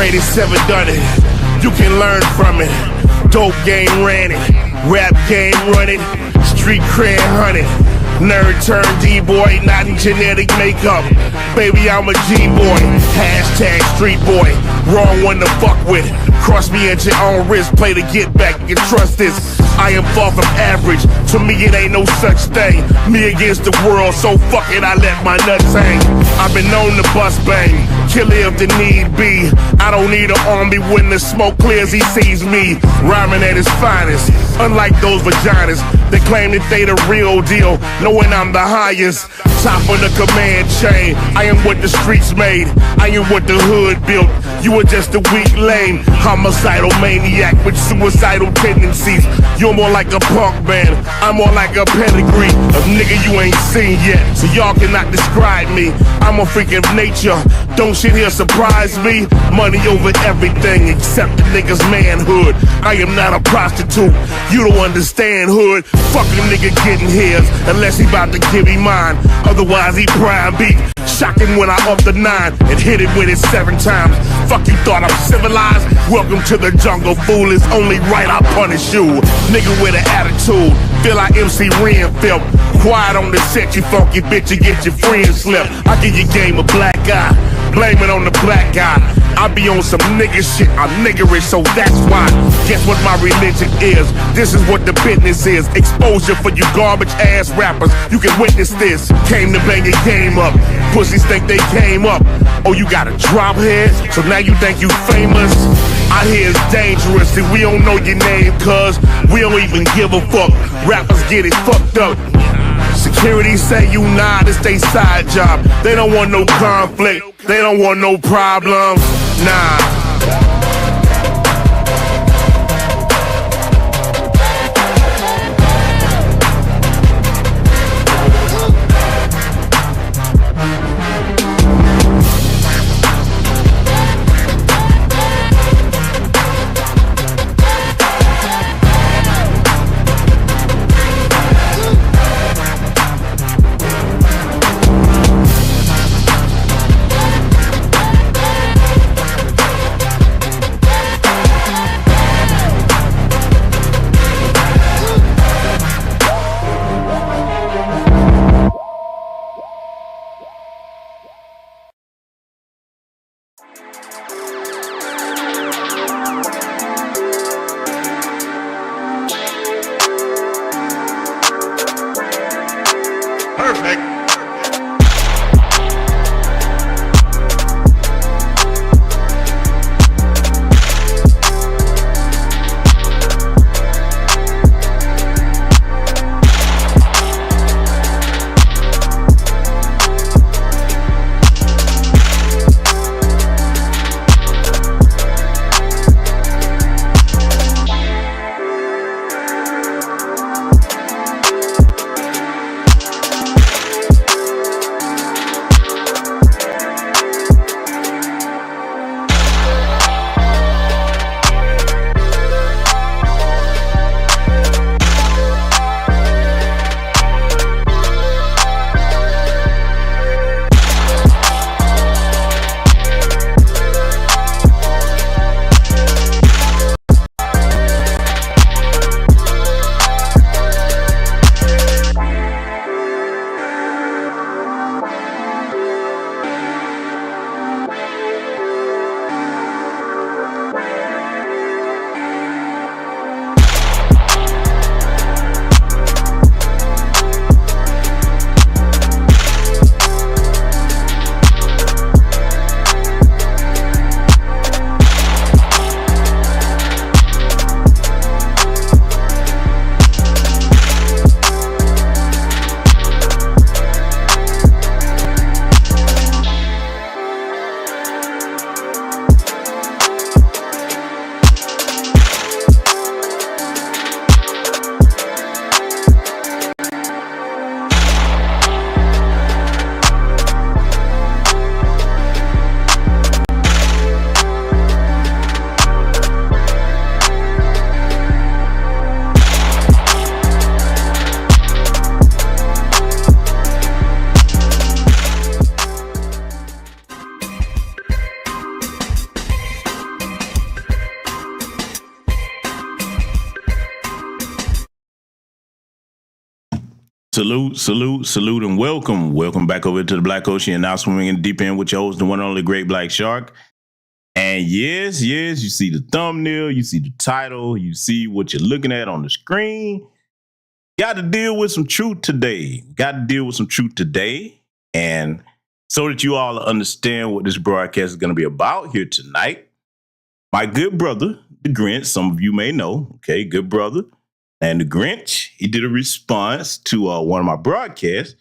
87 done it, you can learn from it. Dope game ran it, rap game run it, street cred hunted. Nerd turned D-boy, not in genetic makeup. Baby, I'm a G-boy, hashtag street boy. Wrong one to fuck with. Cross me at your own risk, play to get back, you can trust this. I am far from average, to me it ain't no such thing. Me against the world, so fuck it, I let my nuts hang. I've been known to bust bang, kill it if the need be. I don't need an army when the smoke clears, he sees me. Rhyming at his finest, unlike those vaginas that claim that they the real deal, knowing I'm the highest. Top of the command chain, I am what the streets made, I am what the hood built. You are just a weak lame, homicidal maniac with suicidal tendencies. You're more like a punk band, I'm more like a pedigree of nigga you ain't seen yet, so y'all cannot describe me. I'm a freak of nature, don't shit here surprise me. Money over everything except the nigga's manhood. I am not a prostitute, you don't understand hood. Fuck a nigga getting his, unless he about to give me mine. Otherwise he prime beat, shocking when I up the 9 and hit it with it 7 times. Fuck you thought I'm civilized? Welcome to the jungle, fool, it's only right I punish you. Nigga with an attitude, feel like MC Ren felt. Quiet on the set, you funky bitch, you get your friends slipped. I give your game a black eye, blame it on the black guy. I be on some nigga shit, I'm niggerish, so that's why. Guess what my religion is? This is what the business is. Exposure for you garbage ass rappers, you can witness this. Came to bang your game up, pussies think they came up. Oh, you got a drop head, so now you think you famous? I hear it's dangerous, and we don't know your name, cuz we don't even give a fuck. Rappers get it fucked up. Security say you nah, this they side job. They don't want no conflict, they don't want no problems, nah. Salute, and welcome. Welcome back over to the Black Ocean. Now swimming in deep end with your host, the one and only Great Black Shark. And yes, you see the thumbnail, you see the title, you see what you're looking at on the screen. Got to deal with some truth today. And so that you all understand what this broadcast is going to be about here tonight, my good brother, the Grinch, some of you may know, okay, good brother, and the Grinch, he did a response to one of my broadcasts,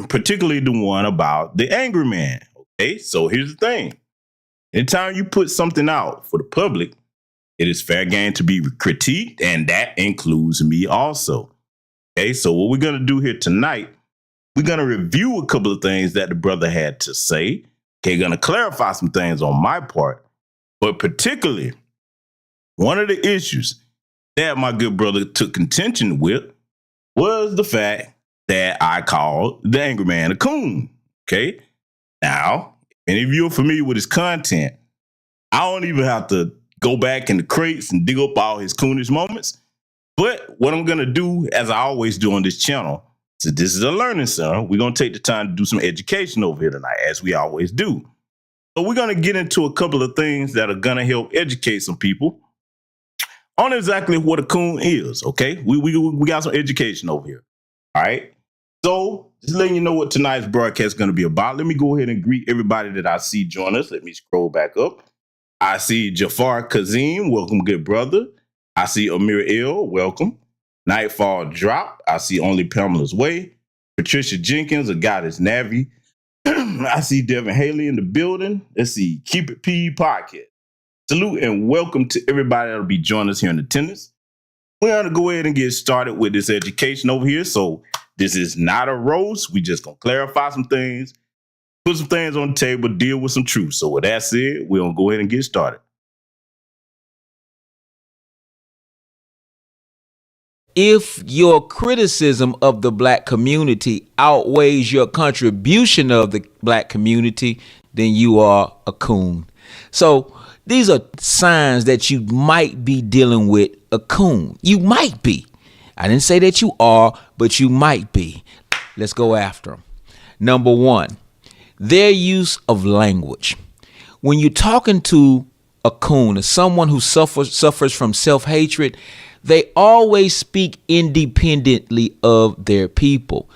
particularly the one about the angry man. Okay, so here's the thing. Anytime you put something out for the public, it is fair game to be critiqued, and that includes me also. Okay, so what we're going to do here tonight, we're going to review a couple of things that the brother had to say. Okay, going to clarify some things on my part, but particularly one of the issues that my good brother took contention with was the fact that I called the angry man a coon. Okay. Now, if any of you are familiar with his content, I don't even have to go back in the crates and dig up all his coonish moments. But what I'm going to do, as I always do on this channel, so this is a learning center. We're going to take the time to do some education over here tonight, as we always do. So we're going to get into a couple of things that are going to help educate some people on exactly what a coon is, okay? We got some education over here, all right? So just letting you know what tonight's broadcast is going to be about. Let me go ahead and greet everybody that I see join us. Let me scroll back up. I see Jafar Kazim, welcome, good brother. I see Amir L, welcome. Nightfall Drop, I see Only Pamela's Way. Patricia Jenkins, a goddess Navi. I see Devin Haley in the building. Let's see, Keep It P Podcast. Salute and welcome to everybody that'll be joining us here in attendance. We're going to go ahead and get started with this education over here. So this is not a roast. We just going to clarify some things, put some things on the table, deal with some truth. So with that said, we're going to go ahead and get started. If your criticism of the black community outweighs your contribution of the black community, then you are a coon. So these are signs that you might be dealing with a coon. You might be. I didn't say that you are, but you might be. Let's go after them. Number one, their use of language. When you're talking to a coon or someone who suffers from self-hatred, they always speak independently of their people.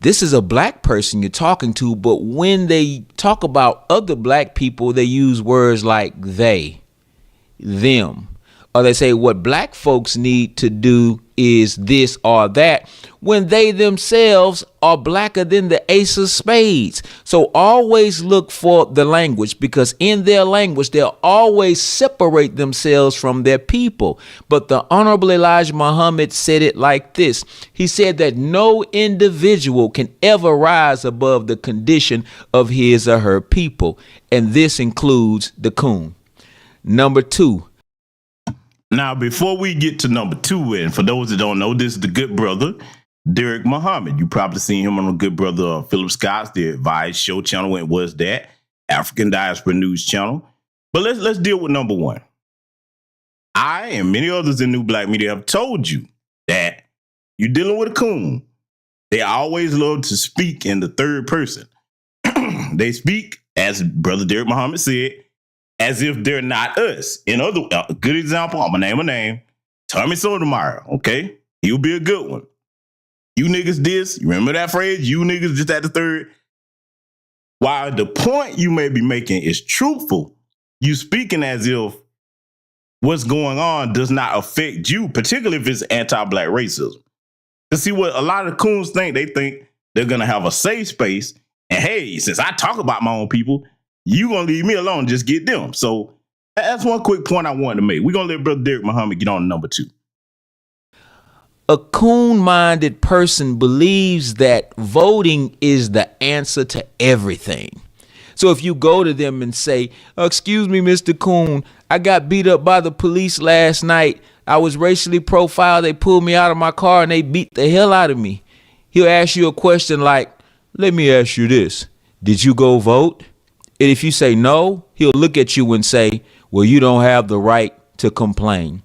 This is a black person you're talking to, but when they talk about other black people, they use words like they, them, or they say what black folks need to do is this or that, when they themselves are blacker than the ace of spades. So always look for the language, because in their language, they'll always separate themselves from their people. But the Honorable Elijah Muhammad said it like this. He said that no individual can ever rise above the condition of his or her people. And this includes the coon. Number two. Now, before we get to number two, and for those that don't know, this is the good brother, Derek Muhammad. You probably seen him on the good brother Philip Scott's The Advice Show channel when it was that African Diaspora News channel. But let's deal with number one. I and many others in New Black Media have told you that you're dealing with a coon. They always love to speak in the third person. They speak, as Brother Derek Muhammad said, as if they're not us. In other, a good example, I'm gonna name a name, Tommy Sotomayor. Okay, he'll be a good one. You niggas this, you remember that phrase? You niggas just at the third. While the point you may be making is truthful, you speaking as if what's going on does not affect you, particularly if it's anti-black racism. To see what a lot of coons think, they think they're gonna have a safe space. And hey, since I talk about my own people, you gonna leave me alone, just get them. So that's one quick point I wanted to make. We're gonna let Brother Derek Muhammad get on to number two. A coon-minded person believes that voting is the answer to everything. So if you go to them and say, excuse me, Mr. Coon, I got beat up by the police last night. I was racially profiled. They pulled me out of my car and they beat the hell out of me. He'll ask you a question like, let me ask you this. Did you go vote? And if you say no, he'll look at you and say, well, you don't have the right to complain.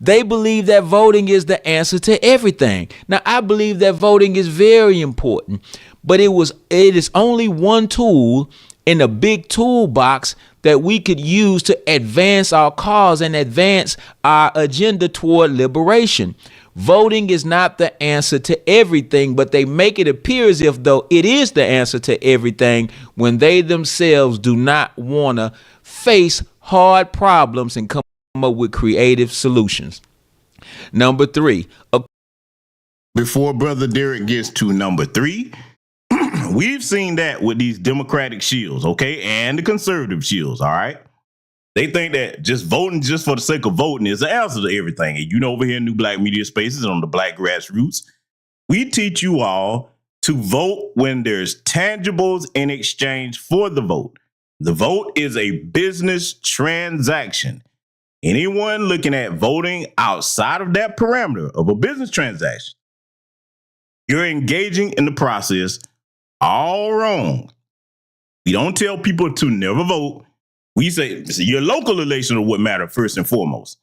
They believe that voting is the answer to everything. Now, I believe that voting is very important, but it is only one tool in a big toolbox that we could use to advance our cause and advance our agenda toward liberation. Voting is not the answer to everything, but they make it appear as if though it is the answer to everything when they themselves do not want to face hard problems and come up with creative solutions. Number 3. Before Brother Derek gets to number 3, we've seen that with these Democratic shields, okay, and the conservative shields, all right? They think that just voting just for the sake of voting is the answer to everything. And over here in New Black Media Spaces on the Black Grassroots, we teach you all to vote when there's tangibles in exchange for the vote. The vote is a business transaction. Anyone looking at voting outside of that parameter of a business transaction, you're engaging in the process all wrong. We don't tell people to never vote. We say your local election is what matters first and foremost.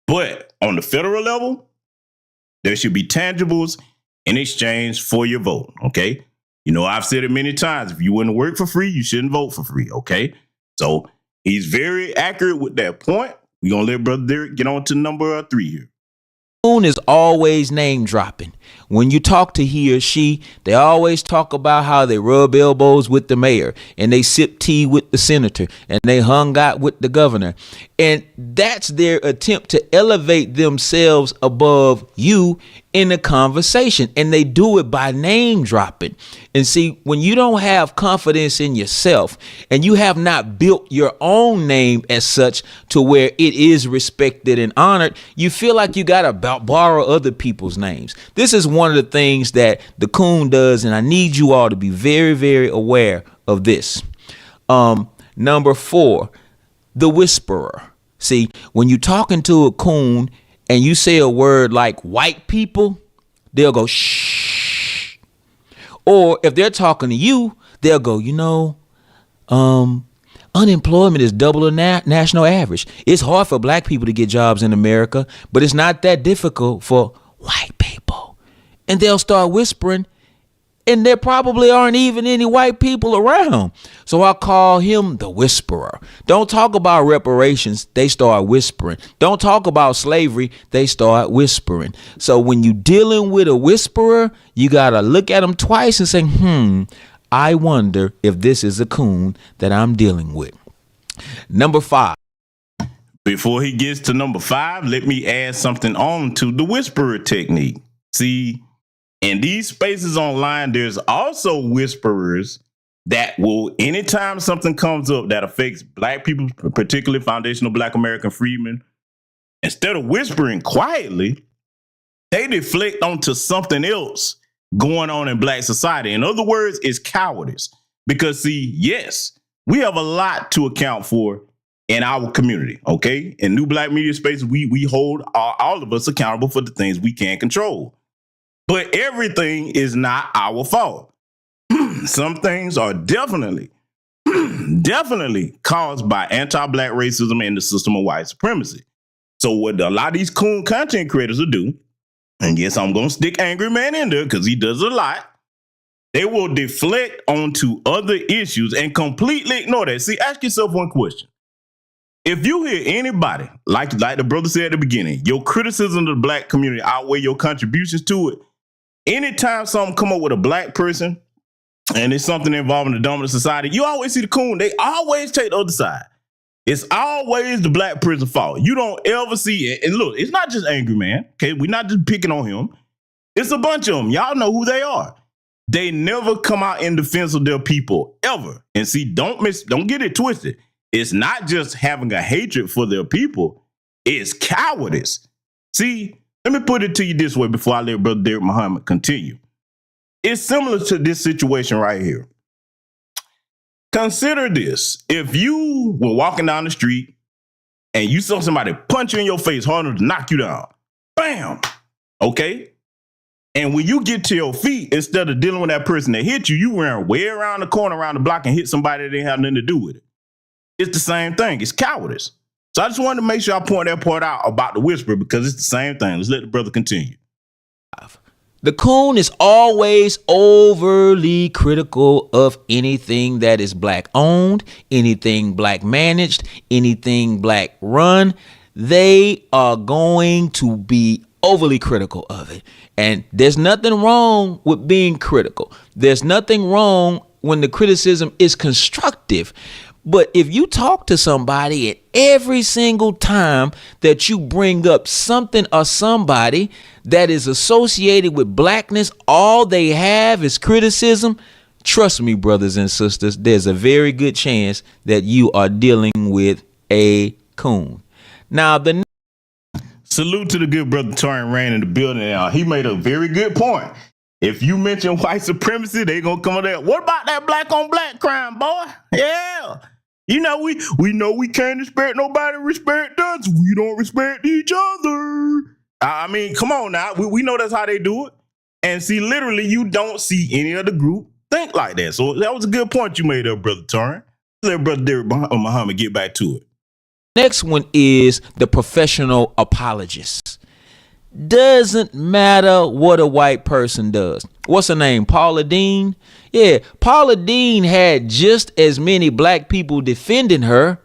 But on the federal level, there should be tangibles in exchange for your vote, okay? I've said it many times. If you wouldn't work for free, you shouldn't vote for free, okay? So he's very accurate with that point. We're going to let Brother Derek get on to number 3 here. Coon is always name dropping. When you talk to he or she, they always talk about how they rub elbows with the mayor and they sip tea with the senator and they hung out with the governor. And that's their attempt to elevate themselves above you in a conversation. And they do it by name dropping. And see, when you don't have confidence in yourself and you have not built your own name as such to where it is respected and honored, you feel like you got to borrow other people's names. This is one of the things that the coon does, and I need you all to be very, very aware of this. Number 4, the whisperer. See, when you're talking to a coon and you say a word like white people, they'll go shh. Or if they're talking to you, they'll go, unemployment is double the national average. It's hard for black people to get jobs in America, but it's not that difficult for white people. And they'll start whispering, and there probably aren't even any white people around. So I call him the whisperer. Don't talk about reparations, they start whispering. Don't talk about slavery, they start whispering. So when you're dealing with a whisperer, you got to look at them twice and say, I wonder if this is a coon that I'm dealing with. Number 5. Before he gets to number 5, let me add something on to the whisperer technique. See, in these spaces online, there's also whisperers that will, anytime something comes up that affects black people, particularly Foundational Black American Freedmen, instead of whispering quietly, they deflect onto something else going on in black society. In other words, it's cowardice. Because see, yes, we have a lot to account for in our community, okay? In New Black Media Space, we hold all of us accountable for the things we can't control. But everything is not our fault. Some things are definitely caused by anti-black racism and the system of white supremacy. So what a lot of these coon content creators will do, and yes, I'm going to stick Angry Man in there because he does a lot, they will deflect onto other issues and completely ignore that. See, ask yourself one question. If you hear anybody, like the brother said at the beginning, your criticism of the black community outweigh your contributions to it, anytime something come up with a black person and it's something involving the dominant society, you always see the coon. They always take the other side. It's always the black person's fault. You don't ever see it. And look, it's not just Angry Man. Okay, we're not just picking on him. It's a bunch of them. Y'all know who they are. They never come out in defense of their people ever. And see, don't get it twisted. It's not just having a hatred for their people. It's cowardice. See, let me put it to you this way before I let Brother Derek Muhammad continue. It's similar to this situation right here. Consider this. If you were walking down the street and you saw somebody punch you in your face hard enough to knock you down, bam, okay? And when you get to your feet, instead of dealing with that person that hit you, you ran way around the corner, around the block and hit somebody that didn't have nothing to do with it. It's the same thing. It's cowardice. So I just wanted to make sure I point that part out about the whisper because it's the same thing. Let's let the brother continue. The coon is always overly critical of anything that is black owned, anything black managed, anything black run. They are going to be overly critical of it. And there's nothing wrong with being critical. There's nothing wrong when the criticism is constructive. But if you talk to somebody and every single time that you bring up something or somebody that is associated with blackness, all they have is criticism, trust me, brothers and sisters, there's a very good chance that you are dealing with a coon. Now, salute to the good brother Torrin Rain in the building. Now, he made a very good point. If you mention white supremacy, they gonna come up there. What about that black on black crime, boy? Yeah. You know, we know we can't respect nobody, respect us. We don't respect each other. I mean, come on now. We know that's how they do it. And see, literally, you don't see any other group think like that. So that was a good point you made there, brother Torrin. Let brother Derek Muhammad get back to it. Next one is the professional apologist. Doesn't matter what a white person does. What's her name? Paula Deen? Yeah, Paula Deen had just as many black people defending her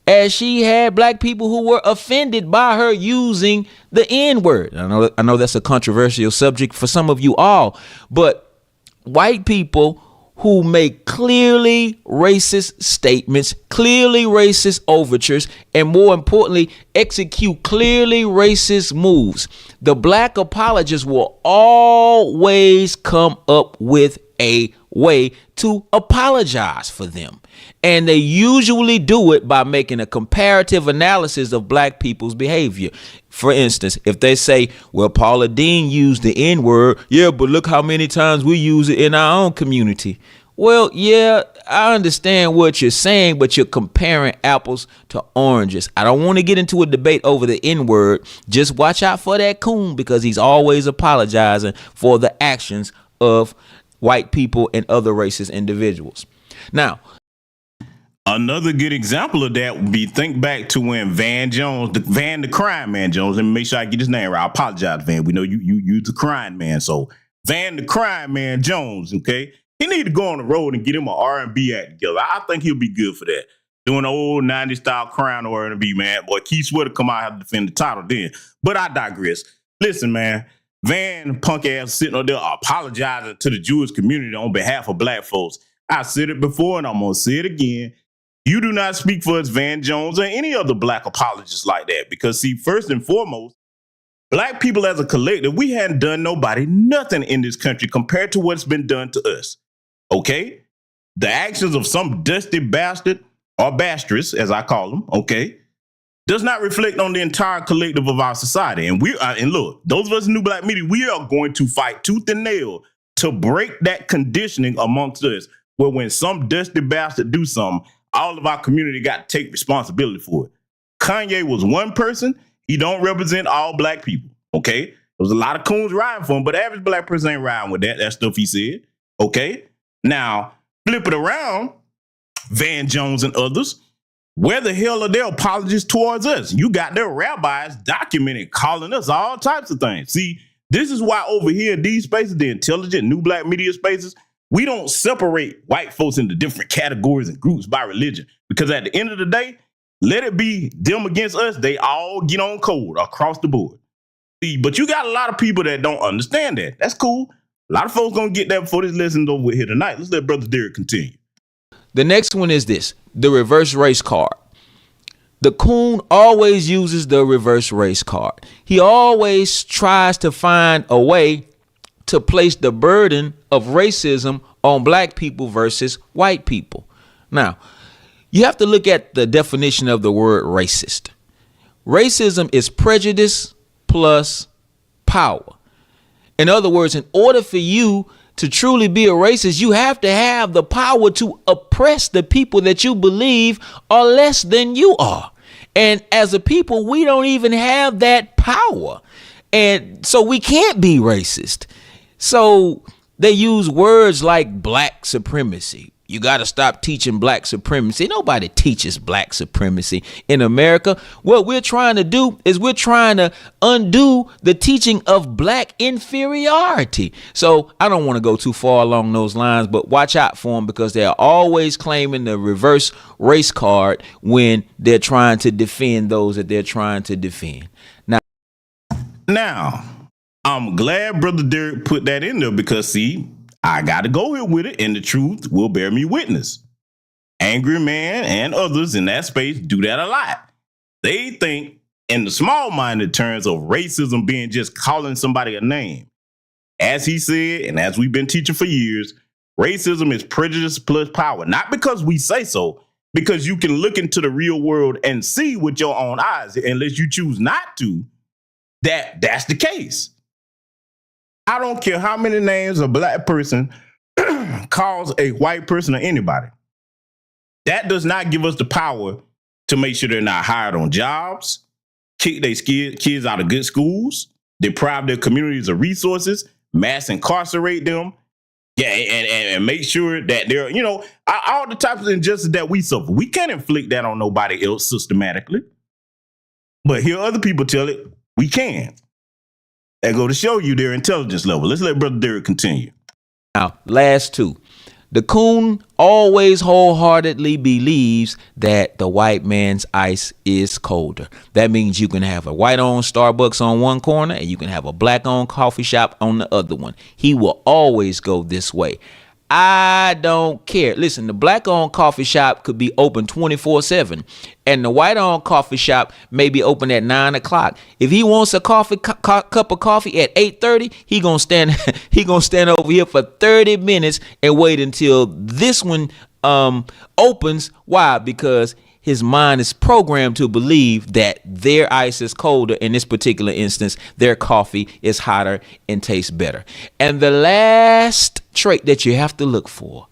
as she had black people who were offended by her using the N-word. I know that's a controversial subject for some of you all, but white people who make clearly racist statements, clearly racist overtures, and more importantly, execute clearly racist moves. The black apologists will always come up with a way to apologize for them. And they usually do it by making a comparative analysis of black people's behavior. For instance, if they say, well, Paula Deen used the N-word, yeah, but look how many times we use it in our own community. Well, yeah, I understand what you're saying, but you're comparing apples to oranges. I don't want to get into a debate over the N-word. Just watch out for that coon because he's always apologizing for the actions of white people and other racist individuals. Now, another good example of that would be think back to when Van Jones, the crime man Jones, let me make sure I get his name right. I apologize, Van. We know you the crime man. So Van the crime man Jones, okay? He need to go on the road and get him an R&B act together. I think he'll be good for that. Doing the old 90s style crime or R&B, man. Boy, Keith Sweater come out and have to defend the title then. But I digress. Listen, man. Van punk ass sitting up there apologizing to the Jewish community on behalf of black folks. I said it before and I'm going to say it again. You do not speak for us, Van Jones, or any other black apologists like that. Because, see, first and foremost, black people as a collective, we hadn't done nobody nothing in this country compared to what's been done to us. Okay? The actions of some dusty bastard or bastress, as I call them, okay, does not reflect on the entire collective of our society. And and look, those of us in New Black Media, we are going to fight tooth and nail to break that conditioning amongst us, where when some dusty bastard do something, all of our community got to take responsibility for it. Kanye was one person. He don't represent all black people, okay? There was a lot of coons riding for him, but the average black person ain't riding with that stuff he said, okay? Now, flip it around, Van Jones and others, where the hell are their apologies towards us? You got their rabbis documented calling us all types of things. See, this is why over here in these spaces, the intelligent New Black Media spaces, we don't separate white folks into different categories and groups by religion. Because at the end of the day, let it be them against us, they all get on code across the board. See, but you got a lot of people that don't understand that. That's cool. A lot of folks gonna get that before this lesson's over here tonight. Let's let Brother Derek continue. The next one is this, the reverse race card. The coon always uses the reverse race card. He always tries to find a way to place the burden of racism on black people versus white people. Now, you have to look at the definition of the word racist. Racism is prejudice plus power. In other words, in order for you to truly be a racist, you have to have the power to oppress the people that you believe are less than you are. And as a people, we don't even have that power. And so we can't be racist. So they use words like black supremacy. You got to stop teaching black supremacy. Nobody teaches black supremacy in America. What we're trying to do is we're trying to undo the teaching of black inferiority. So I don't want to go too far along those lines, but watch out for them because they're always claiming the reverse race card when they're trying to defend those that they're trying to defend. Now, I'm glad Brother Derek put that in there because, see, I got to go here with it, and the truth will bear me witness. Angry Man and others in that space do that a lot. They think in the small-minded terms of racism being just calling somebody a name. As he said, and as we've been teaching for years, racism is prejudice plus power. Not because we say so, because you can look into the real world and see with your own eyes, unless you choose not to, that's the case. I don't care how many names a black person calls a white person or anybody. That does not give us the power to make sure they're not hired on jobs, kick their kids out of good schools, deprive their communities of resources, mass incarcerate them, and make sure that they're, all the types of injustice that we suffer. We can't inflict that on nobody else systematically. But hear other people tell it, we can. That go to show you their intelligence level. Let's let Brother Derek continue. Now, last two. The coon always wholeheartedly believes that the white man's ice is colder. That means you can have a white-owned Starbucks on one corner and you can have a black-owned coffee shop on the other one. He will always go this way. I don't care. Listen, the black-owned coffee shop could be open 24/7, and the white-owned coffee shop may be open at 9 o'clock. If he wants a cup of coffee at 8:30, he gonna stand over here for 30 minutes and wait until this one opens. Why? Because his mind is programmed to believe that their ice is colder. In this particular instance, their coffee is hotter and tastes better. And the last trait that you have to look for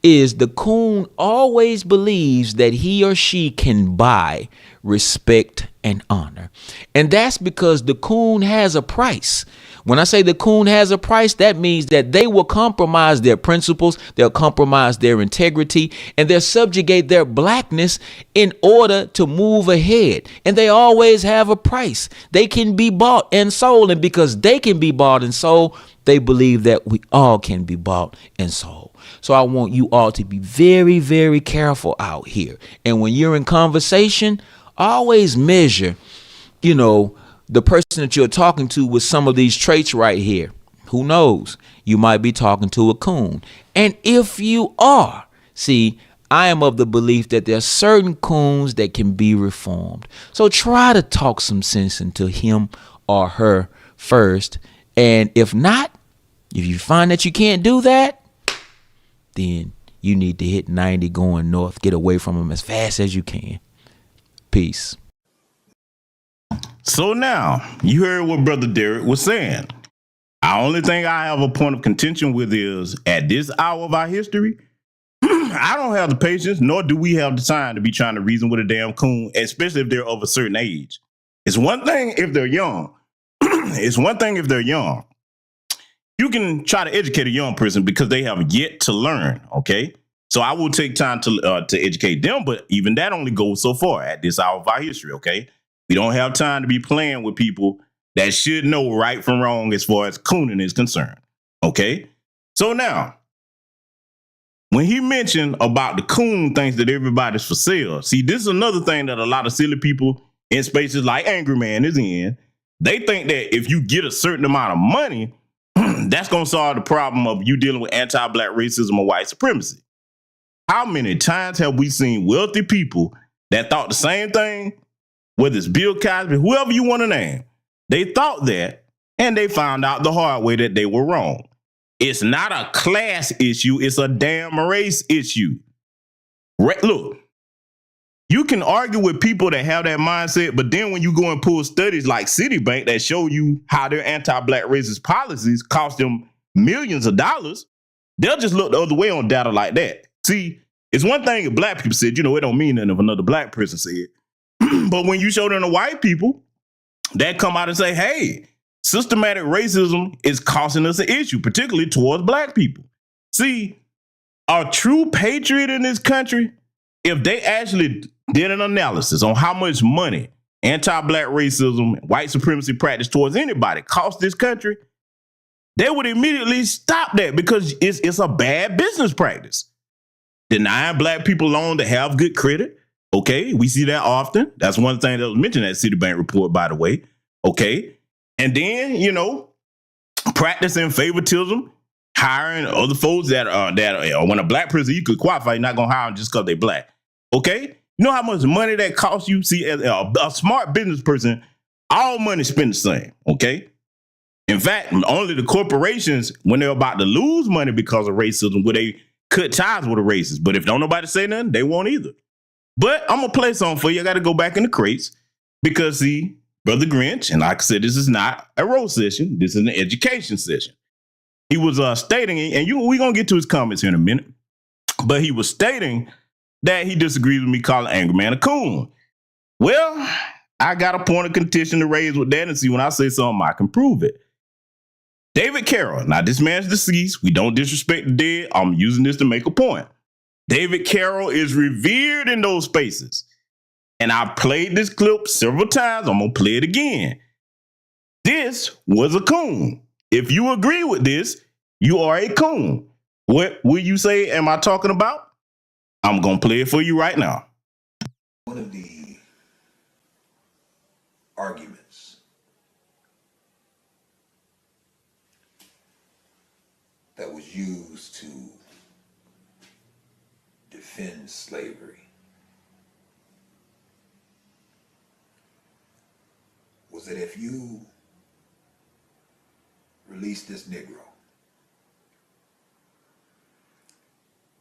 is the coon always believes that he or she can buy respect and honor. And that's because the coon has a price. When I say the coon has a price, that means that they will compromise their principles, they'll compromise their integrity, and they'll subjugate their blackness in order to move ahead. And they always have a price. They can be bought and sold. And because they can be bought and sold, they believe that we all can be bought and sold. So I want you all to be very, very careful out here. And when you're in conversation, always measure, the person that you're talking to with some of these traits right here. Who knows? You might be talking to a coon. And if you are, see, I am of the belief that there are certain coons that can be reformed. So try to talk some sense into him or her first. And if not, if you find that you can't do that, then you need to hit 90 going north. Get away from them as fast as you can. Peace. So now, you heard what Brother Derek was saying. The only thing I have a point of contention with is, at this hour of our history, I don't have the patience, nor do we have the time to be trying to reason with a damn coon, especially if they're of a certain age. It's one thing if they're young. It's one thing if they're young. You can try to educate a young person because they have yet to learn, okay? So I will take time to educate them, but even that only goes so far at this hour of our history, okay? We don't have time to be playing with people that should know right from wrong as far as cooning is concerned, okay? So now, when he mentioned about the coon thinks that everybody's for sale, see, this is another thing that a lot of silly people in spaces like Angry Man is in. They think that if you get a certain amount of money, that's going to solve the problem of you dealing with anti-black racism or white supremacy. How many times have we seen wealthy people that thought the same thing, whether it's Bill Cosby, whoever you want to name, they thought that, and they found out the hard way that they were wrong. It's not a class issue. It's a damn race issue. Look, you can argue with people that have that mindset, but then when you go and pull studies like Citibank that show you how their anti-black racist policies cost them millions of dollars, they'll just look the other way on data like that. See, it's one thing if black people said, it don't mean nothing if another black person said. But when you show them the white people that come out and say, hey, systematic racism is causing us an issue, particularly towards black people. See, a true patriot in this country, if they actually did an analysis on how much money anti-black racism, white supremacy practice towards anybody cost this country, they would immediately stop that because it's a bad business practice. Denying black people loan to have good credit. Okay, we see that often. That's one thing that was mentioned in that Citibank report, by the way. Okay, and then, you know, practicing favoritism, hiring other folks that when a black person you could qualify, you're not gonna hire them just because they black. Okay, you know how much money that costs you? See, as a smart business person, all money spent the same. Okay, in fact, only the corporations, when they're about to lose money because of racism, will they cut ties with a racist. But if don't nobody say nothing, they won't either. But I'm gonna play something for you. I got to go back in the crates because see, Brother Grinch, and like I said, this is not a roast session. This is an education session. He was stating, and we're gonna get to his comments here in a minute, but he was stating that he disagrees with me calling Angry Man a coon. Well, I got a point of contention to raise with that, and see when I say something, I can prove it. David Carroll. Now, this man's deceased. We don't disrespect the dead. I'm using this to make a point. David Carroll is revered in those spaces. And I've played this clip several times. I'm going to play it again. This was a coon. If you agree with this, you are a coon. What will you say am I talking about? I'm going to play it for you right now. One of the arguments that was used to defend slavery was that if you release this Negro,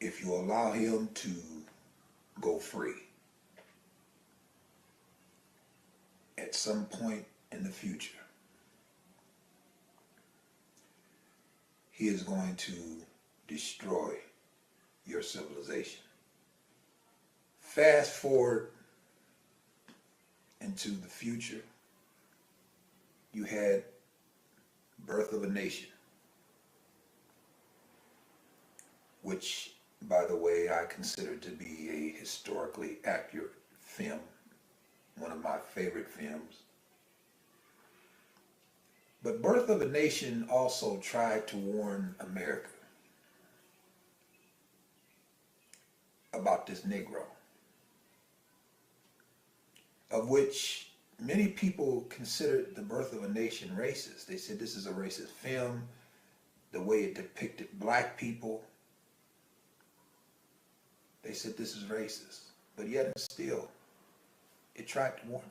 if you allow him to go free, at some point in the future, he is going to destroy your civilization. Fast forward into the future, you had Birth of a Nation, which, by the way, I consider to be a historically accurate film, one of my favorite films. But Birth of a Nation also tried to warn America about this Negro, of which many people considered the Birth of a Nation racist. They said this is a racist film, the way it depicted black people. They said this is racist, but yet and still, it tried to warn you.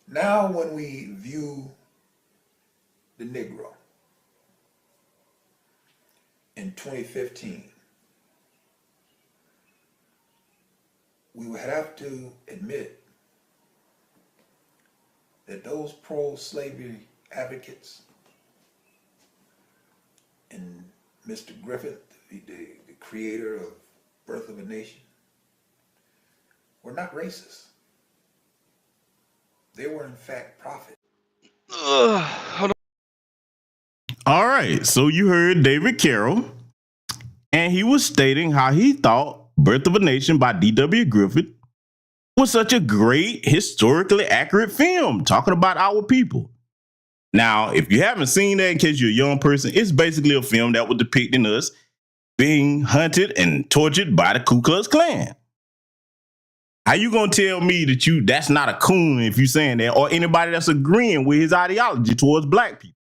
Now when we view the Negro in 2015, we would have to admit that those pro-slavery advocates and Mr. Griffith, the creator of Birth of a Nation, were not racist. They were, in fact, prophets. All right, so you heard David Carroll, and he was stating how he thought Birth of a Nation by D.W. Griffith was such a great, historically accurate film talking about our people. Now, if you haven't seen that, in case you're a young person, it's basically a film that was depicting us being hunted and tortured by the Ku Klux Klan. How you gonna tell me that that's not a coon if you saying that, or anybody that's agreeing with his ideology towards black people?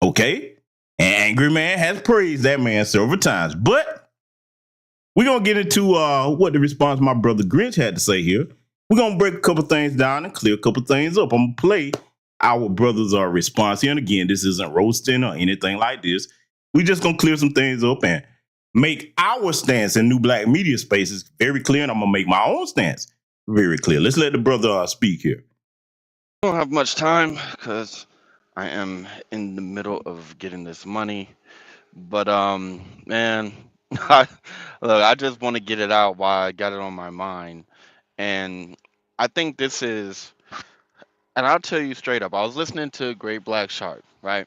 Okay, and Angry Man has praised that man several times, but we're gonna get into what the response my brother Grinch had to say here. We're gonna break a couple things down and clear a couple things up. I'm gonna play our brother's response here, and again, this isn't roasting or anything like this. We just gonna clear some things up and make our stance in new black media spaces very clear, and I'm gonna make my own stance very clear. Let's let the brother speak here. I don't have much time because I am in the middle of getting this money. But man, I just want to get it out while I got it on my mind. And I think this is, and I'll tell you straight up, I was listening to Great Black Shark, right?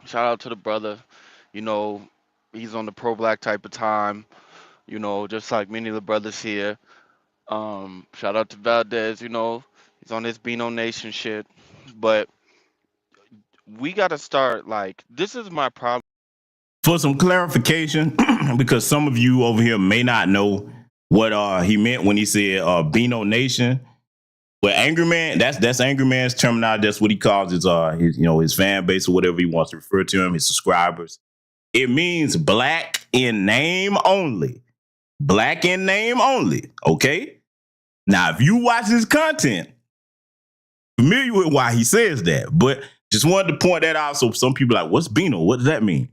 Shout out to the brother. You know, he's on the pro-black type of time. You know, just like many of the brothers here. Shout out to Valdez. You know, he's on this Beano Nation shit. But we got to start like this is my problem. For some clarification, because some of you over here may not know what he meant when he said Beano Nation. Well, Angry Man, that's Angry Man's terminology. That's what he calls his fan base or whatever he wants to refer to him, his subscribers. It means black in name only. Black in name only. Okay. Now, if you watch his content, familiar with why he says that, but just wanted to point that out. So some people are like, what's Beano? What does that mean?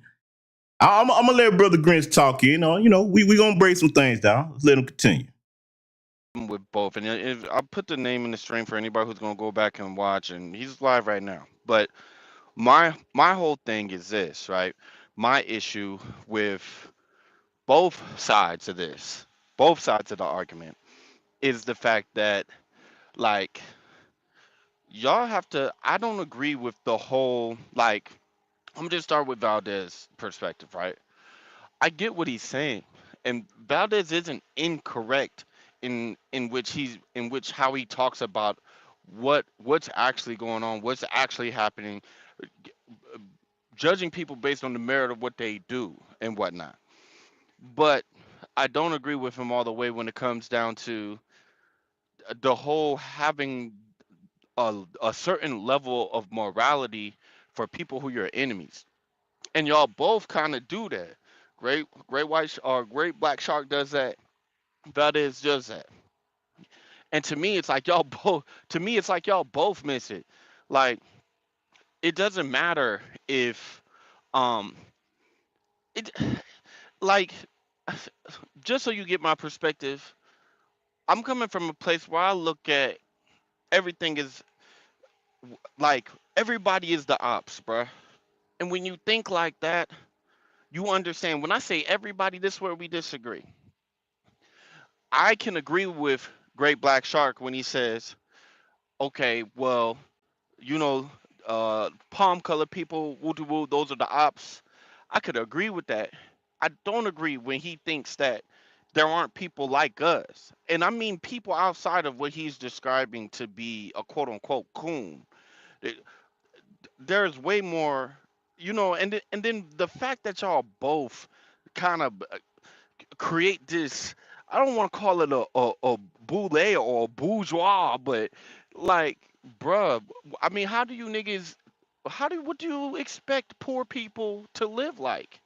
I'm gonna let Brother Grinch talk. We gonna break some things down. Let's let him continue. With both, and if I'll put the name in the stream for anybody who's gonna go back and watch, and he's live right now. But my whole thing is this, right? My issue with both sides of this, both sides of the argument, is the fact that like y'all have to. I don't agree with the whole like. I'm gonna just start with Valdez's perspective, right? I get what he's saying, and Valdez isn't incorrect in which how he talks about what's actually going on, what's actually happening, judging people based on the merit of what they do and whatnot. But I don't agree with him all the way when it comes down to the whole having a certain level of morality for people who you're enemies, and y'all both kind of do that. Great Black Shark does that. Valdez does that. And to me, it's like y'all both. To me, it's like y'all both miss it. Like it doesn't matter if, um, it like just so you get my perspective. I'm coming from a place where I look at everything is like everybody is the ops, bruh. And when you think like that, you understand. When I say everybody, this is where we disagree. I can agree with Great Black Shark when he says, okay, well, you know, palm colored people, woo doo woo, those are the ops. I could agree with that. I don't agree when he thinks that there aren't people like us. And I mean people outside of what he's describing to be a quote unquote coon. There- There's way more, you know, and then the fact that y'all both kind of create this, I don't want to call it a boule or a bourgeois, but like, bruh, I mean, how do you niggas, what do you expect poor people to live like?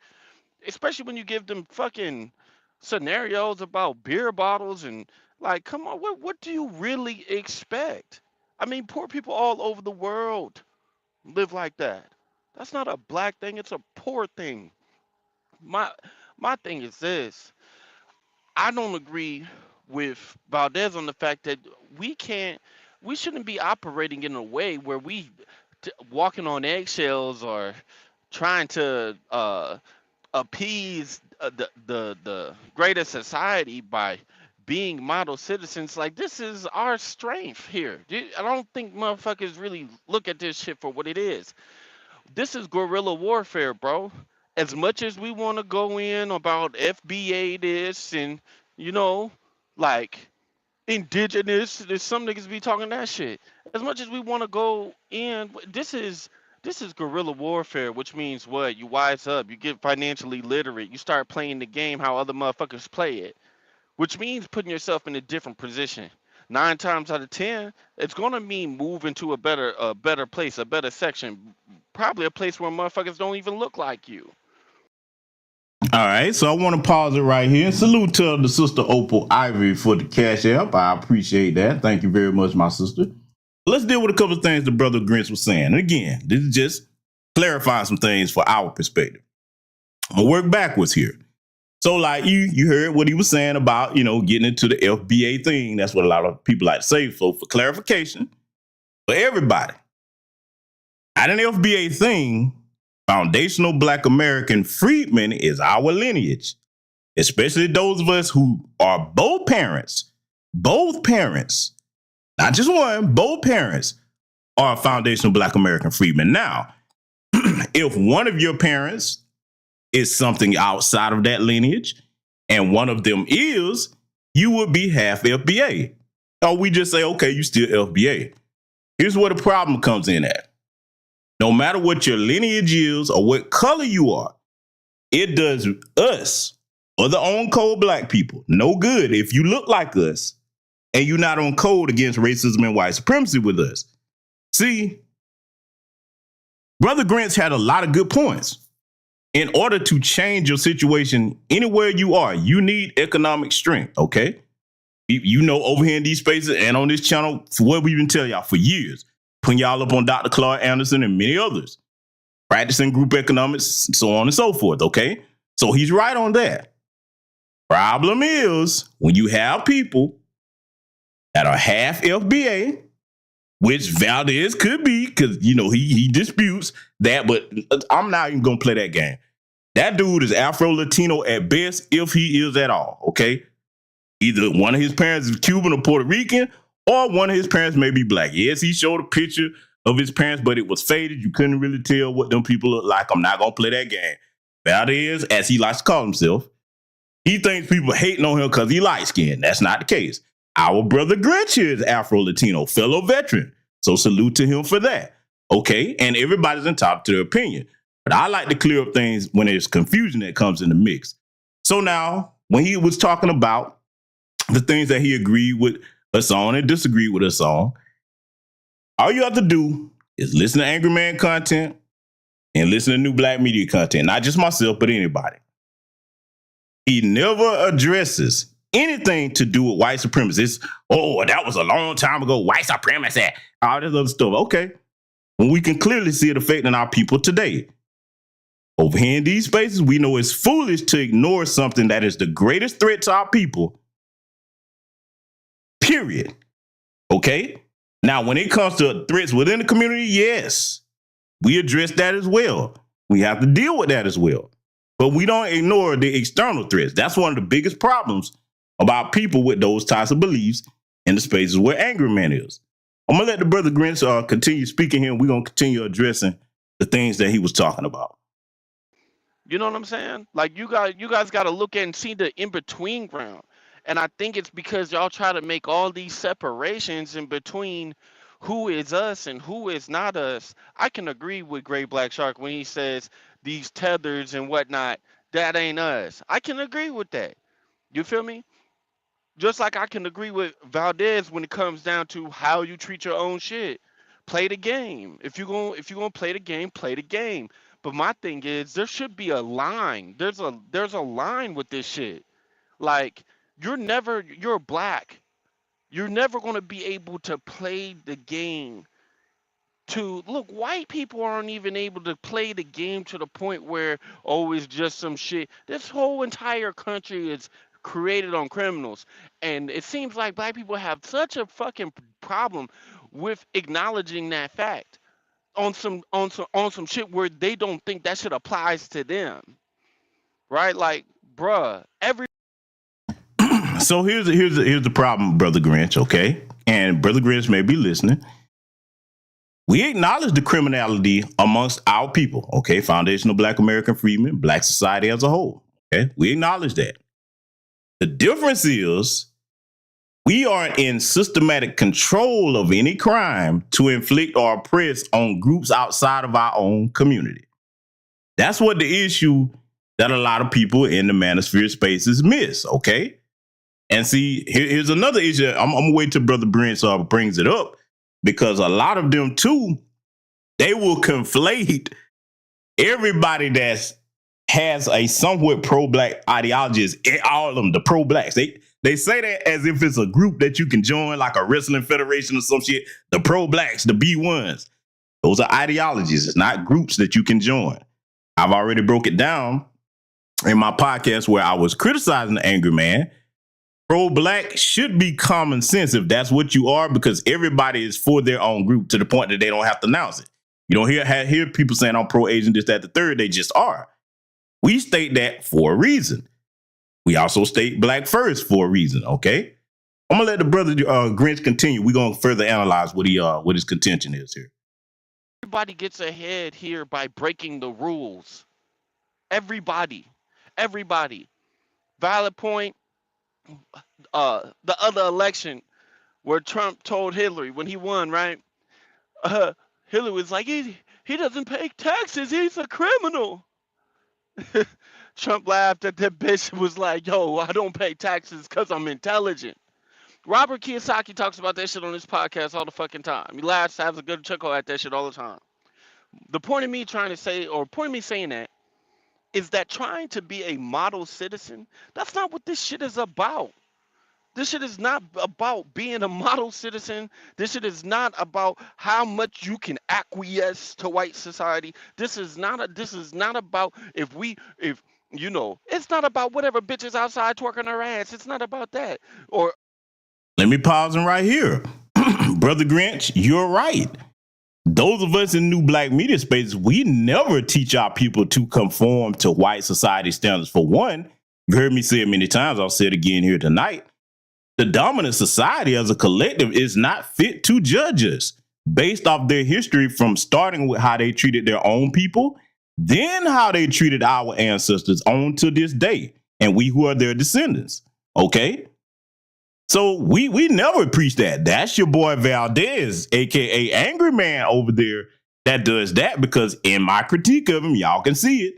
Especially when you give them fucking scenarios about beer bottles and like, come on, what do you really expect? I mean, poor people all over the world live like that. That's not a black thing, it's a poor thing. My my thing is this. I don't agree with Valdez on the fact that we shouldn't be operating in a way where walking on eggshells or trying to appease the greater society by being model citizens. Like this is our strength here. I don't think motherfuckers really look at this shit for what it is. This is guerrilla warfare, bro. As much as we want to go in about FBA this and you know, like indigenous, there's some niggas be talking that shit. As much as we want to go in, this is guerrilla warfare, which means what? You wise up, you get financially literate, you start playing the game how other motherfuckers play it, which means putting yourself in a different position. 9 times out of 10, it's gonna mean moving to a better place, a better section, probably a place where motherfuckers don't even look like you. All right, so I want to pause it right here. Salute to the sister Opal Ivy for the cash app. I appreciate that. Thank you very much, my sister. Let's deal with a couple of things the brother Grinch was saying. And again, this is just clarifying some things for our perspective. I'm gonna work backwards here. So, like you heard what he was saying about, getting into the FBA thing. That's what a lot of people like to say. So, for clarification, for everybody, at an FBA thing, Foundational Black American Freedmen is our lineage, especially those of us who are both parents, not just one, both parents are Foundational Black American Freedmen. Now, if one of your parents is something outside of that lineage, and one of them is you would be half FBA. Or we just say, okay, you still FBA. Here's where the problem comes in at. No matter what your lineage is or what color you are, it does us or the on code black people no good if you look like us and you're not on code against racism and white supremacy with us. See, Brother Grinch had a lot of good points. In order to change your situation anywhere you are, you need economic strength, okay? You know, over here in these spaces and on this channel, for what we've been telling y'all for years, putting y'all up on Dr. Clark Anderson and many others, practicing group economics, so on and so forth, okay? So he's right on that. Problem is, when you have people that are half FBA, which Valdez could be, because, you know, he disputes that, but I'm not even going to play that game. That dude is Afro-Latino at best, if he is at all, okay? Either one of his parents is Cuban or Puerto Rican, or one of his parents may be black. Yes, he showed a picture of his parents, but it was faded. You couldn't really tell what them people look like. I'm not going to play that game. Valdez, as he likes to call himself, he thinks people hating on him because he light-skinned. That's not the case. Our brother Grynch is Afro-Latino, fellow veteran. So salute to him for that. Okay? And everybody's entitled to their opinion. But I like to clear up things when there's confusion that comes in the mix. So now, when he was talking about the things that he agreed with us on and disagreed with us on, all you have to do is listen to Angry Man content and listen to new black media content. Not just myself, but anybody. He never addresses anything to do with white supremacists. Oh, that was a long time ago. White supremacy. All this other stuff. Okay. When we can clearly see it affecting our people today. Over here in these spaces, we know it's foolish to ignore something that is the greatest threat to our people. Period. Okay? Now, when it comes to threats within the community, yes, we address that as well. We have to deal with that as well. But we don't ignore the external threats. That's one of the biggest problems about people with those types of beliefs in the spaces where Angry Man is. I'm going to let the brother Grinch continue speaking here, and we're going to continue addressing the things that he was talking about. You know what I'm saying? Like you guys got to look at and see the in-between ground. And I think it's because y'all try to make all these separations in between who is us and who is not us. I can agree with Great Black Shark when he says these tethers and whatnot, that ain't us. I can agree with that. You feel me? Just like I can agree with Valdez when it comes down to how you treat your own shit. Play the game. If you're gonna play the game, play the game. But my thing is, there should be a line. There's a line with this shit. Like you're black. You're never gonna be able to play the game. Look, white people aren't even able to play the game to the point where it's just some shit. This whole entire country is created on criminals, and it seems like black people have such a fucking problem with acknowledging that fact on some shit where they don't think that shit applies to them, right? Like, bruh, So here's the problem, Brother Grinch, okay? And Brother Grinch may be listening. We acknowledge the criminality amongst our people, okay? Foundational Black American Freedmen, Black society as a whole, okay? We acknowledge that. The difference is we aren't in systematic control of any crime to inflict or oppress on groups outside of our own community. That's what the issue that a lot of people in the manosphere spaces miss, okay? And see, here's another issue. I'm going to wait till Brother Brent brings it up, because a lot of them, too, they will conflate everybody that has a somewhat pro-black ideology as all of them, the pro-blacks. They say that as if it's a group that you can join, like a wrestling federation or some shit. The pro-blacks, the B1s. Those are ideologies. It's not groups that you can join. I've already broke it down in my podcast where I was criticizing the Angry Man. Pro-black should be common sense if that's what you are, because everybody is for their own group to the point that they don't have to announce it. You don't hear people saying I'm pro-Asian, this, that, the third. They just are. We state that for a reason. We also state black first for a reason, okay? I'm going to let the brother Grinch continue. We're going to further analyze what his contention is here. Everybody gets ahead here by breaking the rules. Everybody. Valid point. The other election where Trump told Hillary when he won, right? Hillary was like, he doesn't pay taxes. He's a criminal. Trump laughed at that bitch and was like, yo, I don't pay taxes because I'm intelligent. Robert Kiyosaki talks about that shit on his podcast all the fucking time. He laughs, has a good chuckle at that shit all the time. The point of me trying to say, or point of me saying that, is that trying to be a model citizen, that's not what this shit is about. This shit is not about being a model citizen. This shit is not about how much you can acquiesce to white society. This is not about if you know, it's not about whatever bitches outside twerking her ass. It's not about that. Or Let me pause him right here. Brother Grinch, you're right. Those of us in new black media space, we never teach our people to conform to white society standards. For one, you heard me say it many times, I'll say it again here tonight. The dominant society as a collective is not fit to judge us based off their history, from starting with how they treated their own people, then how they treated our ancestors on to this day, and we who are their descendants. Okay? So we never preach that. That's your boy Valdez, aka Angry Man over there, that does that, because in my critique of him, y'all can see it.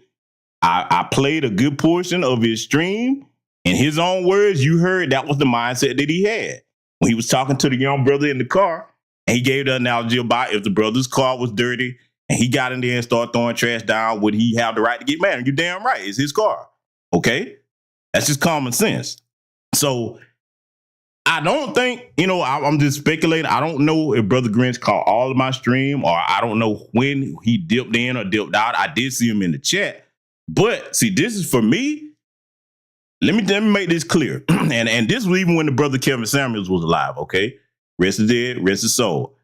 I played a good portion of his stream. In his own words, you heard that was the mindset that he had when he was talking to the young brother in the car. And he gave the analogy about if the brother's car was dirty and he got in there and started throwing trash down, would he have the right to get mad? And you're damn right. It's his car. Okay? That's just common sense. So I don't think, I'm just speculating. I don't know if Brother Grinch caught all of my stream, or I don't know when he dipped in or dipped out. I did see him in the chat. But see, this is for me. Let me make this clear. and this was even when the brother Kevin Samuels was alive, okay? Rest is dead, rest is soul.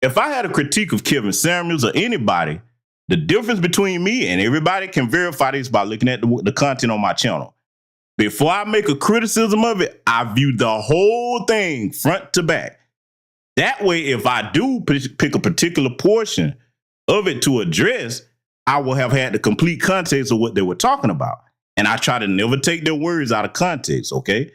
If I had a critique of Kevin Samuels or anybody, the difference between me and everybody can verify this by looking at the content on my channel. Before I make a criticism of it, I view the whole thing front to back. That way, if I do pick a particular portion of it to address, I will have had the complete context of what they were talking about. And I try to never take their words out of context, okay?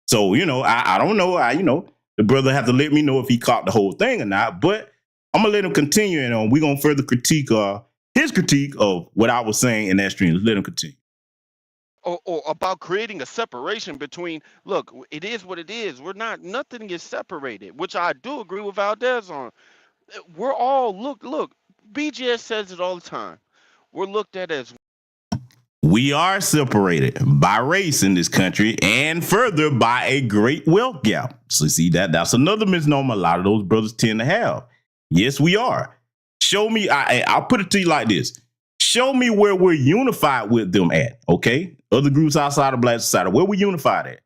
So, I don't know. The brother have to let me know if he caught the whole thing or not, but I'm going to let him continue, and we're going to further critique his critique of what I was saying in that stream. Let's let him continue. Or about creating a separation between, look, it is what it is. Nothing is separated, which I do agree with Valdez on. We're all, look, BGS says it all the time. We're looked at as, we are separated by race in this country, and further by a great wealth gap. So see, that's another misnomer a lot of those brothers tend to have. Yes, we are. Show me, I'll put it to you like this. Show me where we're unified with them at, okay? Other groups outside of Black society, where we're unified at.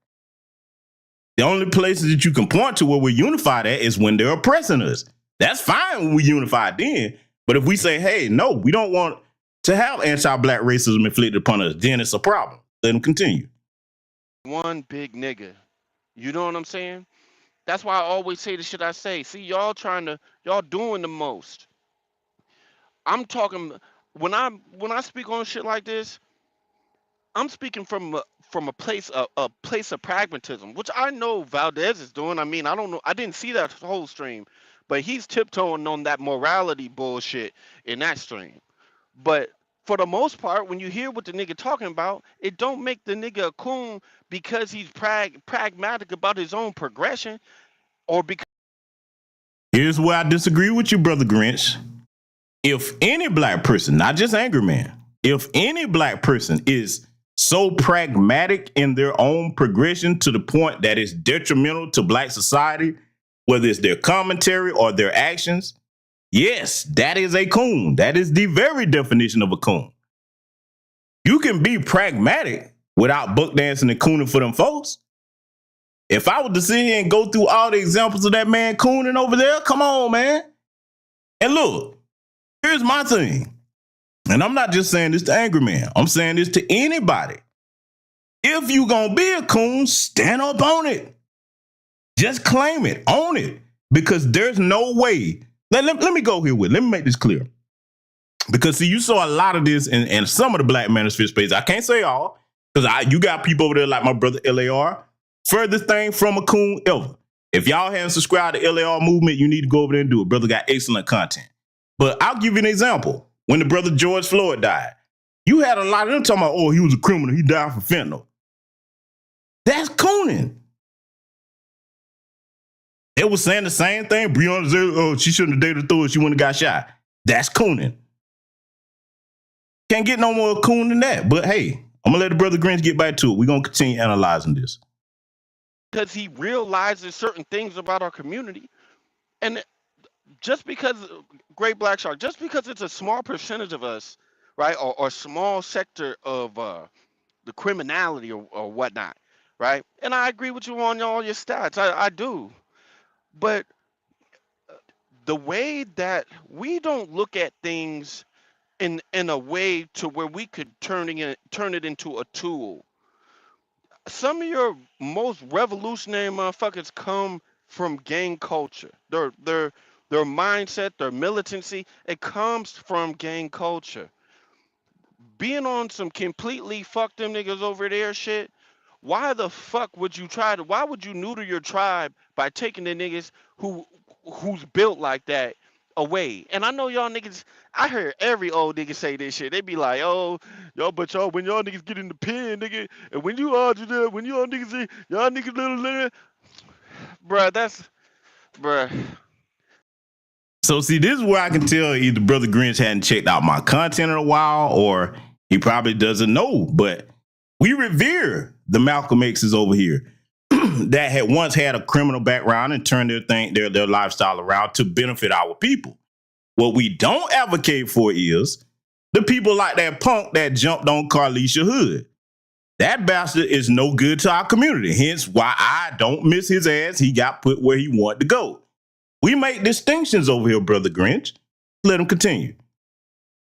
The only places that you can point to where we're unified at is when they're oppressing us. That's fine when we're unified then. But if we say, hey, no, we don't want to have anti-black racism inflicted upon us, then it's a problem. Let them continue. one big nigga. You know what I'm saying? That's why I always say the shit I say. See, y'all doing the most. I'm talking when I speak on shit like this, I'm speaking from a place of pragmatism, which I know Valdez is doing. I mean, I don't know. I didn't see that whole stream, but he's tiptoeing on that morality bullshit in that stream. But for the most part, when you hear what the nigga talking about, it don't make the nigga a coon because he's pragmatic about his own progression, or because. Here's where I disagree with you, Brother Grinch. If any black person, not just Angry Man, if any black person is so pragmatic in their own progression to the point that it's detrimental to black society, whether it's their commentary or their actions, yes, that is a coon. That is the very definition of a coon. You can be pragmatic without buck dancing and cooning for them folks. If I were to sit here and go through all the examples of that man cooning over there, come on, man. And look, here's my thing. And I'm not just saying this to Angry Man. I'm saying this to anybody. If you gonna be a coon, stand up on it. Just claim it, own it. Because there's no way. Let me go here with, let me make this clear. Because see, you saw a lot of this in some of the Black Manosphere space. I can't say all, because you got people over there like my brother LAR, furthest thing from a coon ever. If y'all haven't subscribed to LAR movement, you need to go over there and do it. Brother got excellent content. But I'll give you an example. When the brother George Floyd died, you had a lot of them talking about, oh, he was a criminal. He died for fentanyl. That's cooning. They was saying the same thing. Breonna said, oh, she shouldn't have dated Thor. She wouldn't have got shot. That's cooning. Can't get no more coon than that. But hey, I'm going to let the brother Grinch get back to it. We're going to continue analyzing this. Because he realizes certain things about our community. And just because, Great Black Shark, just because it's a small percentage of us, right, or small sector of the criminality or whatnot, right? And I agree with you on all your stats. I do. But the way that we don't look at things in a way to where we could turn it into a tool. Some of your most revolutionary motherfuckers come from gang culture. Their mindset, their militancy, it comes from gang culture. Being on some completely fuck them niggas over there shit, why the fuck would you why would you neuter your tribe by taking the niggas who's built like that away? And I know y'all niggas, I heard every old nigga say this shit. They be like, oh, but y'all, when y'all niggas get in the pen, nigga, and when you all do that, when y'all niggas say, y'all niggas little, bruh. So see, this is where I can tell either Brother Grinch hadn't checked out my content in a while, or he probably doesn't know. But we revere the Malcolm X's over here that had once had a criminal background and turned their lifestyle around to benefit our people. What we don't advocate for is the people like that punk that jumped on Carlisha Hood. That bastard is no good to our community. Hence why I don't miss his ass. He got put where he wanted to go. We make distinctions over here, Brother Grinch. Let him continue.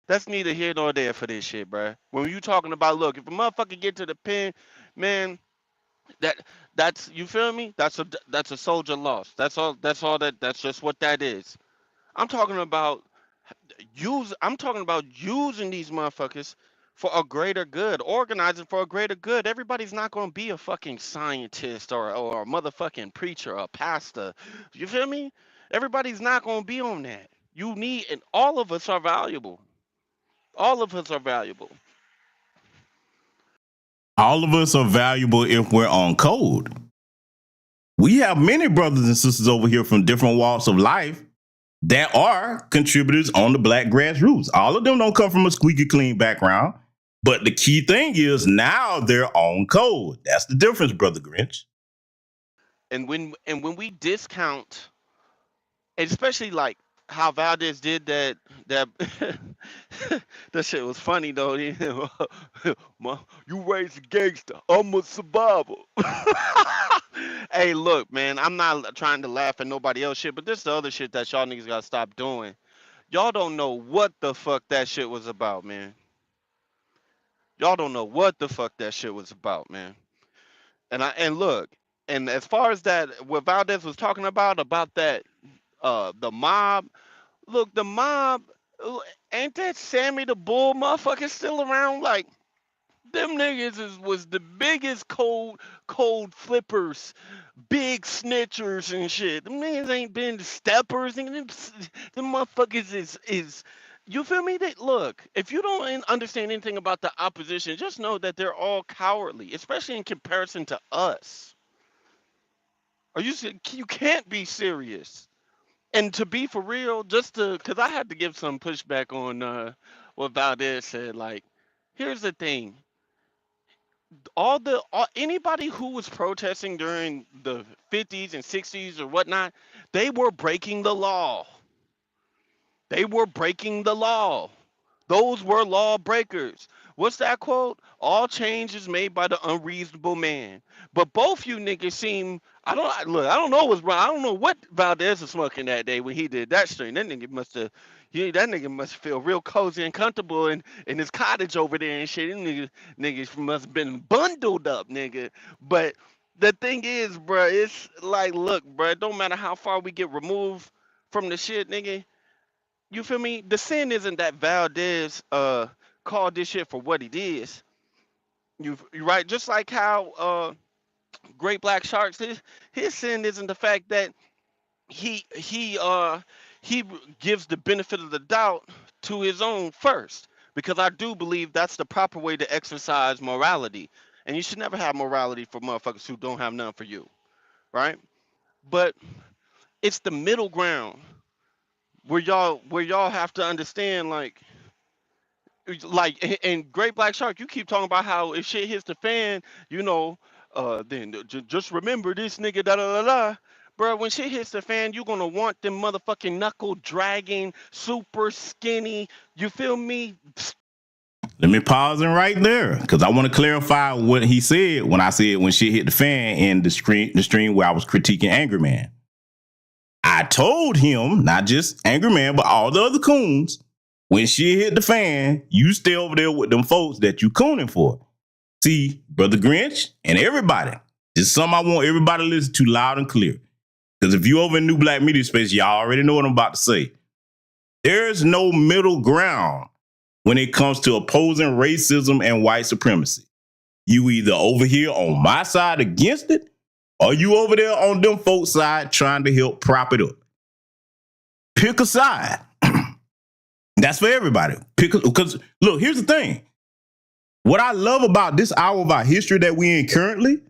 That's neither here nor there for this shit, bruh. When you talking about, look, if a motherfucker get to the pen, man, that's you feel me? That's a soldier loss. That's all. That's just what that is. I'm talking about using these motherfuckers for a greater good, organizing for a greater good. Everybody's not gonna be a fucking scientist or a motherfucking preacher or a pastor. You feel me? Everybody's not gonna be on that. You need, and all of us are valuable. All of us are valuable. All of us are valuable if we're on code. We have many brothers and sisters over here from different walks of life that are contributors on the Black grassroots. All of them don't come from a squeaky clean background, but the key thing is now they're on code. That's the difference, Brother Grinch. And when we discount, especially like how Valdez did that that shit was funny though. You raised a gangster, I'm a survivor. Hey, look, man, I'm not trying to laugh at nobody else shit, but this is the other shit that y'all niggas gotta stop doing. Y'all don't know what the fuck that shit was about, man. Y'all don't know what the fuck that shit was about, man. And look, and as far as that, what Valdez was talking about that the mob, look, the mob, ain't that Sammy the Bull motherfucker still around? Like, them niggas was the biggest cold flippers, big snitchers and shit. Them niggas ain't been steppers. Them motherfuckers is you feel me? Look, if you don't understand anything about the opposition, just know that they're all cowardly, especially in comparison to us. You can't be serious. And to be for real, because I had to give some pushback on what Valdez said. Like, here's the thing: anybody who was protesting during the 50s and 60s or whatnot, they were breaking the law. They were breaking the law. Those were lawbreakers. What's that quote? All change is made by the unreasonable man. But both you niggas seem, I don't know what's wrong. I don't know what Valdez was smoking that day when he did that stream. That nigga must feel real cozy and comfortable in his cottage over there and shit. Them niggas must have been bundled up, nigga. But the thing is, bruh, it's like, look, bruh, it don't matter how far we get removed from the shit, nigga. You feel me? The sin isn't that Valdez called this shit for what it is. You right? Just like how Great Black Sharks, his sin isn't the fact that he he uh he gives the benefit of the doubt to his own first, because I do believe that's the proper way to exercise morality, and you should never have morality for motherfuckers who don't have none for you, right? But it's the middle ground where y'all have to understand, and Great Black Shark, you keep talking about how if shit hits the fan, you know, then just remember this nigga da da da da. Bro, when shit hits the fan, you gonna want them motherfucking knuckle dragging, super skinny. You feel me? Let me pause it right there because I want to clarify what he said when I said when shit hit the fan in the stream where I was critiquing Angry Man. I told him, not just Angry Man, but all the other coons, when shit hit the fan, you stay over there with them folks that you cooning for. See, Brother Grinch and everybody, this is something I want everybody to listen to loud and clear. Because if you over in New Black Media Space, y'all already know what I'm about to say. There's no middle ground when it comes to opposing racism and white supremacy. You either over here on my side against it, or you over there on them folks' side trying to help prop it up. Pick a side. That's for everybody. Because look, here's the thing. What I love about this hour of our history that we're in currently,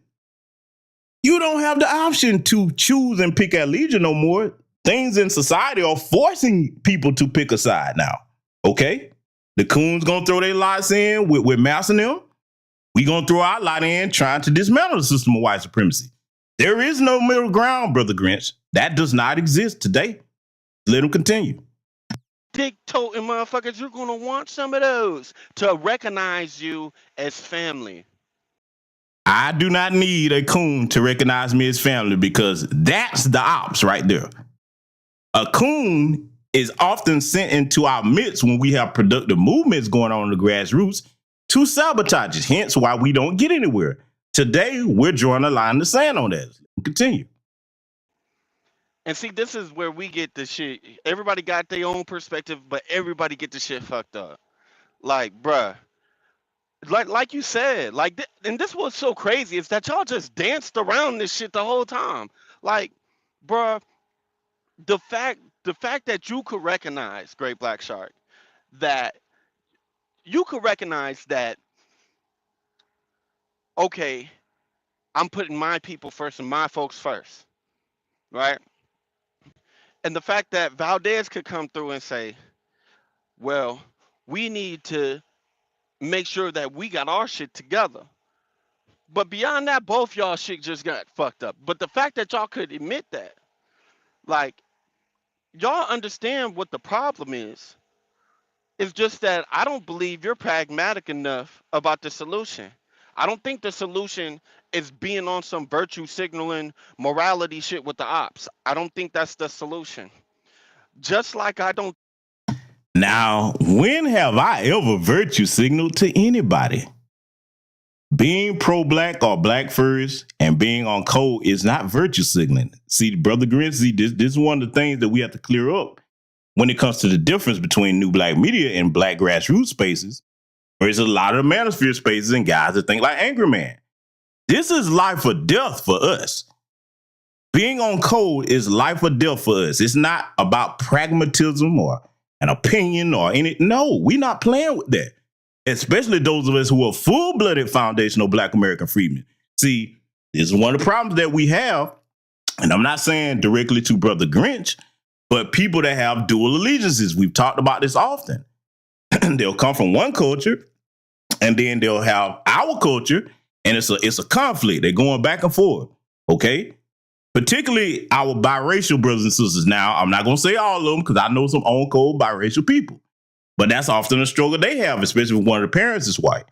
you don't have the option to choose and pick allegiance no more. Things in society are forcing people to pick a side now. Okay? The coons gonna throw their lots in with Mouse and them. We gonna throw our lot in trying to dismantle the system of white supremacy. There is no middle ground, Brother Grinch. That does not exist today. Let them continue. Dick-toting motherfuckers, you're gonna want some of those to recognize you as family. I do not need a coon to recognize me as family because that's the ops right there. A coon is often sent into our midst when we have productive movements going on in the grassroots to sabotage it, hence why we don't get anywhere. Today, we're drawing a line in the sand on that. Continue. And see, this is where we get the shit. Everybody got their own perspective, but everybody get the shit fucked up. Like, bruh, like you said, and this was so crazy is that y'all just danced around this shit the whole time. Like, bruh, the fact that you could recognize, Great Black Shark, that you could recognize that, okay, I'm putting my people first and my folks first, right? And the fact that Valdez could come through and say, well, we need to make sure that we got our shit together. But beyond that, both y'all shit just got fucked up. But the fact that y'all could admit that, like, y'all understand what the problem is. It's just that I don't believe you're pragmatic enough about the solution. I don't think the solution is being on some virtue signaling morality shit with the ops. I don't think that's the solution. Just like I don't. Now, when have I ever virtue signaled to anybody? Being pro-black or black first and being on code is not virtue signaling. See, Brother Grinch, this is one of the things that we have to clear up when it comes to the difference between New Black Media and black grassroots spaces. There's a lot of manosphere spaces and guys that think like Angry Man. This is life or death for us. Being on code is life or death for us. It's not about pragmatism or an opinion or any. No, we're not playing with that. Especially those of us who are full-blooded foundational Black American freedmen. See, this is one of the problems that we have, and I'm not saying directly to Brother Grinch, but people that have dual allegiances. We've talked about this often. They'll come from one culture, and then they'll have our culture, and it's a conflict. They're going back and forth, okay? Particularly our biracial brothers and sisters. Now, I'm not going to say all of them because I know some on-code biracial people. But that's often a struggle they have, especially if one of the parents is white.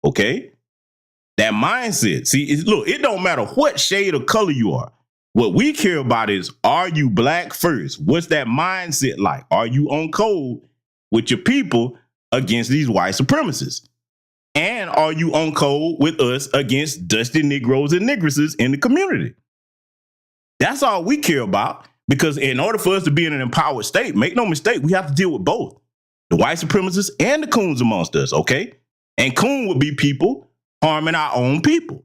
Okay? That mindset. See, look, it don't matter what shade of color you are. What we care about is, are you black first? What's that mindset like? Are you on code with your people against these white supremacists? And are you on code with us against dusty Negroes and Negresses in the community? That's all we care about. Because in order for us to be in an empowered state, make no mistake, we have to deal with both the white supremacists and the coons amongst us, okay? And coon would be people harming our own people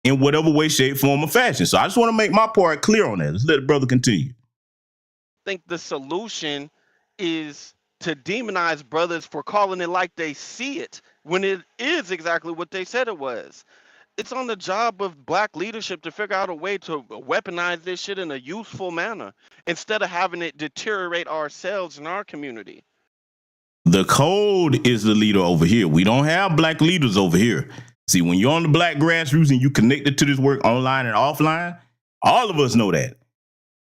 in whatever way, shape, form, or fashion. So I just want to make my part clear on that. Let's let the brother continue. I think the solution is to demonize brothers for calling it like they see it when it is exactly what they said it was. It's on the job of black leadership to figure out a way to weaponize this shit in a useful manner instead of having it deteriorate ourselves and our community. The code is the leader over here. We don't have black leaders over here. See, when you're on the black grassroots and you connected to this work online and offline, all of us know that.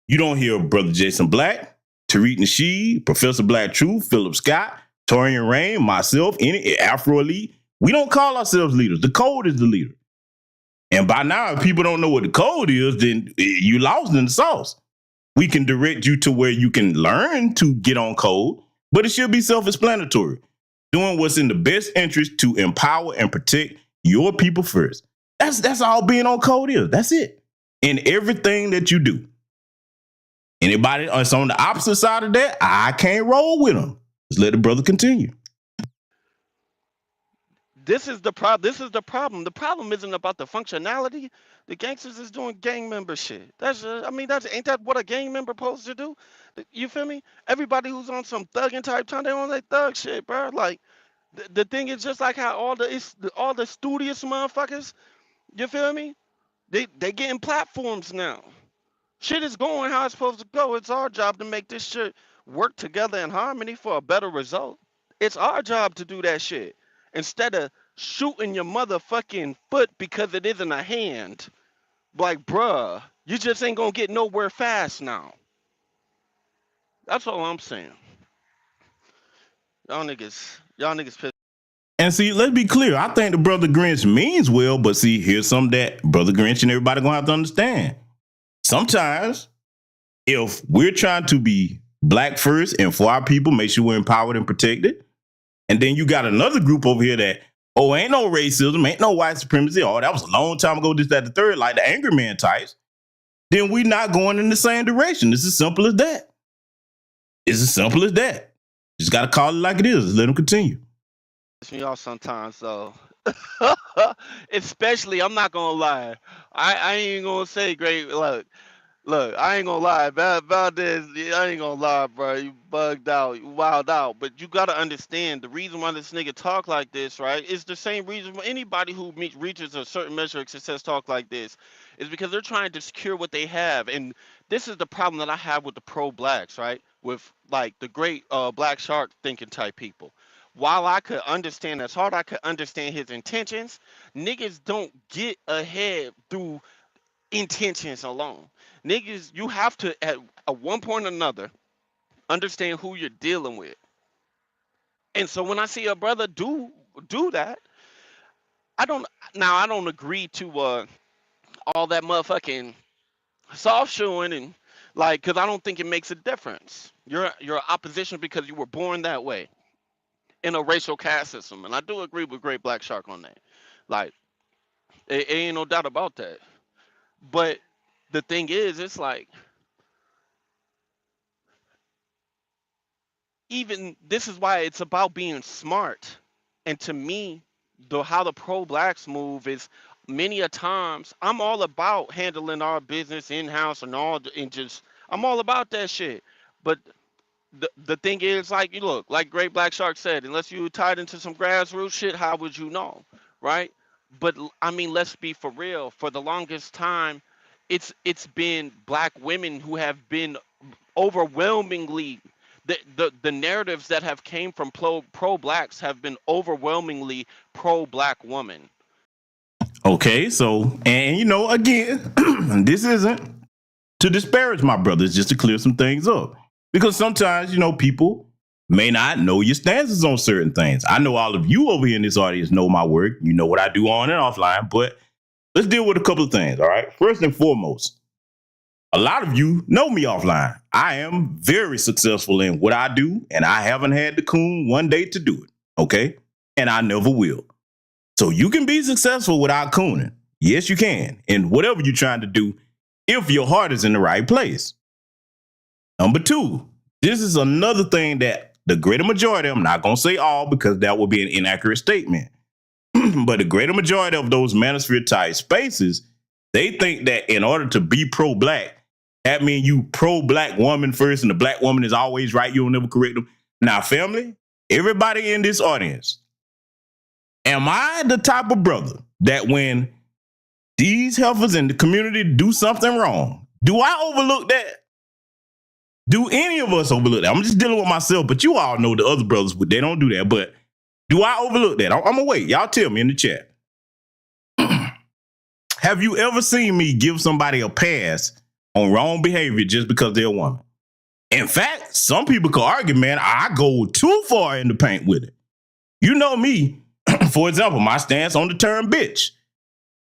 You don't hear Brother Jason Black, Tariq Nasheed, Professor Black Truth, Philip Scott, Torian Rain, myself, any Afro Elite. We don't call ourselves leaders. The code is the leader. And by now, if people don't know what the code is, then you lost in the sauce. We can direct you to where you can learn to get on code, but it should be self-explanatory. Doing what's in the best interest to empower and protect your people first. That's all being on code is. That's it. In everything that you do. Anybody that's on the opposite side of that, I can't roll with them. Just let the brother continue. This is the problem. The problem isn't about the functionality. The gangsters is doing gang member shit. Ain't that what a gang member supposed to do? You feel me? Everybody who's on some thugging type time, they on that thug shit, bro. Like the thing is just like how all the studious motherfuckers, you feel me? They getting platforms now. Shit is going how it's supposed to go. It's our job to make this shit work together in harmony for a better result. It's our job to do that shit. Instead of shooting your motherfucking foot because it isn't a hand. Like, bruh, you just ain't gonna get nowhere fast now. That's all I'm saying. Y'all niggas pissed. And see, let's be clear. I think the brother Grinch means well, but see, here's something that brother Grinch and everybody gonna have to understand. Sometimes, if we're trying to be black first and for our people, make sure we're empowered and protected, and then you got another group over here that, oh, ain't no racism, ain't no white supremacy, oh, that was a long time ago, this, that, the third, like the angry man types, then we're not going in the same direction. It's as simple as that. It's as simple as that. Just got to call it like it is. Let them continue. Me off sometimes, so especially, I'm not gonna lie. I ain't gonna say great. Look, I ain't gonna lie about this. I ain't gonna lie, bro. You bugged out, you wilded out. But you gotta understand the reason why this nigga talk like this, right? Is the same reason why anybody who reaches a certain measure of success talk like this, is because they're trying to secure what they have. And this is the problem that I have with the pro-blacks, right? With like the great black shark thinking type people. While I could understand that's hard, I could understand his intentions. Niggas don't get ahead through intentions alone. Niggas, you have to at one point or another understand who you're dealing with. And so when I see a brother do that, I don't agree to all that motherfucking soft shoeing and like, because I don't think it makes a difference. You're opposition because you were born that way in a racial caste system, and I do agree with Great Black Shark on that. Like, it ain't no doubt about that. But the thing is, it's like, even this is why it's about being smart. And to me, how the pro-blacks move is many a times I'm all about handling our business in-house and I'm all about that shit. But the thing is, like, you look, like Great Black Shark said, unless you tied into some grassroots shit, how would you know, right? But I mean, let's be for real. For the longest time, it's been black women who have been overwhelmingly the narratives that have came from pro-blacks have been overwhelmingly pro-black woman. Okay, so, and you know, again, this isn't to disparage my brothers, just to clear some things up. Because sometimes, you know, people may not know your stances on certain things. I know all of you over here in this audience know my work. You know what I do on and offline, but let's deal with a couple of things, all right? First and foremost, a lot of you know me offline. I am very successful in what I do, and I haven't had the coon one day to do it, okay? And I never will. So you can be successful without cooning. Yes, you can. And whatever you're trying to do, if your heart is in the right place. Number two, this is another thing that the greater majority, I'm not going to say all because that would be an inaccurate statement, but the greater majority of those manosphere type spaces, they think that in order to be pro-black, that means you pro-black woman first and the black woman is always right. You'll never correct them. Now, family, everybody in this audience, am I the type of brother that when these heifers in the community do something wrong, do I overlook that? Do any of us overlook that? I'm just dealing with myself, but you all know the other brothers, they don't do that. But do I overlook that? I'm going to wait. Y'all tell me in the chat. Have you ever seen me give somebody a pass on wrong behavior just because they're a woman? In fact, some people could argue, man, I go too far in the paint with it. You know me, for example, my stance on the term bitch.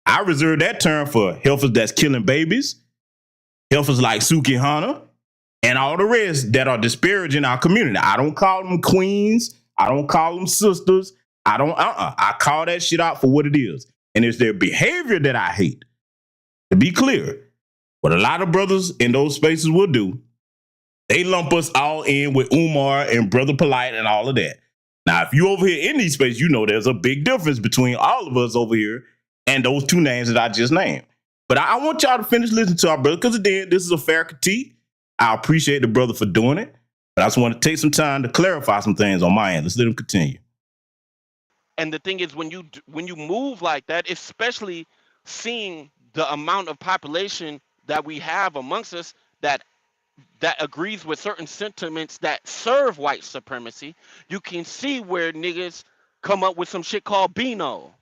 I reserve that term for heifers that's killing babies, heifers like Suki Hana, and all the rest that are disparaging our community. I don't call them queens. I don't call them sisters. I call that shit out for what it is. And it's their behavior that I hate. To be clear, what a lot of brothers in those spaces will do, they lump us all in with Umar and Brother Polite and all of that. Now, if you over here in these spaces, you know there's a big difference between all of us over here and those two names that I just named. But I want y'all to finish listening to our brother, because again, this is a fair critique. I appreciate the brother for doing it, but I just want to take some time to clarify some things on my end. Let's let him continue. And the thing is, when you move like that, especially seeing the amount of population that we have amongst us that agrees with certain sentiments that serve white supremacy, you can see where niggas come up with some shit called Beano.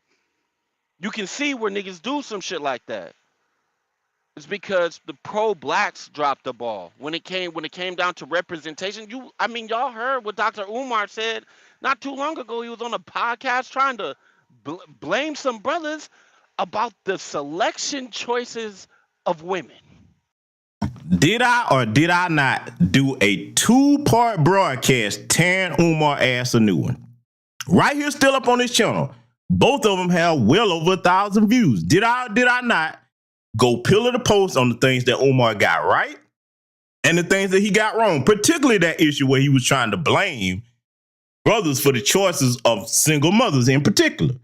You can see where niggas do some shit like that. It's because the pro-blacks dropped the ball when it came down to representation. Y'all heard what Dr. Umar said not too long ago. He was on a podcast trying to blame some brothers about the selection choices of women. Did I or did I not do a 2-part broadcast tearing Umar ass a new one? Right here, still up on this channel. Both of them have well over 1,000 views. Did I or did I not go pillar the post on the things that Umar got right and the things that he got wrong, particularly that issue where he was trying to blame brothers for the choices of single mothers in particular?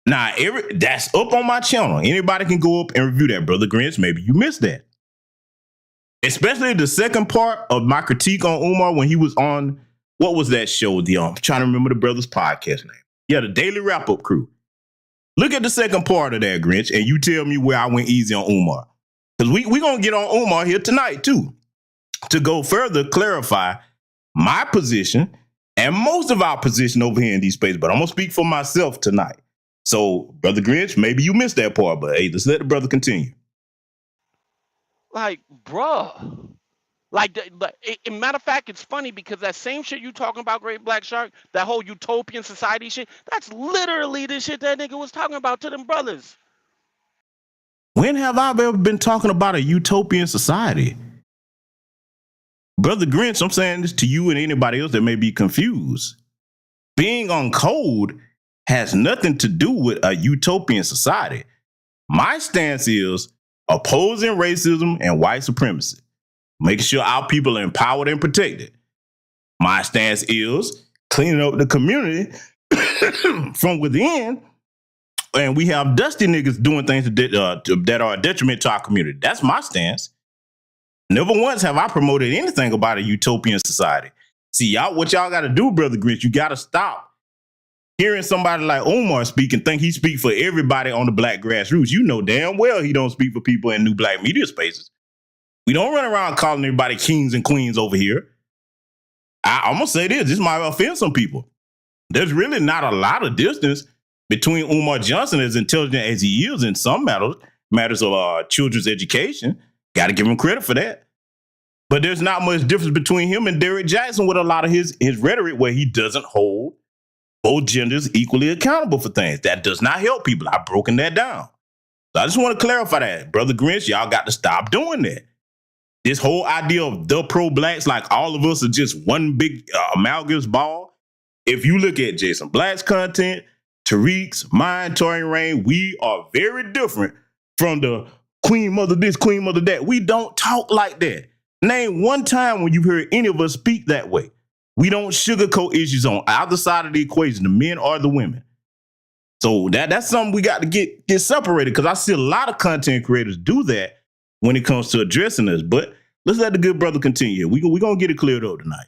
Now, that's up on my channel. Anybody can go up and review that, Brother Grinch. Maybe you missed that. Especially the second part of my critique on Umar when he was on, what was that show? I'm trying to remember the brother's podcast name. Yeah, the Daily Wrap-Up Crew. Look at the second part of that, Grinch, and you tell me where I went easy on Umar. Because we going to get on Umar here tonight, too, to go further clarify my position and most of our position over here in these spaces. But I'm going to speak for myself tonight. So, Brother Grinch, maybe you missed that part, but hey, let's let the brother continue. Like, bruh. Matter of fact, it's funny because that same shit you talking about, Great Black Shark, that whole utopian society shit, that's literally the shit that nigga was talking about to them brothers. When have I ever been talking about a utopian society? Brother Grinch, I'm saying this to you and anybody else that may be confused. Being on code has nothing to do with a utopian society. My stance is opposing racism and white supremacy, making sure our people are empowered and protected. My stance is cleaning up the community from within, and we have dusty niggas doing things that are a detriment to our community. That's my stance. Never once have I promoted anything about a utopian society. See, what y'all got to do, Brother Grinch, you got to stop hearing somebody like Umar speak and think he speak for everybody on the black grassroots. You know damn well he don't speak for people in new black media spaces. We don't run around calling everybody kings and queens over here. I'm going to say this might offend some people. There's really not a lot of distance between Umar Johnson, as intelligent as he is in some matters of children's education. Got to give him credit for that. But there's not much difference between him and Derrick Jackson with a lot of his rhetoric where he doesn't hold both genders equally accountable for things. That does not help people. I've broken that down. So I just want to clarify that. Brother Grinch, y'all got to stop doing that. This whole idea of the pro-blacks, like all of us are just one big amalgamous ball. If you look at Jason Black's content, Tariq's, mine, Torian Rain, we are very different from the queen mother this, queen mother that. We don't talk like that. Name one time when you've heard any of us speak that way. We don't sugarcoat issues on either side of the equation, the men or the women. So that's something we got to get separated, because I see a lot of content creators do that when it comes to addressing us. But let's let the good brother continue. We're going to get it cleared up tonight.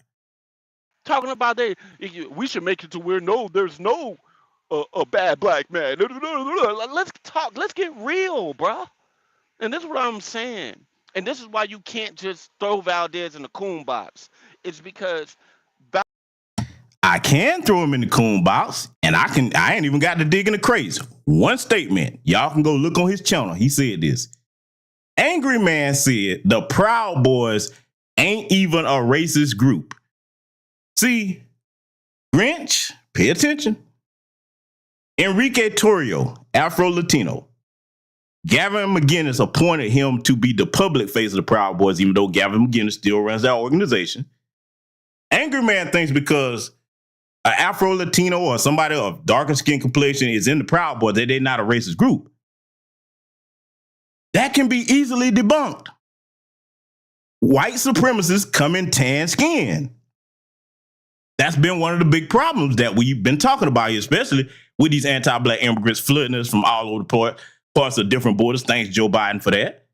Talking about we should make it to where there's no a bad black man. Let's talk. Let's get real, bruh. And this is what I'm saying. And this is why you can't just throw Valdez in the coon box. It's because I can throw him in the coon box, and I ain't even got to dig in the crates. One statement. Y'all can go look on his channel. He said this. Angry Man said the Proud Boys ain't even a racist group. See, Grinch, pay attention. Enrique Torrio, Afro-Latino. Gavin McGinnis appointed him to be the public face of the Proud Boys, even though Gavin McGinnis still runs that organization. Angry Man thinks because an Afro-Latino or somebody of darker skin complexion is in the Proud Boys that they're not a racist group. That can be easily debunked. White supremacists come in tan skin. That's been one of the big problems that we've been talking about here, especially with these anti-black immigrants flooding us from all over the parts of different borders. Thanks, Joe Biden, for that.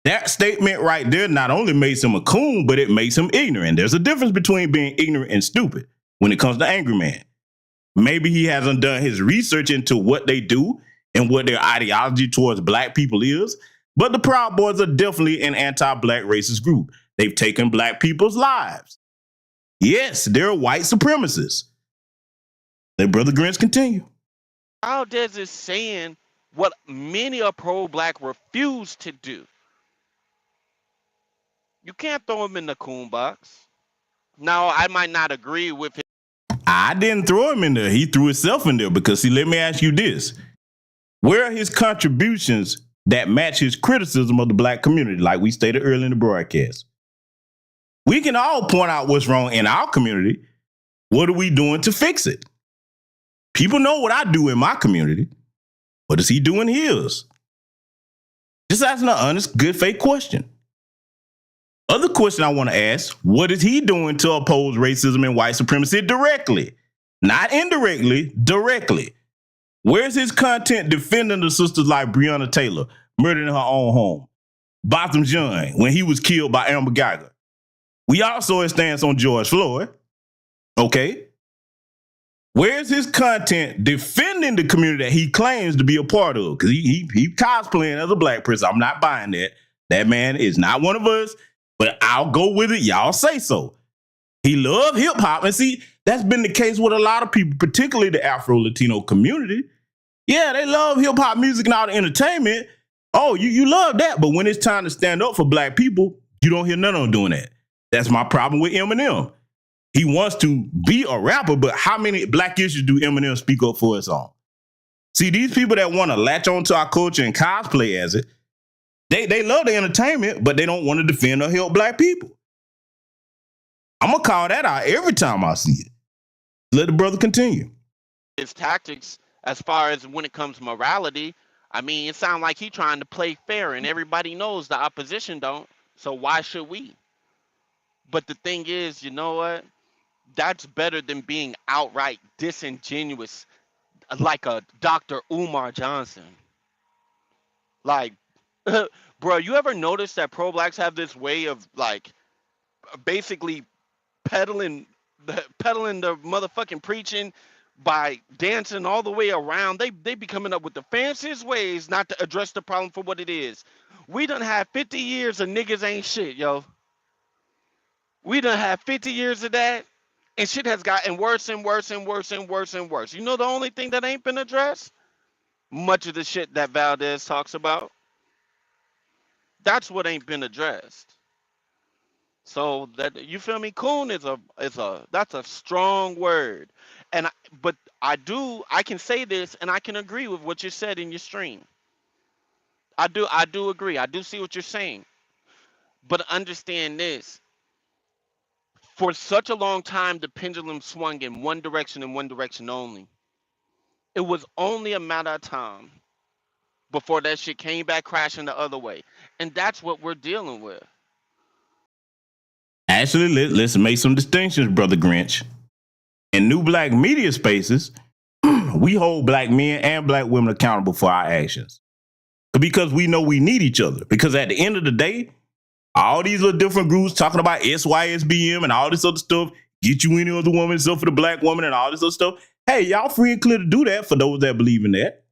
That statement right there not only makes him a coon, but it makes him ignorant. There's a difference between being ignorant and stupid when it comes to Angry Man. Maybe he hasn't done his research into what they do and what their ideology towards black people is, but the Proud Boys are definitely an anti-black racist group. They've taken black people's lives. Yes, they're white supremacists. Let Brother Grinch continue. Valdez is saying what many a pro-black refuse to do. You can't throw him in the coon box. Now, I might not agree with him. I didn't throw him in there. He threw himself in there because, see, let me ask you this. Where are his contributions that match his criticism of the black community, like we stated earlier in the broadcast? We can all point out what's wrong in our community. What are we doing to fix it? People know what I do in my community. What is he doing his? Just asking an honest, good faith question. Other question I want to ask, what is he doing to oppose racism and white supremacy directly? Not indirectly, directly. Where's his content defending the sisters like Breonna Taylor, murdered in her own home? Botham Jean, when he was killed by Amber Geiger. We also his stance on George Floyd. Okay. Where's his content defending the community that he claims to be a part of? Because he cosplaying as a black person. I'm not buying that. That man is not one of us, but I'll go with it. Y'all say so. He loved hip hop. And see, that's been the case with a lot of people, particularly the Afro-Latino community. Yeah, they love hip hop music and all the entertainment. Oh, you love that. But when it's time to stand up for black people, you don't hear none of them doing that. That's my problem with Eminem. He wants to be a rapper, but how many black issues do Eminem speak up for us on? See, these people that want to latch on to our culture and cosplay as it, they love the entertainment, but they don't want to defend or help black people. I'm going to call that out every time I see it. Let the brother continue. His tactics, as far as when it comes to morality, I mean, it sounds like he's trying to play fair, and everybody knows the opposition don't. So why should we? But the thing is, you know what? That's better than being outright disingenuous, like a Dr. Umar Johnson. Like, bro, you ever notice that pro-blacks have this way of, like, basically peddling the motherfucking preaching by dancing all the way around? They be coming up with the fanciest ways not to address the problem for what it is. We done had 50 years of niggas ain't shit, yo. We done had 50 years of that, and shit has gotten worse and worse and worse and worse and worse. You know the only thing that ain't been addressed? Much of the shit that Valdez talks about. That's what ain't been addressed. So that, you feel me? Coon that's a strong word. But I can say this, and I can agree with what you said in your stream. I do agree. I do see what you're saying. But understand this. For such a long time, the pendulum swung in one direction and one direction only. It was only a matter of time before that shit came back crashing the other way. And that's what we're dealing with. Actually, let's make some distinctions, Brother Grinch. In new black media spaces, we hold black men and black women accountable for our actions because we know we need each other. Because at the end of the day, all these little different groups talking about SYSBM and all this other stuff, get you any other woman except for the black woman and all this other stuff. Hey, y'all free and clear to do that for those that believe in that.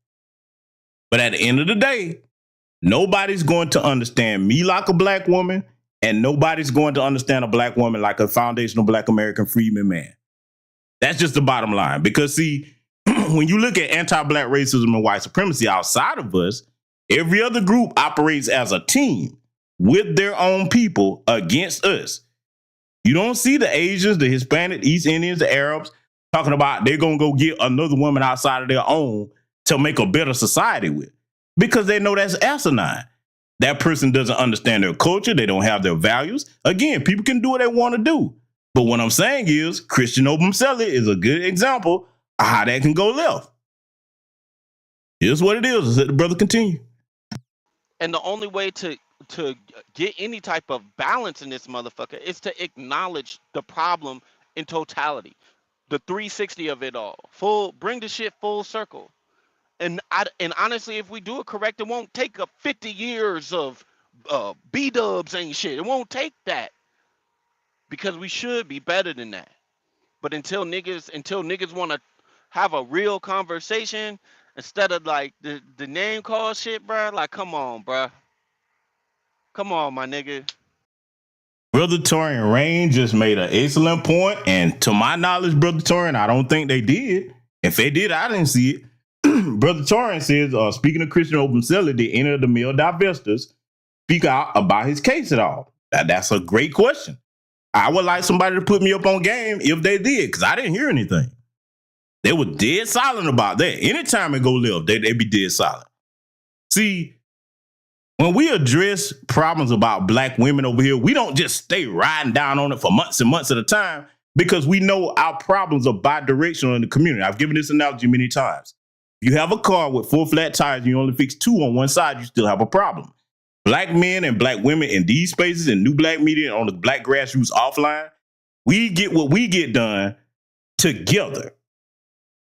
But at the end of the day, nobody's going to understand me like a black woman, and nobody's going to understand a black woman like a foundational Black American Freedmen man. That's just the bottom line. Because see, when you look at anti-black racism and white supremacy outside of us, every other group operates as a team with their own people against us. You don't see the Asians, the Hispanic, East Indians, the Arabs talking about they're going to go get another woman outside of their own to make a better society with, because they know that's asinine. That person doesn't understand their culture. They don't have their values. Again, people can do what they want to do. But what I'm saying is Christian Open Celly is a good example of how that can go left. Here's what it is. Let the brother continue. And the only way to get any type of balance in this motherfucker is to acknowledge the problem in totality, the 360 of it all. Bring the shit full circle. And honestly, if we do it correct, it won't take 50 years of B-dubs ain't shit. It won't take that, because we should be better than that. But until niggas want to have a real conversation instead of like the name call shit, bro. Like, come on, bro. Come on, my nigga. Brother Torian Rain just made an excellent point, and to my knowledge, Brother Torian, I don't think they did. If they did, I didn't see it. Brother Torian says, speaking of Christian Open Celly, did any of the male divestors speak out about his case at all? That's a great question. I would like somebody to put me up on game if they did, because I didn't hear anything. They were dead silent about that. Anytime it go left, they'd be dead silent. See, when we address problems about black women over here, we don't just stay riding down on it for months and months at a time, because we know our problems are bi-directional in the community. I've given this analogy many times. If you have a car with 4 flat tires and you only fix 2 on one side, you still have a problem. Black men and black women in these spaces, in new black media, on the black grassroots offline, we get what we get done together.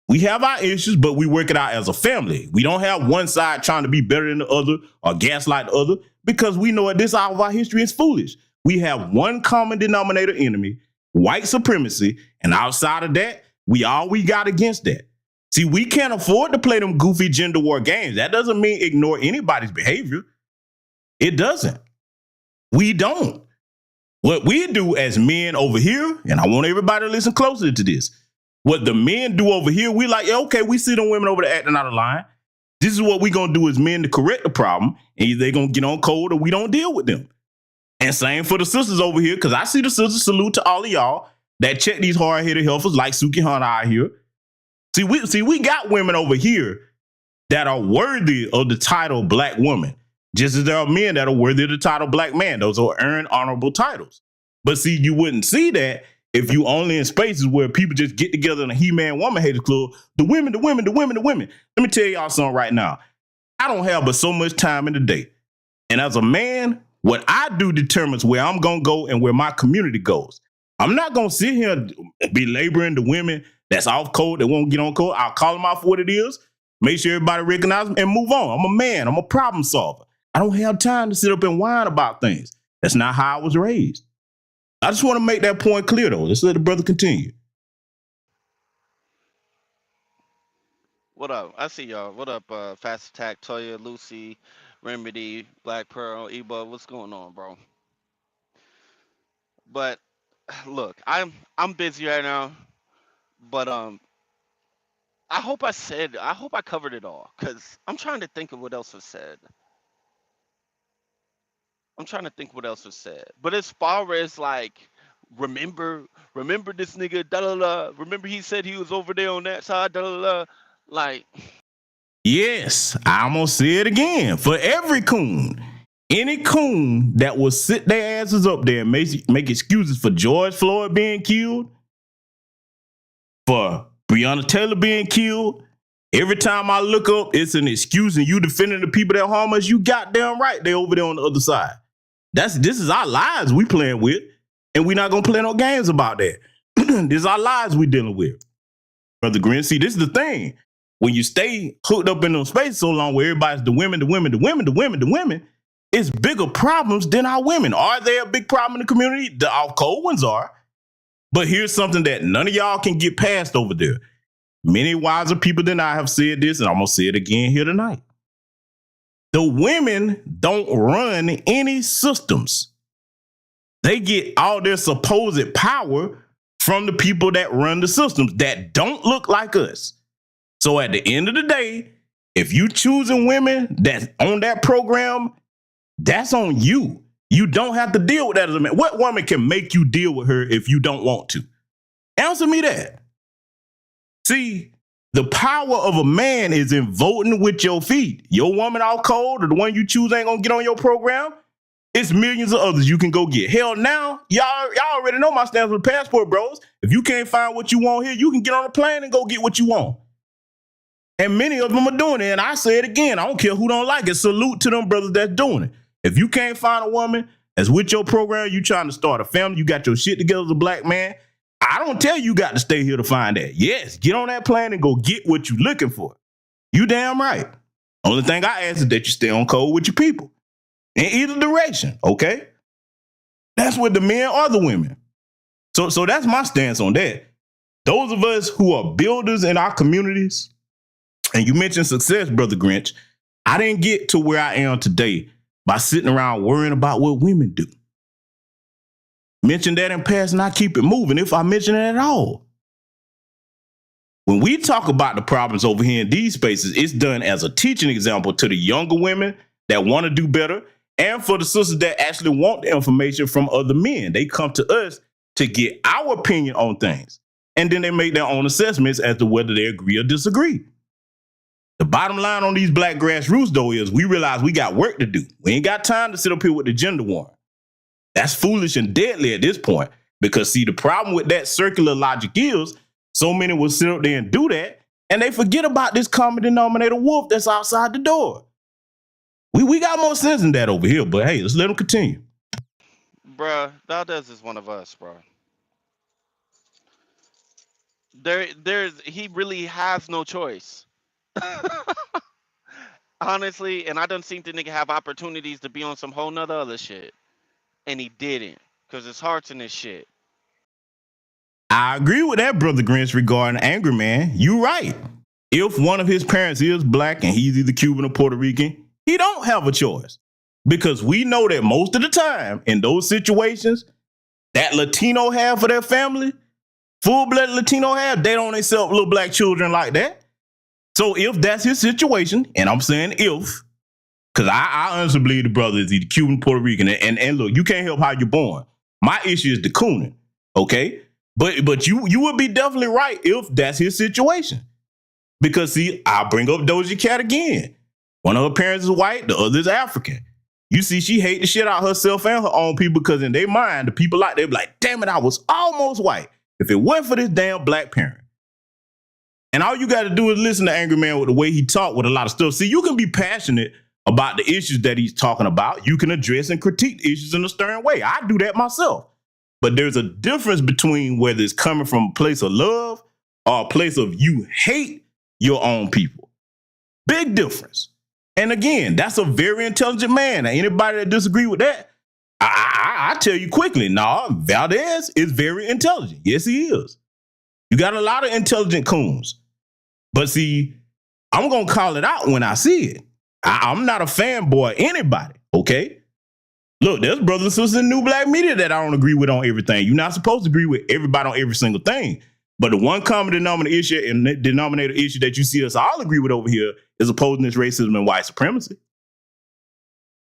We have our issues, but we work it out as a family. We don't have one side trying to be better than the other or gaslight the other, because we know at this hour of our history is foolish. We have one common denominator enemy, white supremacy, and outside of that, we got against that. See, we can't afford to play them goofy gender war games. That doesn't mean ignore anybody's behavior. It doesn't. We don't. What we do as men over here, and I want everybody to listen closely to this, what the men do over here, we like, yeah, okay, we see them women over there acting out of line. This is what we going to do as men to correct the problem, and either they going to get on cold or we don't deal with them. And same for the sisters over here, because I see the sisters, salute to all of y'all that check these hard-headed healthers like Suki Hunter out here. See, we got women over here that are worthy of the title black woman, just as there are men that are worthy of the title black man. Those are earned honorable titles. But see, you wouldn't see that if you only in spaces where people just get together in a He-Man Woman Haters Club. The women. Let me tell y'all something right now. I don't have but so much time in the day. And as a man, what I do determines where I'm going to go and where my community goes. I'm not going to sit here and be laboring the women that's off code, that won't get on code. I'll call them out for what it is, make sure everybody recognize them, and move on. I'm a man. I'm a problem solver. I don't have time to sit up and whine about things. That's not how I was raised. I just want to make that point clear, though. Let's let the brother continue. What up? I see y'all. What up, Fast Attack, Toya, Lucy, Remedy, Black Pearl, Eba? What's going on, bro? But look, I'm busy right now. But I hope I covered it all, because I'm trying to think of what else was said. But as far as like, remember this nigga, da da da. Remember he said he was over there on that side, da da da. Like, yes, I'm gonna say it again. For every coon, any coon that will sit their asses up there and make excuses for George Floyd being killed, for Breonna Taylor being killed, every time I look up, it's an excuse, and you defending the people that harm us. You goddamn right, they over there on the other side. This is our lives we playing with. And we're not going to play no games about that. This is our lives we're dealing with. Brother Grinch, see, this is the thing. When you stay hooked up in those spaces so long where everybody's the women, it's bigger problems than our women. Are they a big problem in the community? Our cold ones are. But here's something that none of y'all can get past over there. Many wiser people than I have said this, and I'm going to say it again here tonight. The women don't run any systems. They get all their supposed power from the people that run the systems that don't look like us. So at the end of the day, if you choosing women that's on that program, that's on you. You don't have to deal with that as a man. What woman can make you deal with her if you don't want to? Answer me that. See, the power of a man is in voting with your feet. Your woman all cold or the one you choose ain't gonna get on your program. It's millions of others you can go get. Hell, now, y'all already know my stance with passport, bros. If you can't find what you want here, you can get on a plane and go get what you want. And many of them are doing it. And I say it again, I don't care who don't like it. Salute to them brothers that's doing it. If you can't find a woman that's with your program, you trying to start a family, you got your shit together as a black man, I don't tell you got to stay here to find that. Yes, get on that plane and go get what you looking for. You damn right. Only thing I ask is that you stay on code with your people. In either direction, okay? That's with the men or the women. So that's my stance on that. Those of us who are builders in our communities, and you mentioned success, Brother Grinch, I didn't get to where I am today by sitting around worrying about what women do. Mention that in past and I keep it moving if I mention it at all. When we talk about the problems over here in these spaces, it's done as a teaching example to the younger women that want to do better and for the sisters that actually want the information from other men. They come to us to get our opinion on things, and then they make their own assessments as to whether they agree or disagree. The bottom line on these black grassroots, though, is we realize we got work to do. We ain't got time to sit up here with the gender war. That's foolish and deadly at this point. Because, see, the problem with that circular logic is so many will sit up there and do that, and they forget about this common denominator wolf that's outside the door. We got more sense than that over here, but hey, let's let them continue. Bruh, Valdez is one of us, bro. He really has no choice. Honestly, and I done seen the nigga have opportunities to be on some whole nother other shit. And he didn't, because his heart's in his shit. I agree with that, Brother Grinch, regarding Angry Man. You right. If one of his parents is black and he's either Cuban or Puerto Rican, he don't have a choice. Because we know that most of the time in those situations, that Latino have for their family, full-blooded Latino have, they don't accept little black children like that. So if that's his situation, and I'm saying if, because I honestly believe the brother is either Cuban, Puerto Rican, and look, you can't help how you're born. My issue is the cooning, okay? But you would be definitely right if that's his situation. Because, see, I'll bring up Doja Cat again. One of her parents is white, the other is African. You see, she hate the shit out of herself and her own people because in their mind, the people like, they be like, damn it, I was almost white if it wasn't for this damn black parent. And all you got to do is listen to Angry Man with the way he talk with a lot of stuff. See, you can be passionate about the issues that he's talking about. You can address and critique issues in a stern way. I do that myself. But there's a difference between whether it's coming from a place of love or a place of you hate your own people. Big difference. And again, that's a very intelligent man. Now, anybody that disagree with that, I tell you quickly, nah, Valdez is very intelligent. Yes, he is. You got a lot of intelligent coons. But see, I'm going to call it out when I see it. I'm not a fanboy of anybody, okay? Look, there's brothers and sisters in new black media that I don't agree with on everything. You're not supposed to agree with everybody on every single thing. But the one common denominator issue that you see us all agree with over here is opposing this racism and white supremacy.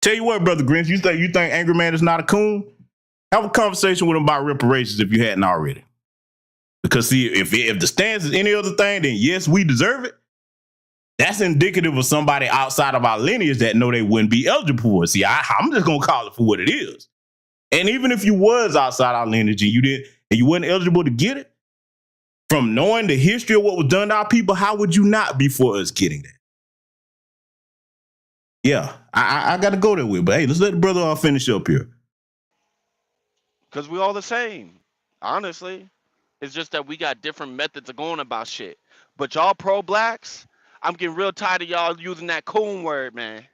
Tell you what, Brother Grinch, you think Angry Man is not a coon? Have a conversation with him about reparations if you hadn't already. Because see, if the stance is any other thing, then yes, we deserve it. That's indicative of somebody outside of our lineage that know they wouldn't be eligible for it. See, I'm just gonna call it for what it is. And even if you was outside our lineage and you weren't eligible to get it, from knowing the history of what was done to our people, how would you not be for us getting that? Yeah, I got to go there with, but hey, let's let the brother finish up here. because we all the same. Honestly, it's just that we got different methods of going about shit. But y'all pro-blacks, I'm getting real tired of y'all using that coon word, man.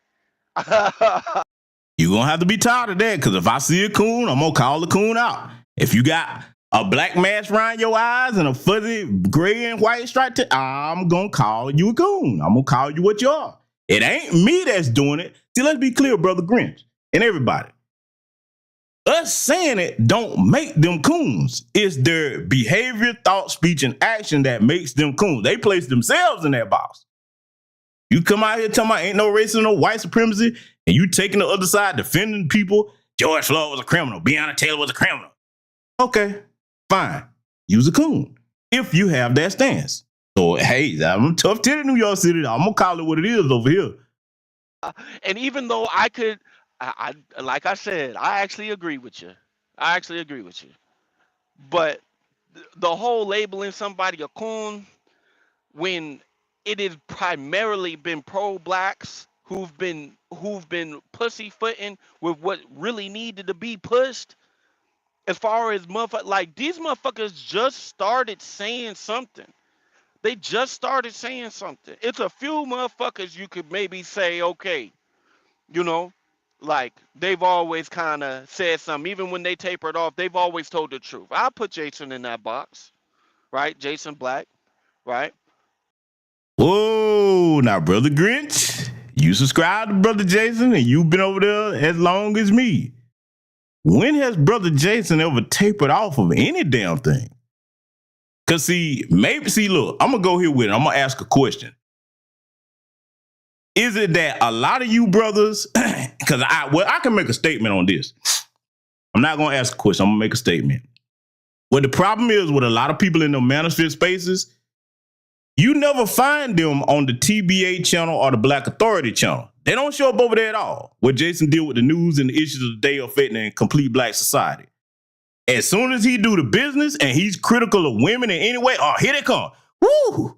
You're going to have to be tired of that, because if I see a coon, I'm going to call the coon out. If you got a black mask around your eyes and a fuzzy gray and white stripe, I'm going to call you a coon. I'm going to call you what you are. It ain't me that's doing it. See, let's be clear, Brother Grinch and everybody. Us saying it don't make them coons. It's their behavior, thought, speech, and action that makes them coons. They place themselves in that box. You come out here talking about ain't no racism, no white supremacy, and you taking the other side, defending people. George Floyd was a criminal. Breonna Taylor was a criminal. Okay, fine. Use a coon if you have that stance. So, hey, I'm tough titty New York City. I'm going to call it what it is over here. And even though I could, like I said, I actually agree with you. But the whole labeling somebody a coon when it has primarily been pro-blacks who've been pussyfooting with what really needed to be pushed. As far as motherfuckers, like these motherfuckers just started saying something. They just started saying something. It's a few motherfuckers you could maybe say, okay, you know, like they've always kind of said something. Even when they tapered off, they've always told the truth. I put Jason in that box, right? Jason Black, right? Whoa, now, Brother Grinch, you subscribe to Brother Jason and you've been over there as long as me. When has Brother Jason ever tapered off of any damn thing? Because look, I'm going to go here with it. I'm going to ask a question. Is it that a lot of you brothers, because I can make a statement on this. I'm not going to ask a question. I'm going to make a statement. What the problem is with a lot of people in the manosphere spaces, you never find them on the TBA channel or the Black Authority channel. They don't show up over there at all, where Jason deal with the news and the issues of the day affecting a complete black society. As soon as he do the business and he's critical of women in any way, oh, here they come. Woo,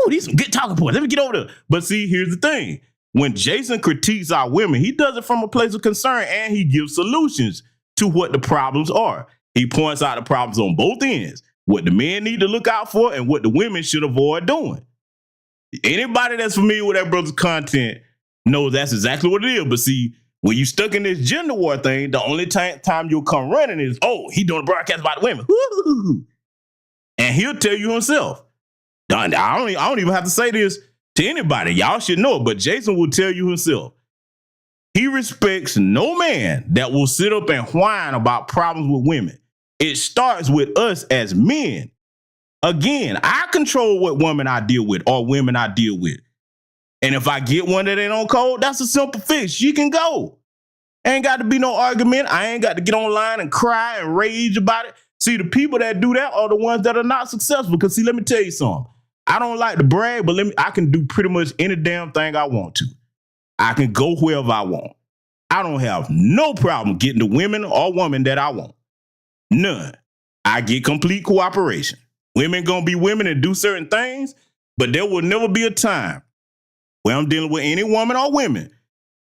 these some good talking points. Let me get over there. But see, here's the thing. When Jason critiques our women, he does it from a place of concern and he gives solutions to what the problems are. He points out the problems on both ends, what the men need to look out for and what the women should avoid doing. Anybody that's familiar with that brother's content knows that's exactly what it is. But see, when you stuck in this gender war thing, the only time you'll come running is, oh, he doing a broadcast about women. Woo-hoo-hoo. And he'll tell you himself. I don't even have to say this to anybody. Y'all should know it, but Jason will tell you himself. He respects no man that will sit up and whine about problems with women. It starts with us as men. Again, I control what woman I deal with or women I deal with. And if I get one that ain't on code, that's a simple fix. She can go. Ain't got to be no argument. I ain't got to get online and cry and rage about it. See, the people that do that are the ones that are not successful. Because see, let me tell you something. I don't like to brag, but I can do pretty much any damn thing I want to. I can go wherever I want. I don't have no problem getting the women or woman that I want. None. I get complete cooperation. Women gonna be women and do certain things, but there will never be a time where I'm dealing with any woman or women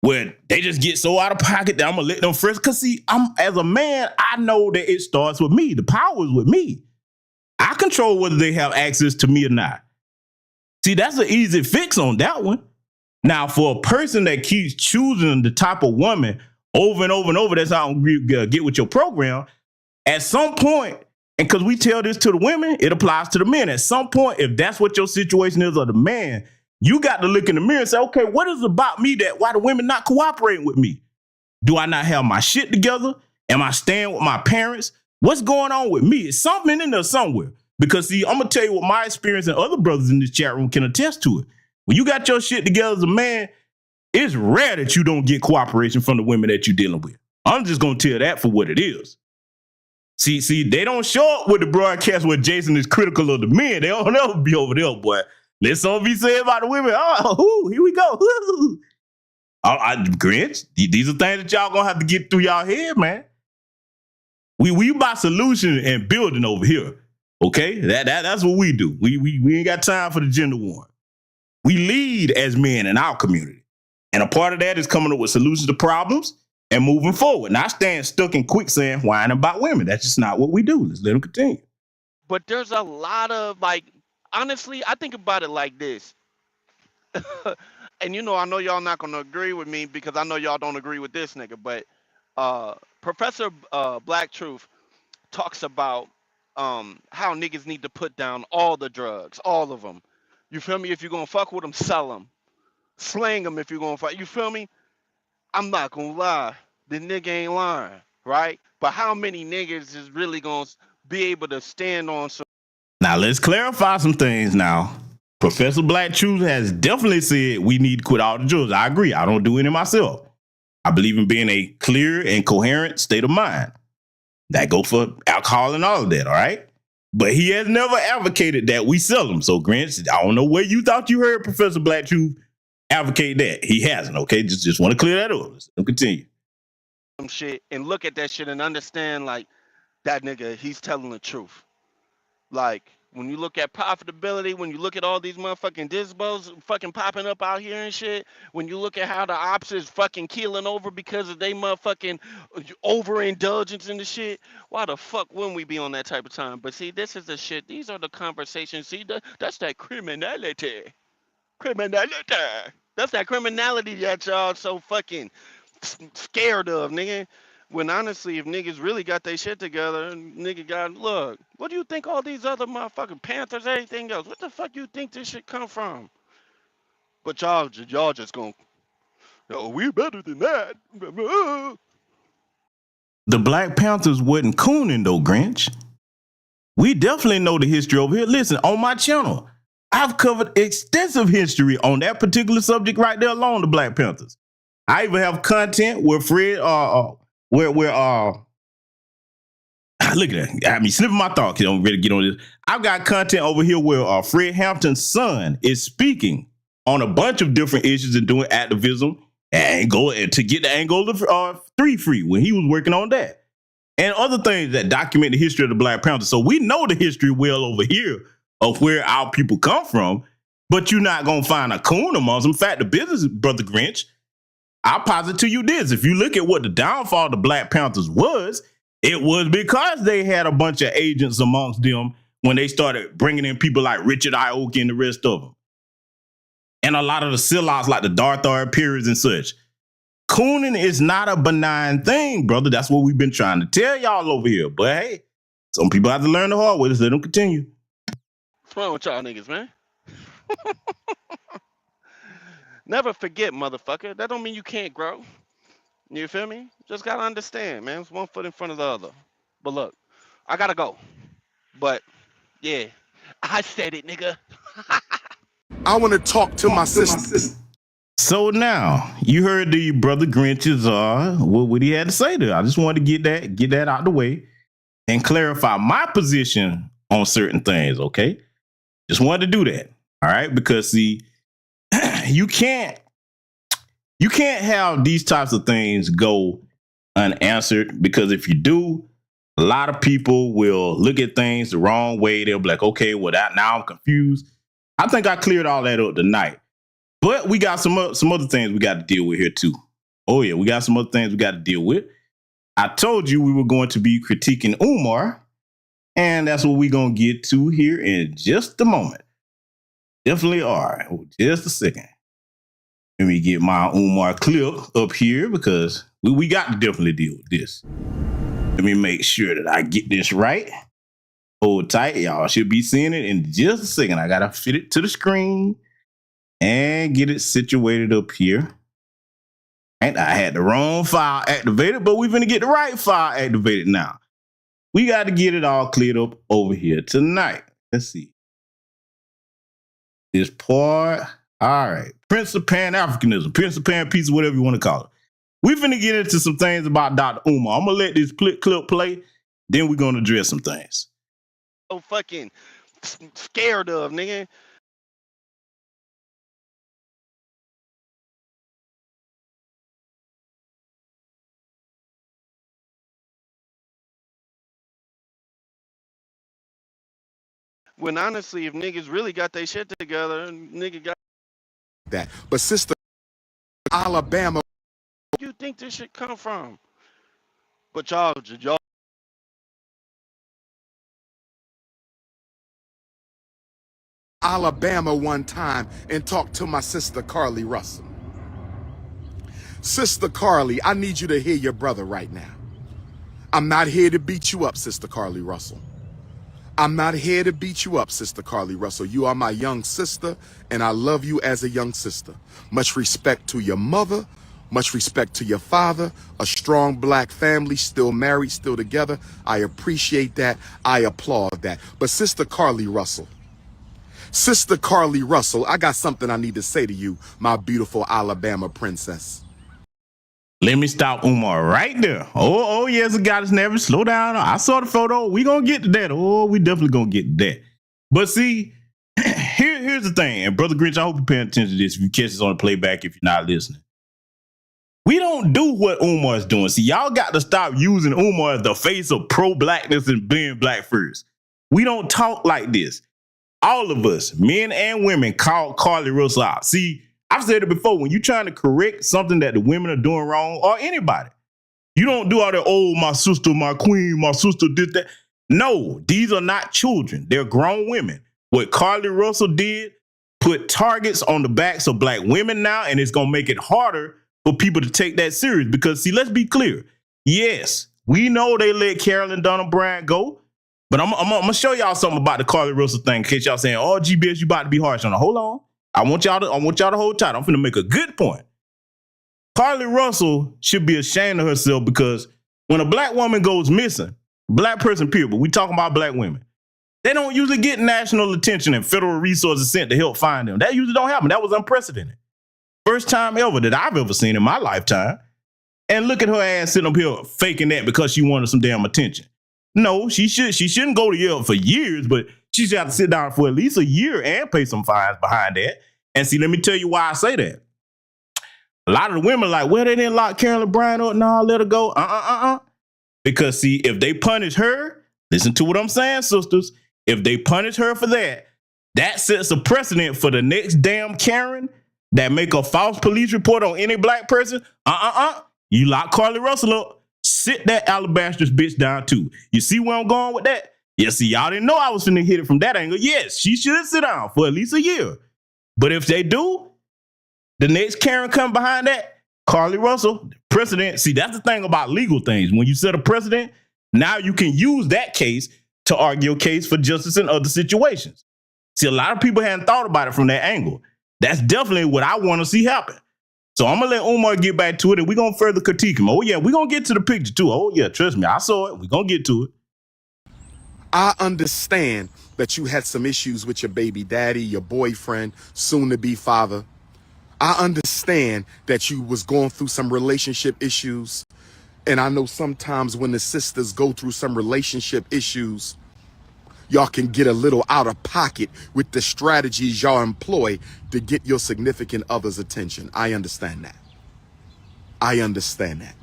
where they just get so out of pocket that I'm gonna let them frisk. Cause see, as a man, I know that it starts with me. The power is with me. I control whether they have access to me or not. See, that's an easy fix on that one. Now, for a person that keeps choosing the type of woman over and over and over, that's how I'm get with your program. At some point, and because we tell this to the women, it applies to the men. At some point, if that's what your situation is, or the man, you got to look in the mirror and say, okay, what is it about me that why the women not cooperating with me? Do I not have my shit together? Am I staying with my parents? What's going on with me? It's something in there somewhere. Because see, I'm going to tell you what my experience and other brothers in this chat room can attest to it. When you got your shit together as a man, it's rare that you don't get cooperation from the women that you're dealing with. I'm just going to tell that for what it is. See, they don't show up with the broadcast where Jason is critical of the men. They don't ever be over there, boy. Let something be said about the women. Oh, here we go. Grinch, these are things that y'all gonna have to get through y'all head, man. We about solution and building over here. Okay? That's what we do. We ain't got time for the gender war. We lead as men in our community. And a part of that is coming up with solutions to problems and moving forward. Not staying stuck in quicksand whining about women. That's just not what we do. Let's let them continue. But there's a lot of like, honestly, I think about it like this. And I know y'all not gonna agree with me because I know y'all don't agree with this nigga. But Professor Black Truth talks about how niggas need to put down all the drugs, all of them. You feel me? If you're gonna fuck with them, sell them, slang them. If you're gonna fuck, you feel me? I'm not gonna lie, the nigga ain't lying, right? But how many niggas is really gonna be able to stand on some? Now let's clarify some things now. Professor Black Truth has definitely said we need to quit all the drugs. I agree. I don't do any myself. I believe in being a clear and coherent state of mind. That go for alcohol and all of that, all right? But he has never advocated that we sell them. So, Grinch, I don't know where you thought you heard Professor Black Truth advocate that. He hasn't, okay? Just want to clear that up. Let's continue. Some shit and look at that shit and understand, like, that nigga, he's telling the truth. Like, when you look at profitability, when you look at all these motherfucking disbos fucking popping up out here and shit, when you look at how the ops is fucking keeling over because of they motherfucking overindulgence in the shit, why the fuck wouldn't we be on that type of time? But see, this is the shit. These are the conversations. See, that's that criminality. Criminality. That's that criminality that y'all so fucking scared of, nigga. When honestly, if niggas really got their shit together, nigga got, look, what do you think all these other motherfucking Panthers, everything else, what the fuck you think this shit come from? But y'all just gonna, we better than that. The Black Panthers wasn't cooning though, Grinch. We definitely know the history over here. Listen, on my channel, I've covered extensive history on that particular subject right there alone, the Black Panthers. I even have content where Fred, look at that. I mean, slipping my thoughts. I'm ready to get on this. I've got content over here where Fred Hampton's son is speaking on a bunch of different issues and doing activism and go to get the Angola 3 free when he was working on that. And other things that document the history of the Black Panthers. So we know the history well over here of where our people come from, but you're not going to find a coon amongst them. In fact, the business, Brother Grinch, I'll posit to you this. If you look at what the downfall of the Black Panthers was, it was because they had a bunch of agents amongst them when they started bringing in people like Richard Ioki and the rest of them. And a lot of the sellouts like the Darthar Periods and such. Cooning is not a benign thing, brother. That's what we've been trying to tell y'all over here. But hey, some people have to learn the hard way. Let's let them continue. What's wrong with y'all niggas, man? Never forget, motherfucker. That don't mean you can't grow. You feel me? Just gotta understand, man. It's one foot in front of the other. But look, I gotta go. But yeah, I said it, nigga. I want to talk to my sister. So now you heard the Brother Grinch's what he had to say there. I just wanted to get that out the way and clarify my position on certain things. Okay, just wanted to do that. All right, because see, you can't have these types of things go unanswered, because if you do, a lot of people will look at things the wrong way. They'll be like, okay, well, now I'm confused. I think I cleared all that up tonight. But we got some other things we got to deal with here too. Oh yeah, we got some other things we got to deal with. I told you we were going to be critiquing Umar, and that's what we're going to get to here in just a moment. Definitely are. Just a second. Let me get my Umar clip up here because we got to definitely deal with this. Let me make sure that I get this right. Hold tight. Y'all should be seeing it in just a second. I got to fit it to the screen and get it situated up here. And I had the wrong file activated, but we're going to get the right file activated now. We got to get it all cleared up over here tonight. Let's see. This part. All right. Prince of Pan-Africanism, Prince of Pan-Peace, whatever you want to call it. We're finna get into some things about Dr. Umar. I'm going to let this clip play, then we're going to address some things. So fucking scared of, nigga. When honestly, if niggas really got their shit together, nigga got That. But sister, Alabama. you think think this shit come from? But y'all Alabama one time and talked to my sister Carly Russell. Sister Carly, I need you to hear your brother right now. I'm not here to beat you up, Sister Carly Russell. I'm not here to beat you up, Sister Carly Russell. You are my young sister, and I love you as a young sister. Much respect to your mother, much respect to your father, a strong black family, still married, still together. I appreciate that. I applaud that. But Sister Carly Russell, I got something I need to say to you, my beautiful Alabama princess. Let me stop Umar right there. Oh, yes, a goddess never slow down. I saw the photo. We gonna get to that. Oh, we definitely gonna get to that. But see, here's the thing. And Brother Grinch, I hope you're paying attention to this if you catch this on the playback if you're not listening. We don't do what Umar's doing. See, y'all got to stop using Umar as the face of pro-blackness and being black first. We don't talk like this. All of us, men and women, call Carly Russell out. See, I've said it before, when you're trying to correct something that the women are doing wrong, or anybody, you don't do all that, oh, my sister, my queen, my sister did that. No, these are not children. They're grown women. What Carly Russell did, put targets on the backs of black women now, and it's going to make it harder for people to take that serious. Because, see, let's be clear. Yes, we know they let Carolyn Donald Bryant go, but I'm going to show y'all something about the Carly Russell thing in case y'all saying, oh, GBS, you about to be harsh on it. Hold on. I want y'all to hold tight. I'm finna make a good point. Carly Russell should be ashamed of herself because when a black woman goes missing, black person period, but we talking about black women, they don't usually get national attention and federal resources sent to help find them. That usually don't happen. That was unprecedented. First time ever that I've ever seen in my lifetime. And look at her ass sitting up here faking that because she wanted some damn attention. No, she shouldn't go to Yale for years, but she should have to sit down for at least a year and pay some fines behind that. And see, let me tell you why I say that. A lot of the women are like, well, they didn't lock Carolyn Bryant up. No, let her go. Because see, if they punish her, listen to what I'm saying, sisters. If they punish her for that, that sets a precedent for the next damn Karen that make a false police report on any black person. You lock Carly Russell up. Sit that alabaster's bitch down too. You see where I'm going with that? Yeah, see, y'all didn't know I was finna hit it from that angle. Yes, she should sit down for at least a year. But if they do, the next Karen come behind that, Carly Russell, precedent. See, that's the thing about legal things. When you set a precedent, now you can use that case to argue a case for justice in other situations. See, a lot of people hadn't thought about it from that angle. That's definitely what I want to see happen. So I'm going to let Umar get back to it, and we're going to further critique him. Oh, yeah, we're going to get to the picture, too. Oh, yeah, trust me, I saw it. We're going to get to it. I understand that you had some issues with your baby daddy, your boyfriend, soon-to-be father. I understand that you was going through some relationship issues. And I know sometimes when the sisters go through some relationship issues, y'all can get a little out of pocket with the strategies y'all employ to get your significant other's attention. I understand that. I understand that.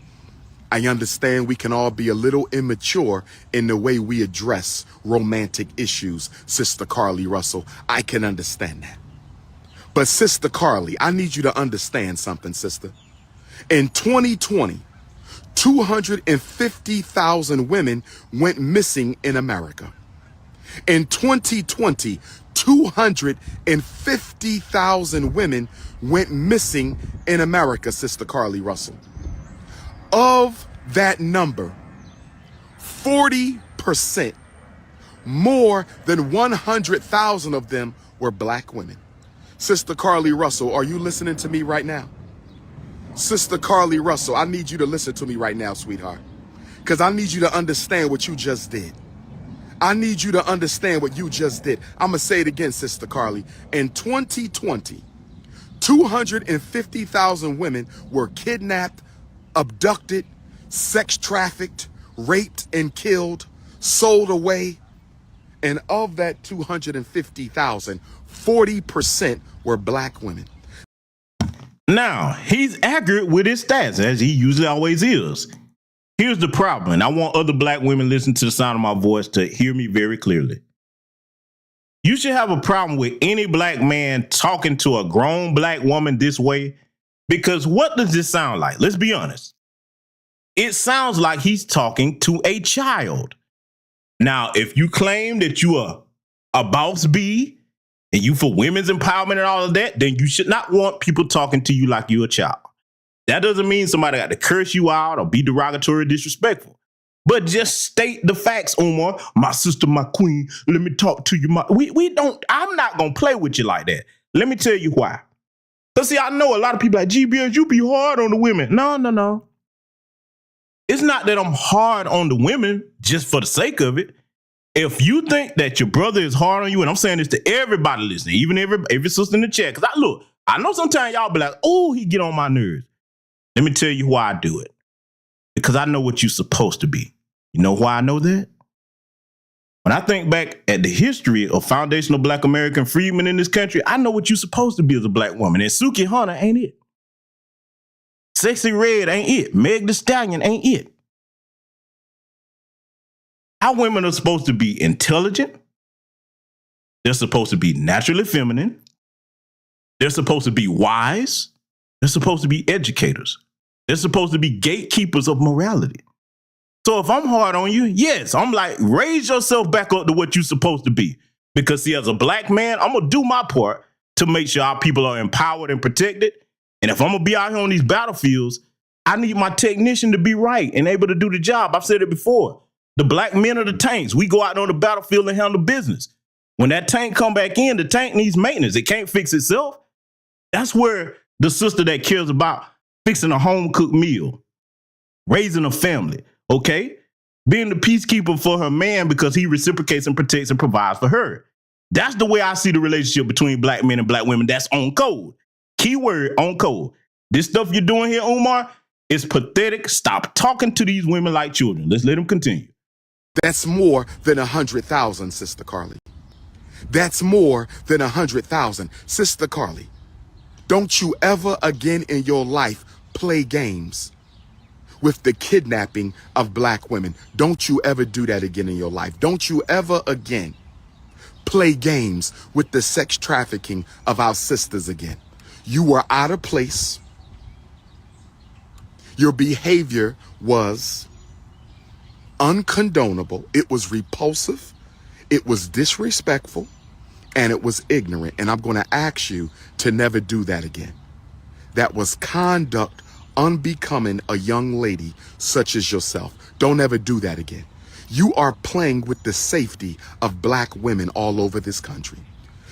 I understand we can all be a little immature in the way we address romantic issues, Sister Carly Russell. I can understand that. But Sister Carly, I need you to understand something, sister. In 2020, 250,000 women went missing in America. In 2020, 250,000 women went missing in America, Sister Carly Russell. Of that number, 40%, more than 100,000 of them were black women. Sister Carly Russell, are you listening to me right now? Sister Carly Russell, I need you to listen to me right now, sweetheart, because I need you to understand what you just did. I need you to understand what you just did. I'm going to say it again, Sister Carly. In 2020, 250,000 women were kidnapped, abducted, sex trafficked, raped and killed, sold away. And of that 250,000, 40% were black women. Now, he's accurate with his stats, as he usually always is. Here's the problem, and I want other black women listening to the sound of my voice to hear me very clearly. You should have a problem with any black man talking to a grown black woman this way, because what does this sound like? Let's be honest. It sounds like he's talking to a child. Now, if you claim that you are a boss bee and you for women's empowerment and all of that, then you should not want people talking to you like you're a child. That doesn't mean somebody got to curse you out or be derogatory or disrespectful. But just state the facts, Umar. My sister, my queen, let me talk to you. I'm not going to play with you like that. Let me tell you why. Because see, I know a lot of people like, GBS, you be hard on the women. No. It's not that I'm hard on the women just for the sake of it. If you think that your brother is hard on you, and I'm saying this to everybody listening, even every sister in the chat, because I know sometimes y'all be like, oh, he get on my nerves. Let me tell you why I do it. Because I know what you're supposed to be. You know why I know that? When I think back at the history of Foundational Black American Freedmen in this country, I know what you're supposed to be as a black woman. And Suki Hunter ain't it. Sexy Red ain't it. Meg Thee Stallion ain't it. Our women are supposed to be intelligent. They're supposed to be naturally feminine. They're supposed to be wise. They're supposed to be educators. They're supposed to be gatekeepers of morality. So if I'm hard on you, yes, I'm like, raise yourself back up to what you're supposed to be. Because see, as a black man, I'm going to do my part to make sure our people are empowered and protected. And if I'm going to be out here on these battlefields, I need my technician to be right and able to do the job. I've said it before. The black men are the tanks. We go out on the battlefield and handle business. When that tank come back in, the tank needs maintenance. It can't fix itself. That's where the sister that cares about fixing a home-cooked meal, raising a family, okay? Being the peacekeeper for her man because he reciprocates and protects and provides for her. That's the way I see the relationship between black men and black women. That's on code. Keyword on code. This stuff you're doing here, Umar, is pathetic. Stop talking to these women like children. Let's let them continue. That's more than 100,000, Sister Carly. That's more than 100,000, Sister Carly. Don't you ever again in your life play games with the kidnapping of black women. Don't you ever do that again in your life. Don't you ever again play games with the sex trafficking of our sisters again. You were out of place. Your behavior was uncondonable. It was repulsive. It was disrespectful. And it was ignorant. And I'm going to ask you to never do that again. That was conduct unbecoming a young lady such as yourself. Don't ever do that again. You are playing with the safety of black women all over this country.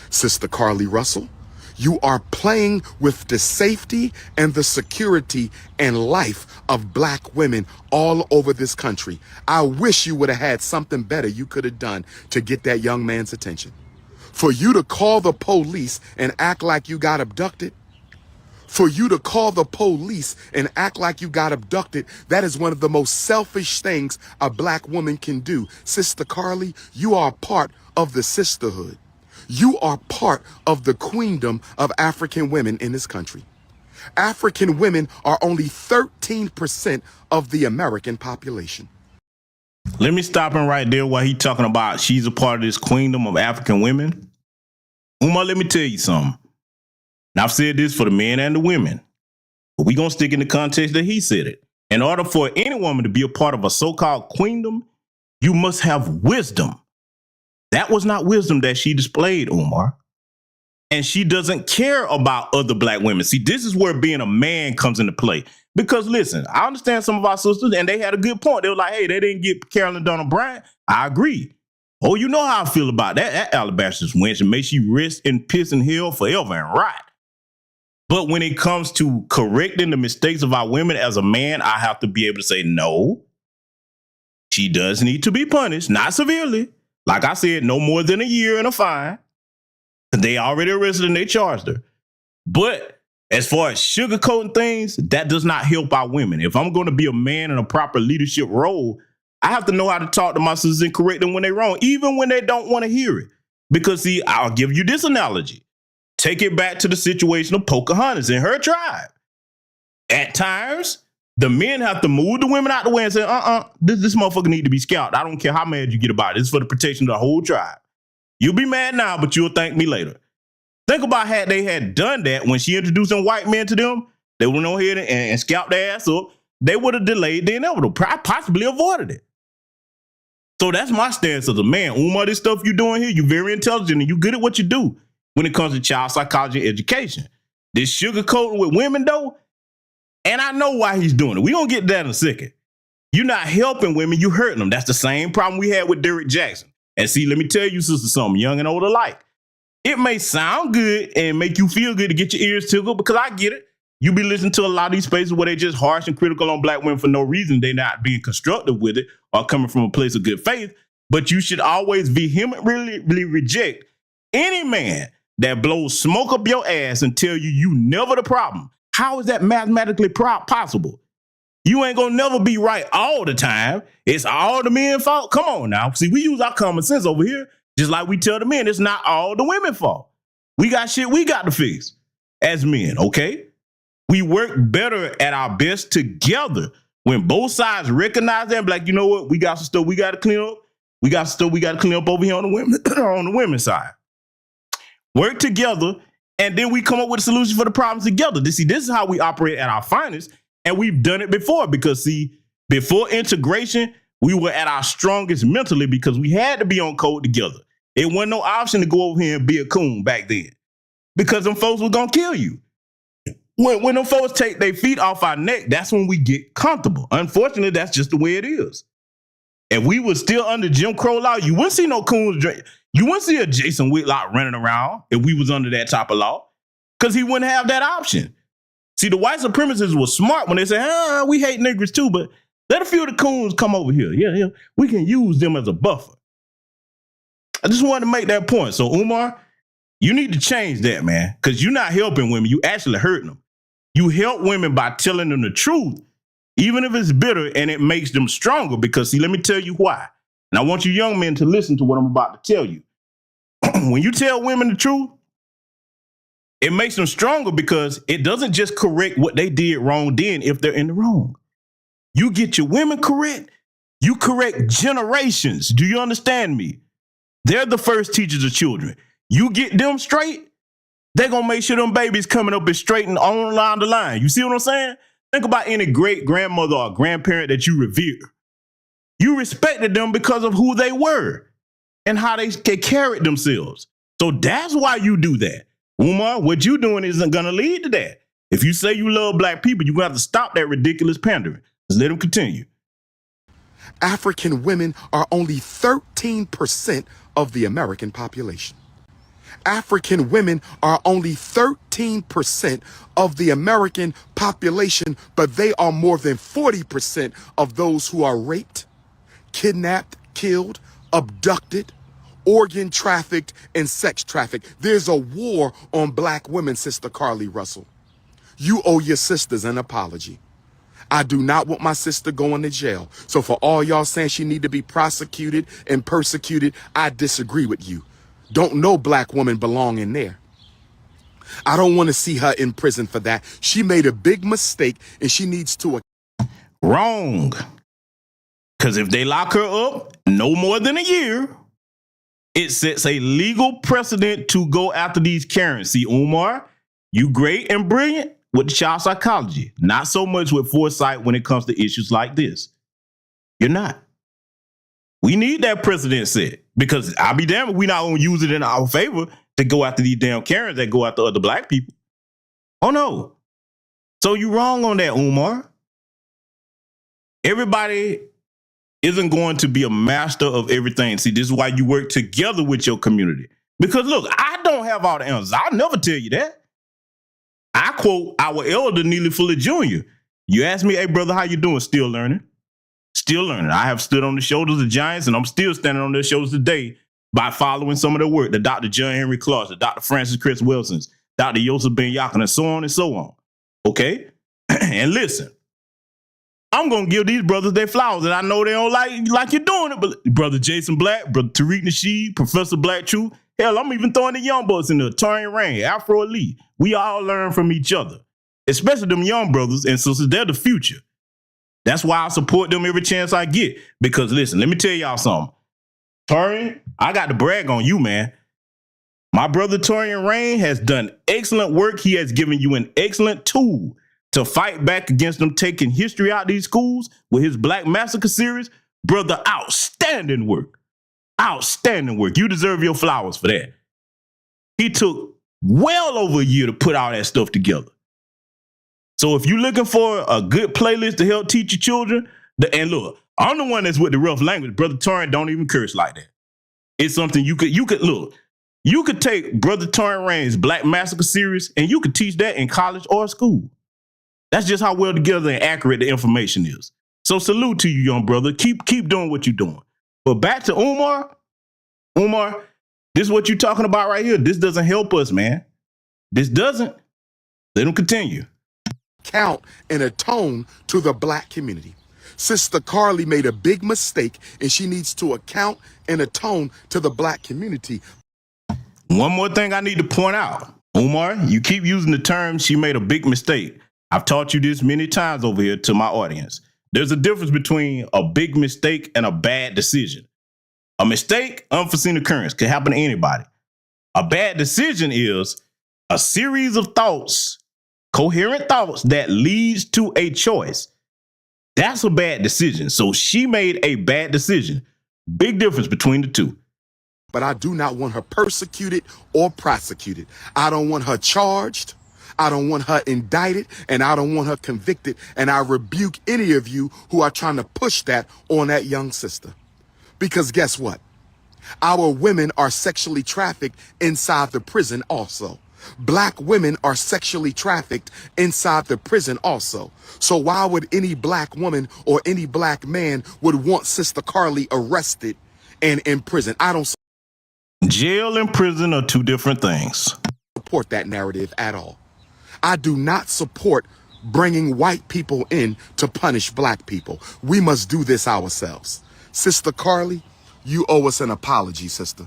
Sister Carly Russell, you are playing with the safety and the security and life of black women all over this country. I wish you would have had something better you could have done to get that young man's attention. For you to call the police and act like you got abducted, for you to call the police and act like you got abducted, that is one of the most selfish things a black woman can do. Sister Carly, you are part of the sisterhood. You are part of the queendom of African women in this country. African women are only 13% of the American population. Let me stop him right there while he's talking about she's a part of this queendom of African women. Umar, let me tell you something. Now, I've said this for the men and the women, but we're going to stick in the context that he said it. In order for any woman to be a part of a so-called queendom, you must have wisdom. That was not wisdom that she displayed, Umar. And she doesn't care about other black women. See, this is where being a man comes into play. Because listen, I understand some of our sisters, and they had a good point. They were like, hey, they didn't get Carolyn Donald Bryant. I agree. Oh, you know how I feel about that alabaster wench, and make she rest in piss and hell forever and rot. But when it comes to correcting the mistakes of our women as a man, I have to be able to say, no, she does need to be punished, not severely. Like I said, no more than a year and a fine. They already arrested and they charged her. But as far as sugarcoating things, that does not help our women. If I'm going to be a man in a proper leadership role, I have to know how to talk to my sisters and correct them when they're wrong, even when they don't want to hear it. Because, see, I'll give you this analogy. Take it back to the situation of Pocahontas and her tribe. At times, the men have to move the women out the way and say, this motherfucker need to be scalped. I don't care how mad you get about it. It's for the protection of the whole tribe. You'll be mad now, but you'll thank me later. Think about had they had done that when she introduced some white men to them. They went on ahead and scalped their ass up. they would have delayed the inevitable, possibly avoided it. So that's my stance as a man. Umar, this stuff you're doing here, you're very intelligent and you're good at what you do when it comes to child psychology and education. This sugarcoating with women, though, and I know why he's doing it. We're going to get to that in a second. You're not helping women, you're hurting them. That's the same problem we had with Derrick Jackson. And see, let me tell you, sister, something, young and old alike. It may sound good and make you feel good to get your ears tickled, because I get it. You be listening to a lot of these spaces where they just harsh and critical on black women for no reason. They not being constructive with it or coming from a place of good faith. But you should always vehemently reject any man that blows smoke up your ass and tell you never the problem. How is that mathematically possible? You ain't gonna never be right all the time. It's all the men's fault. Come on now. See, we use our common sense over here, just like we tell the men it's not all the women's fault. We got shit we got to fix as men, okay? We work better at our best together when both sides recognize that and be like, you know what, we got some stuff we got to clean up. We got stuff we got to clean up over here on the women on the women's side. Work together, and then we come up with a solution for the problems together. See, this is how we operate at our finest, and we've done it before because, see, before integration, we were at our strongest mentally because we had to be on code together. It wasn't no option to go over here and be a coon back then because them folks were going to kill you. When them folks take their feet off our neck, that's when we get comfortable. Unfortunately, that's just the way it is. If we were still under Jim Crow law, you wouldn't see no coons drink. You wouldn't see a Jason Whitlock running around if we was under that type of law because he wouldn't have that option. See, the white supremacists were smart when they said, we hate niggers too, but let a few of the coons come over here. Yeah, we can use them as a buffer. I just wanted to make that point. So, Umar, you need to change that, man, because you're not helping women. You actually hurting them. You help women by telling them the truth, even if it's bitter and it makes them stronger. Because, see, let me tell you why. And I want you young men to listen to what I'm about to tell you. When you tell women the truth, it makes them stronger because it doesn't just correct what they did wrong then if they're in the wrong. You get your women correct, you correct generations. Do you understand me? They're the first teachers of children. You get them straight, they're going to make sure them babies coming up is straight and on the line. You see what I'm saying? Think about any great grandmother or grandparent that you revere. You respected them because of who they were and how they carried themselves. So that's why you do that. Umar, what you doing isn't going to lead to that. If you say you love black people, you're going to have to stop that ridiculous pandering. Just let them continue. African women are only 13% of the American population. African women are only 13% of the American population, but they are more than 40% of those who are raped, kidnapped, killed, abducted, organ trafficked, and sex trafficked. There's a war on black women, Sister Carly Russell. You owe your sisters an apology. I do not want my sister going to jail. So for all y'all saying she need to be prosecuted and persecuted, I disagree with you. Don't no black woman belong in there. I don't want to see her in prison for that. She made a big mistake and she needs to. Wrong. Because if they lock her up no more than a year, it sets a legal precedent to go after these Karens. See, Umar, you great and brilliant with child psychology, not so much with foresight when it comes to issues like this. You're not. We need that precedent set because I'll be damned if we're not going to use it in our favor to go after these damn Karens that go after other black people. Oh, no. So you're wrong on that, Umar. Everybody isn't going to be a master of everything. See, this is why you work together with your community. Because, look, I don't have all the answers. I'll never tell you that. I quote our elder, Neely Fuller Jr. You ask me, hey, brother, how you doing? Still learning. Still learning. I have stood on the shoulders of giants, and I'm still standing on their shoulders today by following some of their work. The Dr. John Henry Clark, the Dr. Francis Chris Wilsons, Dr. Yosef Ben Yakin, and so on and so on. Okay? And listen, I'm going to give these brothers their flowers, and I know they don't like you doing it, but Brother Jason Black, Brother Tariq Nasheed, Professor Black Truth, hell, I'm even throwing the young boys in there, Torian Rain, Afro Lee. We all learn from each other, especially them young brothers and sisters. They're the future. That's why I support them every chance I get. Because listen, let me tell y'all something. Torian, I got to brag on you, man. My brother Torian Rain has done excellent work. He has given you an excellent tool to fight back against them taking history out these schools with his Black Massacre series, brother, outstanding work. Outstanding work. You deserve your flowers for that. He took well over a year to put all that stuff together. So if you're looking for a good playlist to help teach your children, and look, I'm the one that's with the rough language. Brother Torrent don't even curse like that. It's something you could look. You could take Brother Torrent Rain's Black Massacre series and you could teach that in college or school. That's just how well together and accurate the information is. So salute to you, young brother. Keep doing what you're doing. But back to Umar. Umar, this is what you're talking about right here. This doesn't help us, man. This doesn't. Let them continue. Count and atone to the Black community. Sister Carly made a big mistake, and she needs to account and atone to the Black community. One more thing I need to point out. Umar, you keep using the term she made a big mistake. I've taught you this many times over here to my audience. There's a difference between a big mistake and a bad decision. A mistake, unforeseen occurrence, can happen to anybody. A bad decision is a series of thoughts, coherent thoughts that leads to a choice. That's a bad decision. So she made a bad decision. Big difference between the two. But I do not want her persecuted or prosecuted. I don't want her charged. I don't want her indicted, and I don't want her convicted. And I rebuke any of you who are trying to push that on that young sister. Because guess what? Our women are sexually trafficked inside the prison also. Black women are sexually trafficked inside the prison also. So why would any black woman or any black man would want Sister Carly arrested and in prison? I don't Jail and prison are two different things. Support that narrative at all. I do not support bringing white people in to punish black people. We must do this ourselves. Sister Carly, you owe us an apology, sister.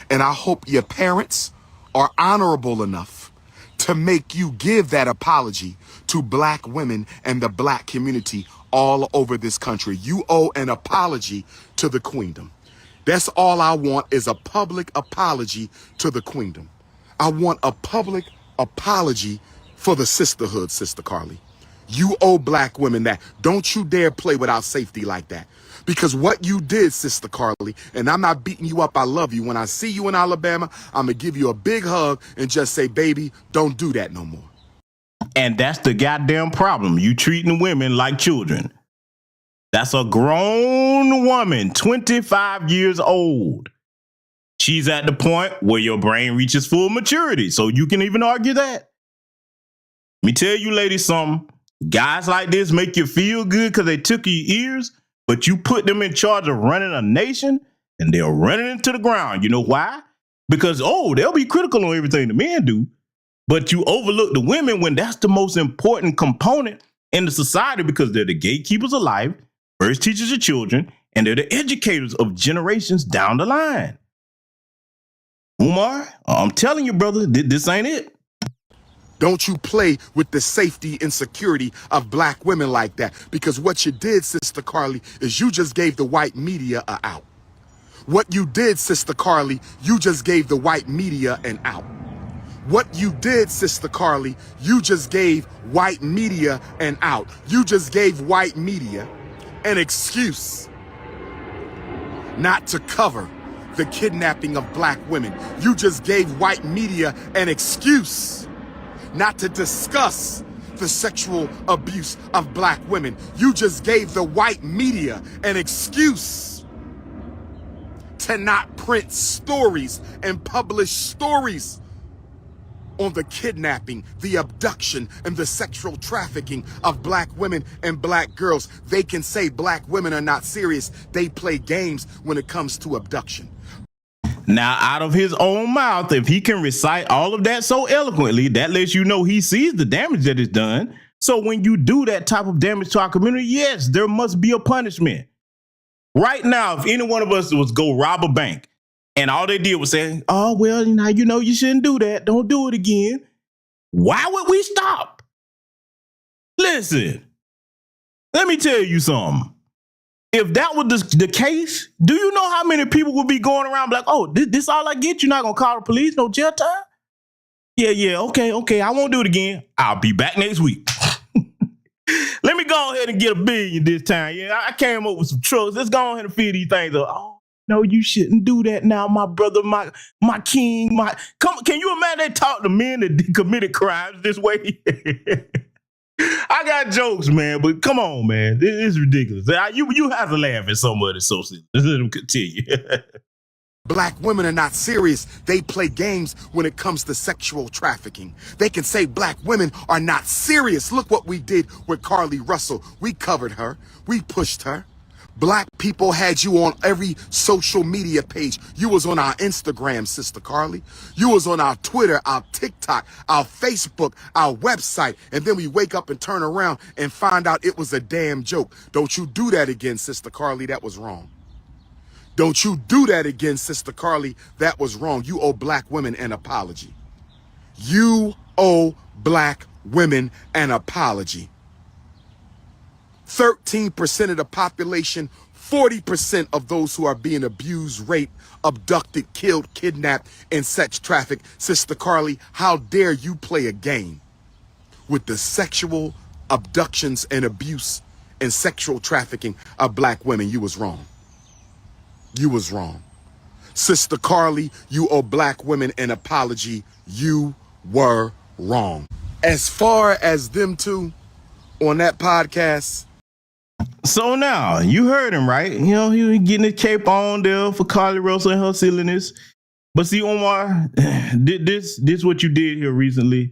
And I hope your parents are honorable enough to make you give that apology to black women and the black community all over this country. You owe an apology to the queendom. That's all I want, is a public apology to the queendom. I want a public apology for the sisterhood, Sister Carly. You owe black women that. Don't you dare play without safety like that. Because what you did, Sister Carly, and I'm not beating you up, I love you. When I see you in Alabama, I'm going to give you a big hug and just say, baby, don't do that no more. And that's the goddamn problem. You treating women like children. That's a grown woman, 25 years old. She's at the point where your brain reaches full maturity, so you can even argue that. Let me tell you ladies something. Guys like this make you feel good because they took your ears, but you put them in charge of running a nation and they'll run it into the ground. You know why? Because, they'll be critical on everything the men do, but you overlook the women when that's the most important component in the society because they're the gatekeepers of life, first teachers of children, and they're the educators of generations down the line. Umar, I'm telling you, brother, this ain't it. Don't you play with the safety and security of black women like that. Because what you did, Sister Carly, is you just gave the white media an out. What you did, Sister Carly, you just gave the white media an out. What you did, Sister Carly, you just gave white media an out. You just gave white media an excuse not to cover the kidnapping of black women. You just gave white media an excuse not to discuss the sexual abuse of black women. You just gave the white media an excuse to not print stories and publish stories on the kidnapping, the abduction, and the sexual trafficking of black women and black girls. They can say black women are not serious. They play games when it comes to abduction. Now, out of his own mouth, if he can recite all of that so eloquently, that lets you know he sees the damage that is done. So when you do that type of damage to our community, yes, there must be a punishment. Right now, if any one of us was go rob a bank and all they did was say, you shouldn't do that. Don't do it again. Why would we stop? Listen, let me tell you something. If that was the case, do you know how many people would be going around like, this all I get? You're not going to call the police? No jail time? Yeah, okay. I won't do it again. I'll be back next week. go ahead and get a billion this time. Yeah, I came up with some trucks. Let's go ahead and feed these things up. Oh, no, you shouldn't do that now, my brother, my king, can you imagine they talk to men that committed crimes this way? I got jokes, man, but come on, man. This is ridiculous. You have to laugh at some of this social. Let's let them continue. Black women are not serious. They play games when it comes to sexual trafficking. They can say black women are not serious. Look what we did with Carly Russell. We covered her. We pushed her. Black people had you on every social media page. You was on our Instagram, Sister Carly. You was on our Twitter, our TikTok, our Facebook, our website. And then we wake up and turn around and find out it was a damn joke. Don't you do that again, Sister Carly. That was wrong. Don't you do that again, Sister Carly. That was wrong. You owe black women an apology. You owe black women an apology. 13% of the population, 40% of those who are being abused, raped, abducted, killed, kidnapped, and sex trafficked. Sister Carly, how dare you play a game with the sexual abductions and abuse and sexual trafficking of black women? You was wrong. You was wrong. Sister Carly, you owe black women an apology. You were wrong. As far as them two on that podcast. So now, you heard him, right? You know, he was getting his cape on there for Carly Russell and her silliness. But see, Umar, this what you did here recently.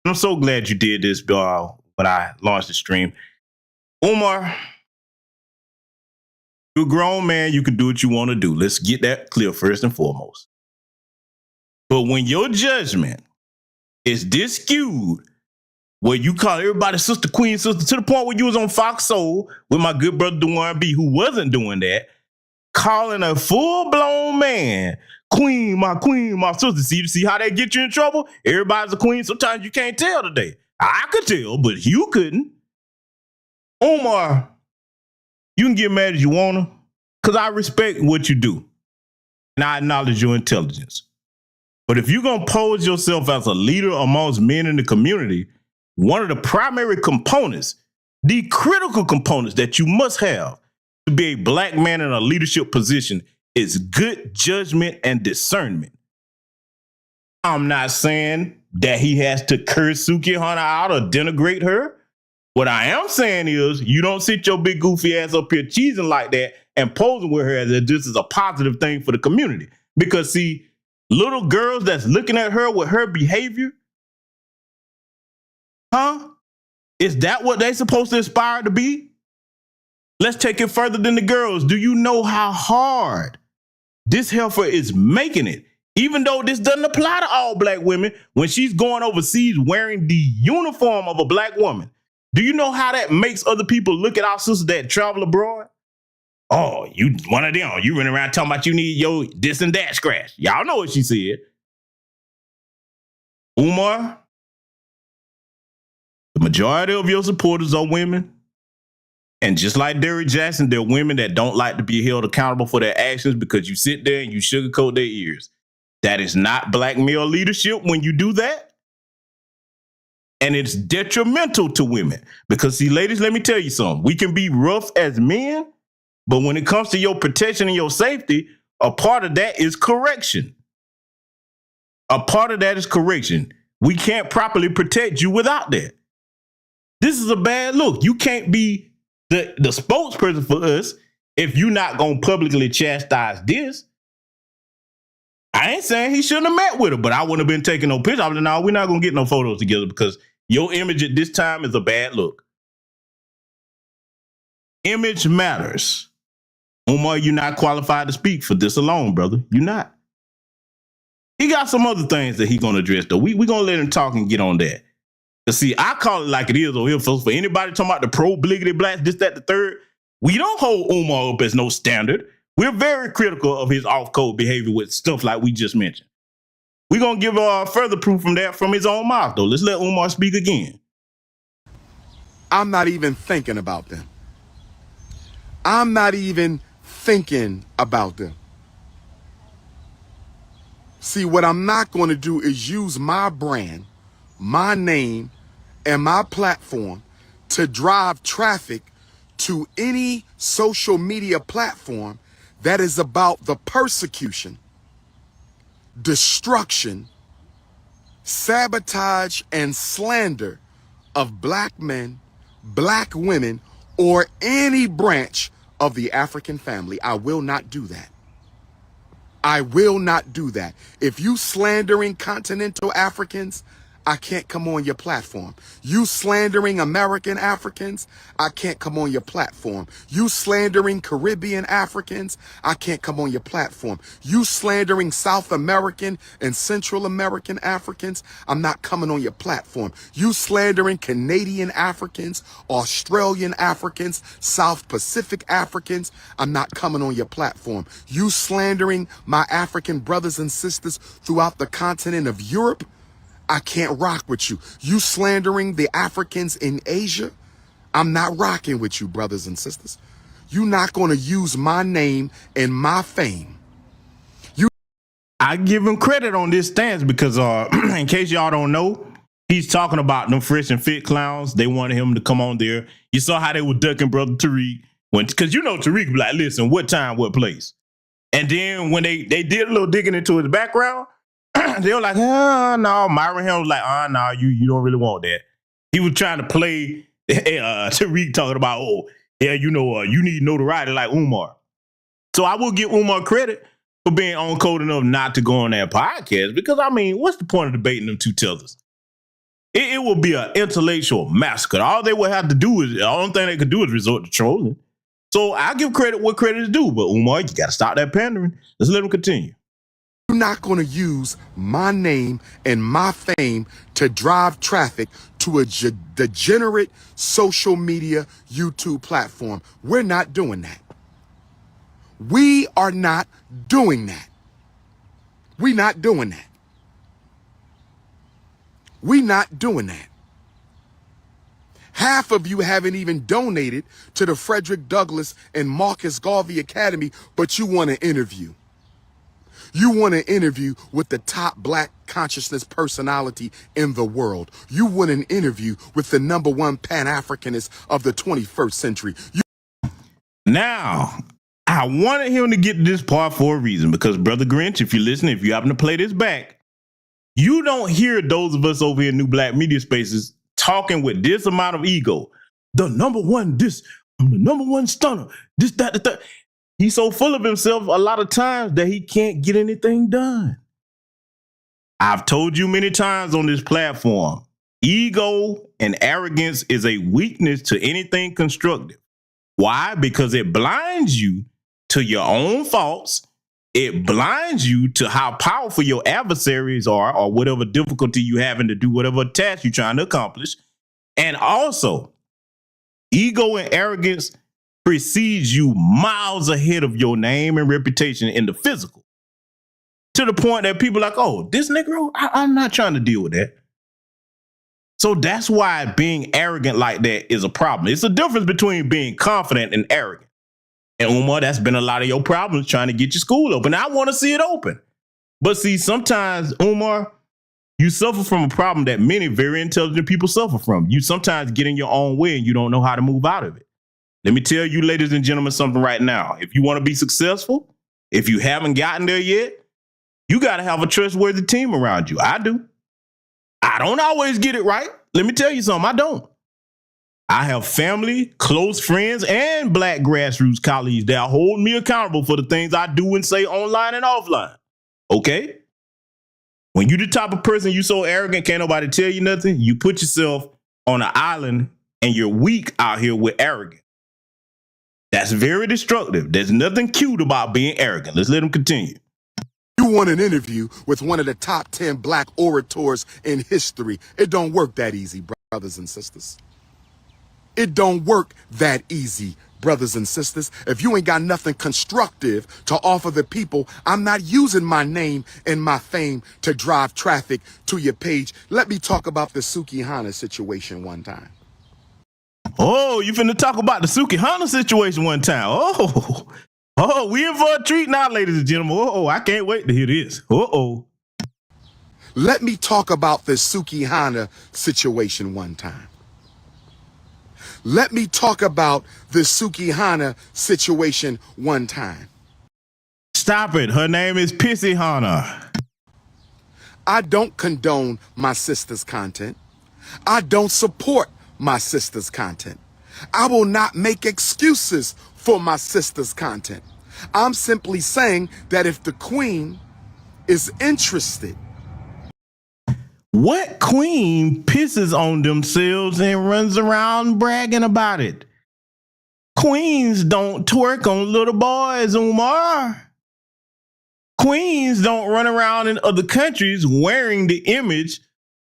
And I'm so glad you did this when I launched the stream. Umar, you're a grown man. You can do what you want to do. Let's get that clear first and foremost. But when your judgment is this skewed, where you call everybody sister, queen, sister, to the point where you was on Fox Soul with my good brother Dewan B, who wasn't doing that, calling a full-blown man queen, my sister. See how they get you in trouble? Everybody's a queen. Sometimes you can't tell today. I could tell, but you couldn't. Umar, you can get mad as you want to, because I respect what you do, and I acknowledge your intelligence. But if you're going to pose yourself as a leader amongst men in the community, one of the primary components, the critical components that you must have to be a black man in a leadership position is good judgment and discernment. I'm not saying that he has to curse Suki Hunter out or denigrate her. What I am saying is you don't sit your big goofy ass up here cheesing like that and posing with her as if this is a positive thing for the community. Because see, little girls that's looking at her with her behavior, is that what they supposed to aspire to be? Let's take it further than the girls. Do you know how hard this heifer is making it? Even though this doesn't apply to all black women, when she's going overseas wearing the uniform of a black woman, do you know how that makes other people look at our sisters that travel abroad? Oh, you one of them. You running around talking about you need your this and that scratch. Y'all know what she said. Umar, the majority of your supporters are women. And just like Derrick Jackson, they're women that don't like to be held accountable for their actions because you sit there and you sugarcoat their ears. That is not black male leadership when you do that. And it's detrimental to women. Because see, ladies, let me tell you something. We can be rough as men, but when it comes to your protection and your safety, a part of that is correction. A part of that is correction. We can't properly protect you without that. This is a bad look. You can't be the spokesperson for us if you're not going to publicly chastise this. I ain't saying he shouldn't have met with her, but I wouldn't have been taking no pictures. I was like, no, we're not going to get no photos together because your image at this time is a bad look. Image matters. Umar, you're not qualified to speak for this alone, brother. You're not. He got some other things that he's going to address, though. We're going to let him talk and get on that. Because, see, I call it like it is over here, folks. For anybody talking about the pro-bliggity blacks, this, that, the third, we don't hold Umar up as no standard. We're very critical of his off-code behavior with stuff like we just mentioned. We're going to give further proof from that from his own mouth, though. Let's let Umar speak again. I'm not even thinking about them. I'm not even thinking about them. See, what I'm not going to do is use my brand, my name, and my platform to drive traffic to any social media platform that is about the persecution, destruction, sabotage, and slander of black men, black women, or any branch of the African family. I will not do that. I will not do that. If you slandering continental Africans, I can't come on your platform. You slandering American Africans, I can't come on your platform. You slandering Caribbean Africans, I can't come on your platform. You slandering South American and Central American Africans, I'm not coming on your platform. You slandering Canadian Africans, Australian Africans, South Pacific Africans, I'm not coming on your platform. You slandering my African brothers and sisters throughout the continent of Europe, I can't rock with you. You slandering the Africans in Asia, I'm not rocking with you, brothers and sisters. You're not going to use my name and my fame. I give him credit on this stance because in case y'all don't know, he's talking about them fresh and fit clowns. They wanted him to come on there. You saw how they were ducking Brother Tariq. Because you know Tariq be like, listen, what time, what place? And then when they did a little digging into his background, they were like, oh, no. Myron Hill was like, oh, no, you don't really want that. He was trying to play Tariq talking about, oh, yeah, you need notoriety like Umar. So I will give Umar credit for being on code enough not to go on that podcast because, I mean, what's the point of debating them two tethers? It will be an intellectual massacre. All they would have to do is, the only thing they could do is resort to trolling. So I give credit what credit is due. But Umar, you got to stop that pandering. Let's let him continue. You're not going to use my name and my fame to drive traffic to a degenerate social media YouTube platform. We're not doing that. We are not doing that. We're not doing that. We're not doing that. Half of you haven't even donated to the Frederick Douglass and Marcus Garvey Academy, but you want to interview. You want to interview with the top black consciousness personality in the world. You want an interview with the #1 Pan-Africanist of the 21st century. Now, I wanted him to get to this part for a reason because, Brother Grinch, if you're listening, if you happen to play this back, you don't hear those of us over here in New Black Media Spaces talking with this amount of ego. The #1 this, I'm the #1 stunner, this, that. He's so full of himself a lot of times that he can't get anything done. I've told you many times on this platform, ego and arrogance is a weakness to anything constructive. Why? Because it blinds you to your own faults. It blinds you to how powerful your adversaries are or whatever difficulty you having to do, whatever task you're trying to accomplish. And also, ego and arrogance precedes you miles ahead of your name and reputation in the physical. To the point that people are like, oh, this Negro, I'm not trying to deal with that. So that's why being arrogant like that is a problem. It's a difference between being confident and arrogant. And Umar, that's been a lot of your problems trying to get your school open. I want to see it open. But see, sometimes, Umar, you suffer from a problem that many very intelligent people suffer from. You sometimes get in your own way and you don't know how to move out of it. Let me tell you, ladies and gentlemen, something right now. If you want to be successful, if you haven't gotten there yet, you got to have a trustworthy team around you. I do. I don't always get it right. Let me tell you something. I don't. I have family, close friends, and black grassroots colleagues that hold me accountable for the things I do and say online and offline. Okay? When you the type of person you so arrogant, can't nobody tell you nothing, you put yourself on an island and you're weak out here with arrogance. That's very destructive. There's nothing cute about being arrogant. Let's let him continue. You want an interview with one of the top 10 black orators in history. It don't work that easy, brothers and sisters. It don't work that easy, brothers and sisters. If you ain't got nothing constructive to offer the people, I'm not using my name and my fame to drive traffic to your page. Let me talk about the Sukihana situation one time. Oh, you finna talk about the Sukihana situation one time. Oh, we in for a treat now, ladies and gentlemen. I can't wait to hear this. Let me talk about the Sukihana situation one time. Let me talk about the Sukihana situation one time. Stop it. Her name is Pissy Hana. I don't condone my sister's content. I don't support my sister's content. I will not make excuses for my sister's content. I'm simply saying that if the queen is interested. What queen pisses on themselves and runs around bragging about it? Queens don't twerk on little boys, Umar. Queens don't run around in other countries wearing the image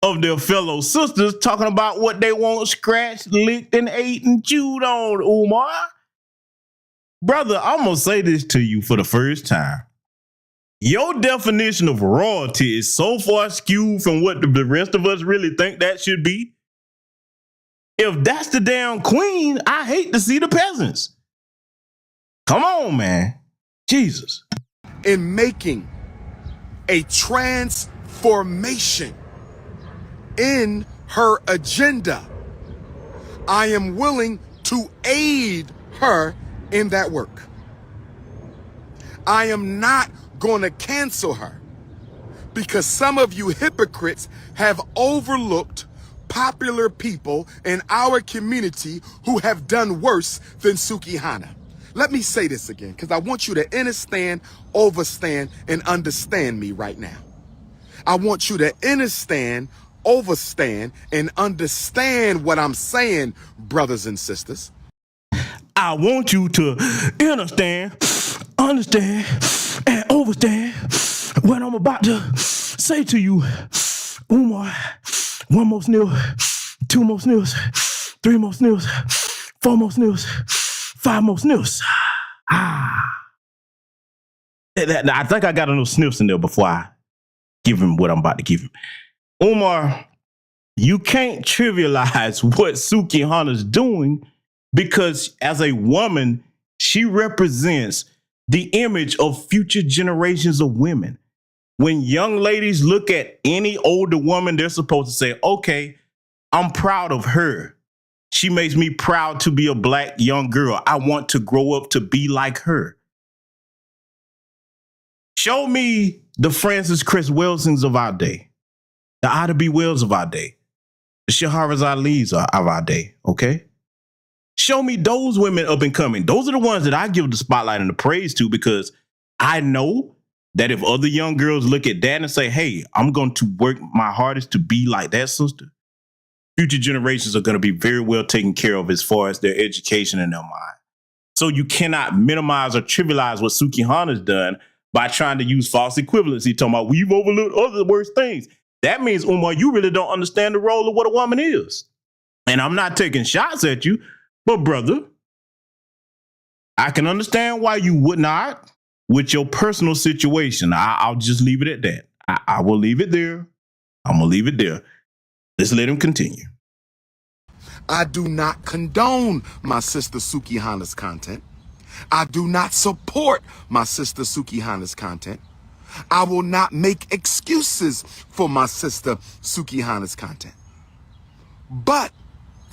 of their fellow sisters, talking about what they want scratched, licked, and ate and chewed on, Umar. Brother, I'm going to say this to you for the first time. Your definition of royalty is so far skewed from what the rest of us really think that should be. If that's the damn queen, I hate to see the peasants. Come on, man. Jesus. In making a transformation in her agenda, I am willing to aid her in that work. I am not going to cancel her because some of you hypocrites have overlooked popular people in our community who have done worse than Sukihana. Let me say this again because I want you to understand, overstand, and understand me right now. I want you to understand, overstand, and understand what I'm saying, brothers and sisters. I want you to understand, and understand what I'm about to say to you. Umar, 1 more snill, 2 more snills, 3 more snills, 4 more snills, 5 more snills. I think I got enough sniffs in there before I give him what I'm about to give him. Umar, you can't trivialize what Sukihana's doing because as a woman, she represents the image of future generations of women. When young ladies look at any older woman, they're supposed to say, okay, I'm proud of her. She makes me proud to be a black young girl. I want to grow up to be like her. Show me the Francis Chris Wilsons of our day, the Ida B. Wells of our day, the Shaharaz Ali's of our day, okay? Show me those women up and coming. Those are the ones that I give the spotlight and the praise to because I know that if other young girls look at that and say, hey, I'm going to work my hardest to be like that sister, future generations are going to be very well taken care of as far as their education and their mind. So you cannot minimize or trivialize what Sukihana's done by trying to use false equivalency, talking about we've overlooked other worse things. That means, Umar, you really don't understand the role of what a woman is. And I'm not taking shots at you, but brother, I can understand why you would not with your personal situation. I'll just leave it at that. I will leave it there. I'm going to leave it there. Let's let him continue. I do not condone my sister Sukihana's content. I do not support my sister Sukihana's content. I will not make excuses for my sister Sukihana's content. But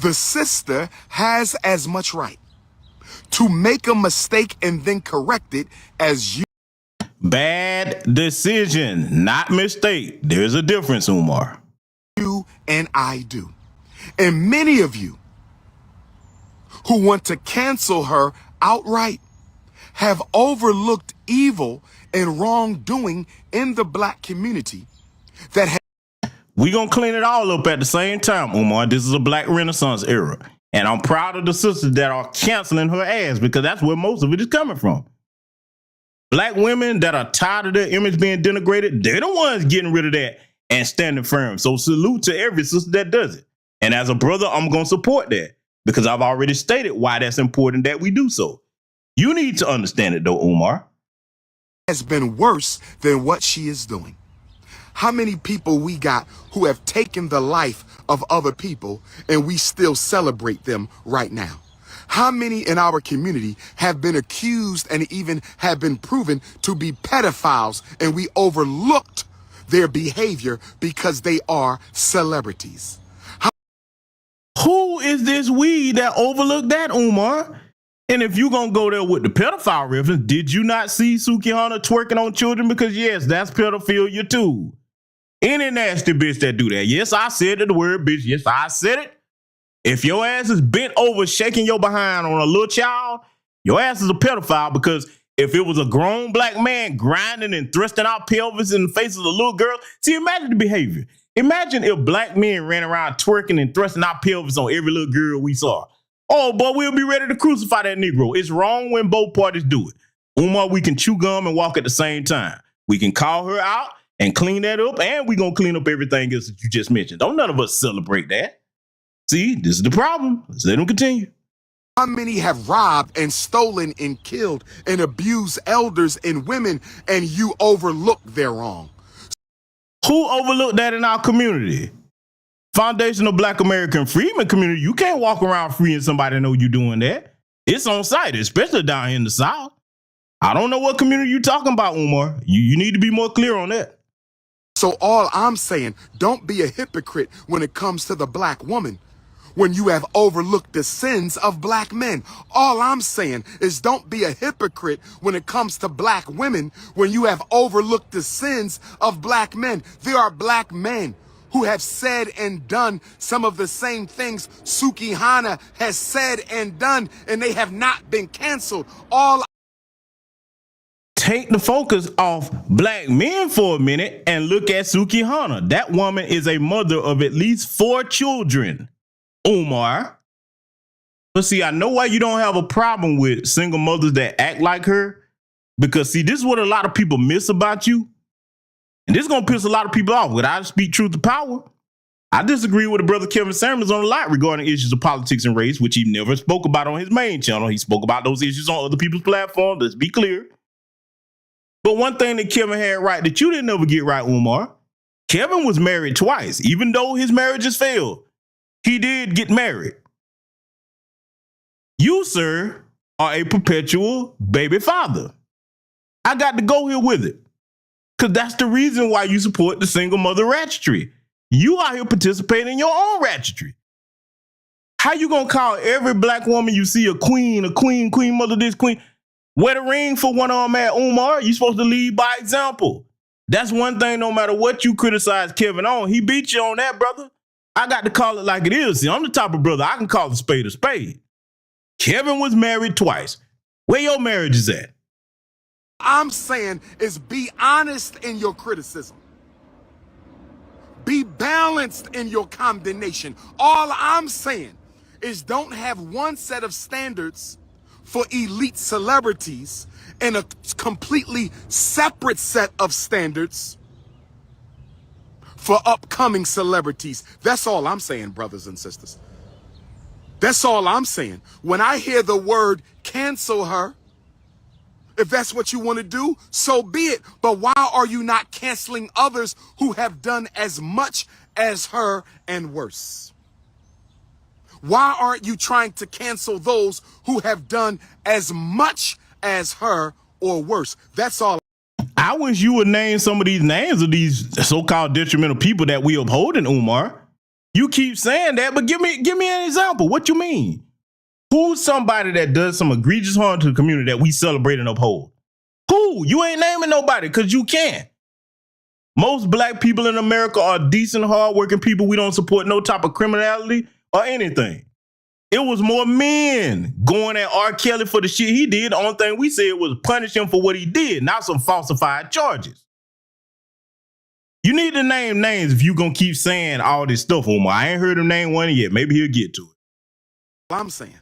the sister has as much right to make a mistake and then correct it as you. Bad decision, not mistake. There's a difference, Umar. You and I do. And many of you who want to cancel her outright have overlooked evil and wrongdoing in the black community that has. We're going to clean it all up at the same time, Umar. This is a black renaissance era. And I'm proud of the sisters that are canceling her ass because that's where most of it is coming from. Black women that are tired of their image being denigrated, they're the ones getting rid of that and standing firm. So salute to every sister that does it. And as a brother, I'm going to support that because I've already stated why that's important that we do so. You need to understand it though, Umar. Has been worse than what she is doing. How many people we got who have taken the life of other people and we still celebrate them right now? How many in our community have been accused and even have been proven to be pedophiles and we overlooked their behavior because they are celebrities? Who is this we that overlooked that, Umar? And if you gonna go there with the pedophile reference, did you not see Sukihana twerking on children? Because yes, that's pedophilia too. Any nasty bitch that do that. Yes, I said it, the word bitch. Yes, I said it. If your ass is bent over shaking your behind on a little child, your ass is a pedophile, because if it was a grown black man grinding and thrusting out pelvis in the face of the little girl, see, imagine the behavior. Imagine if black men ran around twerking and thrusting out pelvis on every little girl we saw. Oh, boy, we'll be ready to crucify that Negro. It's wrong when both parties do it. Umar, we can chew gum and walk at the same time. We can call her out and clean that up, and we're going to clean up everything else that you just mentioned. Don't none of us celebrate that. See, this is the problem. Let's let them continue. How many have robbed and stolen and killed and abused elders and women, and you overlook their wrong? Who overlooked that in our community? Foundational Black American Freedmen community. You can't walk around freeing somebody know you doing that. It's on site, especially down here in the South. I don't know what community you talking about, Umar. You need to be more clear on that. So all I'm saying, don't be a hypocrite when it comes to the black woman, when you have overlooked the sins of black men. All I'm saying is don't be a hypocrite when it comes to black women, when you have overlooked the sins of black men. There are black men who have said and done some of the same things Sukihana has said and done, and they have not been canceled. Take the focus off black men for a minute and look at Sukihana. That woman is a mother of at least 4 children, Umar. But see, I know why you don't have a problem with single mothers that act like her, because see, this is what a lot of people miss about you. And this is going to piss a lot of people off. Would I speak truth to power? I disagree with the brother Kevin Samuels on a lot regarding issues of politics and race, which he never spoke about on his main channel. He spoke about those issues on other people's platforms. Let's be clear. But one thing that Kevin had right that you didn't ever get right, Umar, Kevin was married twice. Even though his marriages failed, he did get married. You, sir, are a perpetual baby father. I got to go here with it, because that's the reason why you support the single mother ratchetry. You out here participating in your own ratchetry. How you gonna call every black woman you see a queen, queen mother, this queen? Wear the ring for one of them at Umar. You supposed to lead by example. That's one thing, no matter what you criticize Kevin on, he beat you on that, brother. I got to call it like it is. See, I'm the type of brother, I can call a spade a spade. Kevin was married twice. Where your marriage is at? I'm saying is be honest in your criticism. Be balanced in your condemnation. All I'm saying is don't have one set of standards for elite celebrities and a completely separate set of standards for upcoming celebrities. That's all I'm saying, brothers and sisters. That's all I'm saying. When I hear the word cancel her, if that's what you want to do, so be it. But why are you not canceling others who have done as much as her and worse? Why aren't you trying to cancel those who have done as much as her or worse? That's all. I wish you would name some of these names of these so-called detrimental people that we uphold in Umar. You keep saying that, but give me an example. What you mean? Who's somebody that does some egregious harm to the community that we celebrate and uphold? Who? You ain't naming nobody, because you can't. Most black people in America are decent, hardworking people. We don't support no type of criminality or anything. It was more men going at R. Kelly for the shit he did. The only thing we said was punish him for what he did, not some falsified charges. You need to name names if you're going to keep saying all this stuff, Umar. I ain't heard him name one yet. Maybe he'll get to it. I'm saying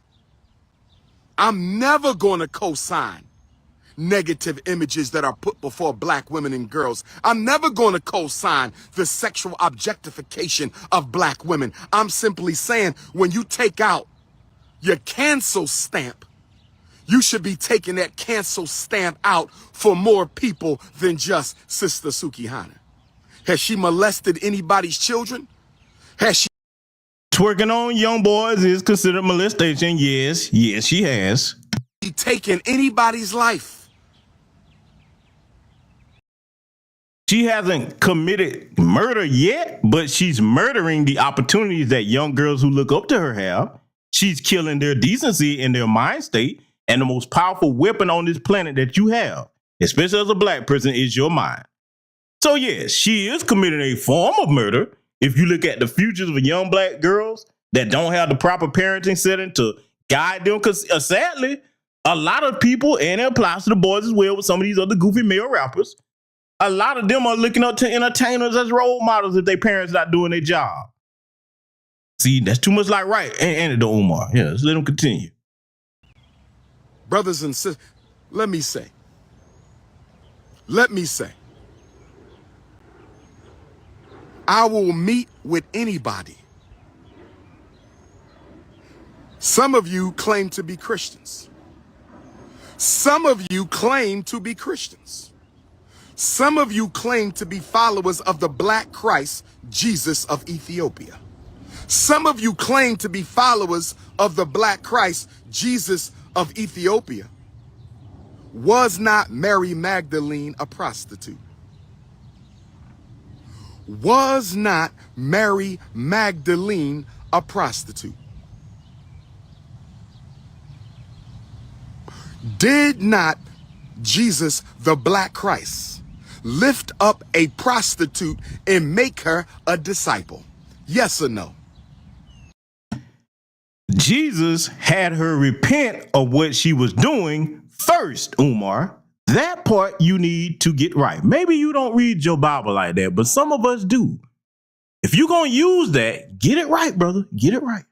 I'm never going to co-sign negative images that are put before black women and girls. I'm never going to co-sign the sexual objectification of black women. I'm simply saying when you take out your cancel stamp, you should be taking that cancel stamp out for more people than just Sister Sukihana. Has she molested anybody's children? Has she twerking on young boys is considered molestation? Yes, she has. taken anybody's life? She hasn't committed murder yet, but she's murdering the opportunities that young girls who look up to her have. She's killing their decency and their mind state. And the most powerful weapon on this planet that you have, especially as a black person, is your mind. So yes, she is committing a form of murder. If you look at the futures of young black girls that don't have the proper parenting setting to guide them, because sadly, a lot of people, and it applies to the boys as well with some of these other goofy male rappers, a lot of them are looking up to entertainers as role models if their parents not doing their job. See, that's too much like right. And the Umar. Yeah, let's let them continue. Brothers and sisters, let me say, I will meet with anybody. Some of you claim to be Christians. Some of you claim to be Christians. Some of you claim to be followers of the Black Christ, Jesus of Ethiopia. Some of you claim to be followers of the Black Christ, Jesus of Ethiopia. Was not Mary Magdalene a prostitute? Was not Mary Magdalene a prostitute? Did not Jesus, the Black Christ, lift up a prostitute and make her a disciple? Yes or no? Jesus had her repent of what she was doing first, Umar. That part you need to get right. Maybe you don't read your Bible like that, but some of us do. If you're going to use that, get it right, brother. Get it right.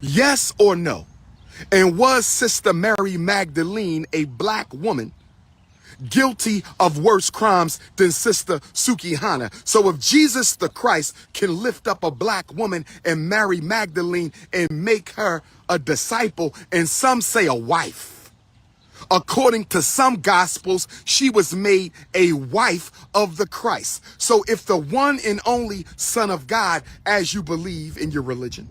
Yes or no? And was Sister Mary Magdalene a black woman guilty of worse crimes than Sister Sukihana? So if Jesus the Christ can lift up a black woman and Mary Magdalene and make her a disciple, and some say a wife, according to some gospels, she was made a wife of the Christ. So if the one and only Son of God, as you believe in your religion,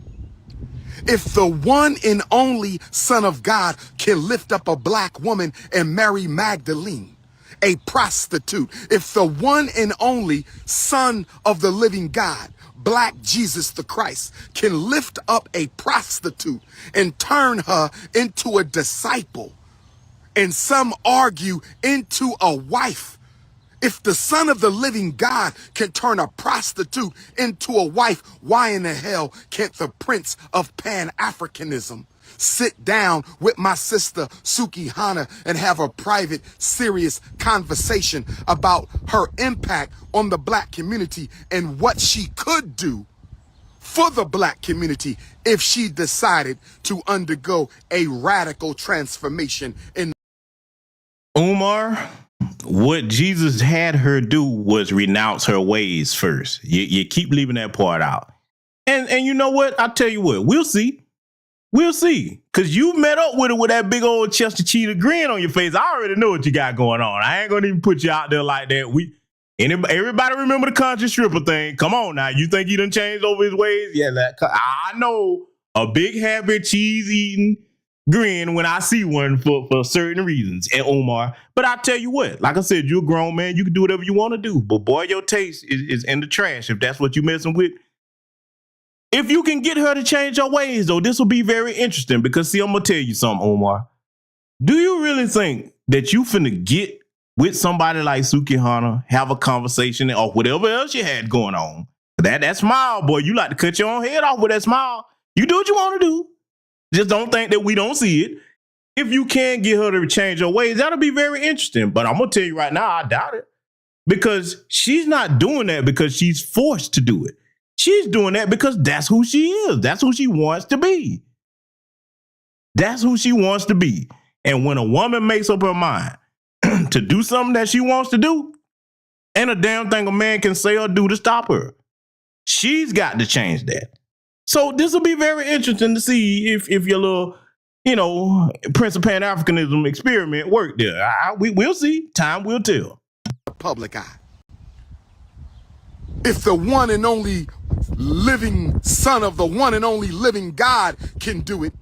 if the one and only Son of God can lift up a black woman and Mary Magdalene, a prostitute, if the one and only Son of the living God, Black Jesus the Christ, can lift up a prostitute and turn her into a disciple, and some argue into a wife, if the Son of the living God can turn a prostitute into a wife, why in the hell can't the Prince of Pan-Africanism sit down with my sister Sukihana and have a private, serious conversation about her impact on the black community and what she could do for the black community if she decided to undergo a radical transformation in Umar, what Jesus had her do was renounce her ways first. You keep leaving that part out. And you know what? I'll tell you what, we'll see. We'll see. Because you met up with her with that big old Chester Cheetah grin on your face. I already know what you got going on. I ain't going to even put you out there like that. Everybody remember the conscious stripper thing. Come on now. You think he done changed over his ways? Yeah, I know a big, happy, cheese-eating grin when I see one for certain reasons, and Umar. But I tell you what, like I said, you're a grown man. You can do whatever you want to do. But boy, your taste is in the trash if that's what you're messing with. If you can get her to change her ways, though, this will be very interesting because, see, I'm going to tell you something, Umar. Do you really think that you finna get with somebody like Sukihana, have a conversation or whatever else you had going on? That smile, boy, you like to cut your own head off with that smile. You do what you want to do. Just don't think that we don't see it. If you can get her to change her ways, that'll be very interesting. But I'm going to tell you right now, I doubt it. Because she's not doing that because she's forced to do it. She's doing that because that's who she is. That's who she wants to be. That's who she wants to be. And when a woman makes up her mind to do something that she wants to do, ain't a damn thing a man can say or do to stop her. She's got to change that. So this will be very interesting to see if your little, Prince of Pan-Africanism experiment worked there. We'll see. Time will tell. Public eye. If the one and only living Son of the one and only living God can do it,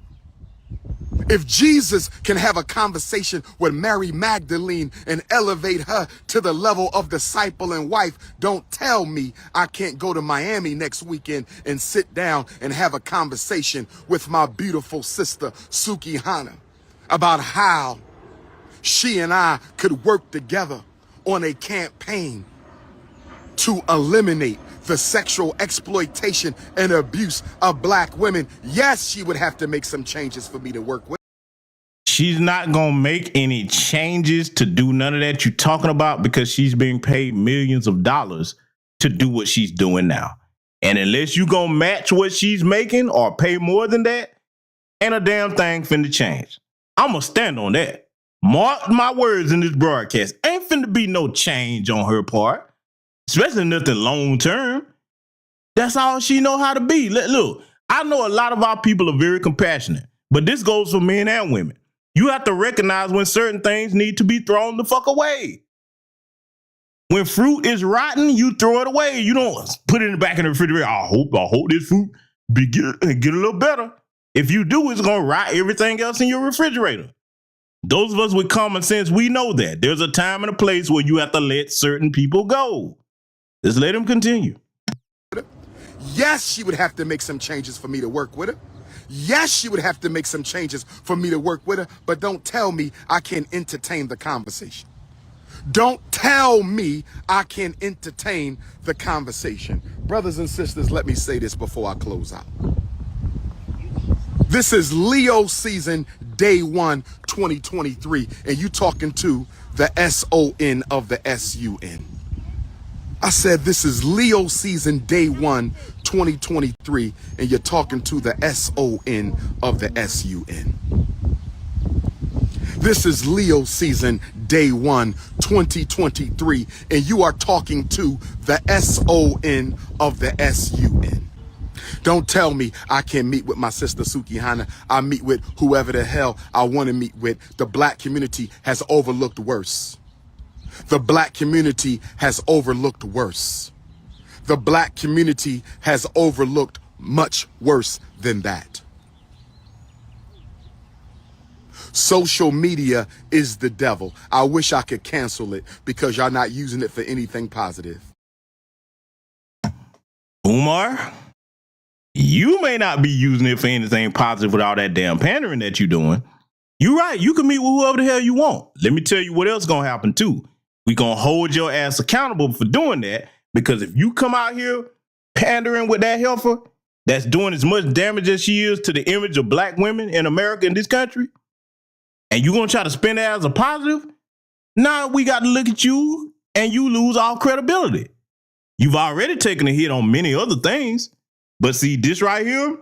If Jesus can have a conversation with Mary Magdalene and elevate her to the level of disciple and wife, don't tell me I can't go to Miami next weekend and sit down and have a conversation with my beautiful sister, Suki Hana, about how she and I could work together on a campaign to eliminate the sexual exploitation and abuse of black women. Yes, she would have to make some changes for me to work with. She's not going to make any changes to do none of that you're talking about because she's being paid millions of dollars to do what she's doing now. And unless you going to match what she's making or pay more than that, ain't a damn thing finna change. I'm going to stand on that. Mark my words in this broadcast. Ain't finna be no change on her part. Especially nothing long term. That's all she know how to be. Look, I know a lot of our people are very compassionate, but this goes for men and women. You have to recognize when certain things need to be thrown the fuck away. When fruit is rotten, you throw it away. You don't put it in the back of the refrigerator. I hope this fruit get a little better. If you do, it's gonna rot everything else in your refrigerator. Those of us with common sense, we know that there's a time and a place where you have to let certain people go. Just let him continue. Yes, she would have to make some changes for me to work with her. Yes, she would have to make some changes for me to work with her, but don't tell me I can entertain the conversation. Don't tell me I can entertain the conversation. Brothers and sisters, let me say this before I close out. This is Leo season, day 1, 2023, and you talking to the SON of the SUN. I said this is Leo season, day 1, 2023, and you're talking to the SON of the SUN. This is Leo season, day 1, 2023, and you are talking to the SON of the SUN. Don't tell me I can meet with my sister Suki Hana. I meet with whoever the hell I want to meet with. The black community has overlooked worse. The black community has overlooked worse. The black community has overlooked much worse than that. Social media is the devil. I wish I could cancel it because y'all not using it for anything positive. Umar, you may not be using it for anything positive with all that damn pandering that you're doing. You're right. You can meet with whoever the hell you want. Let me tell you what else going to happen too. We going to hold your ass accountable for doing that, because if you come out here pandering with that heifer that's doing as much damage as she is to the image of black women in America, in this country, and you going to try to spin that as a positive, now we got to look at you and you lose all credibility. You've already taken a hit on many other things, but see this right here,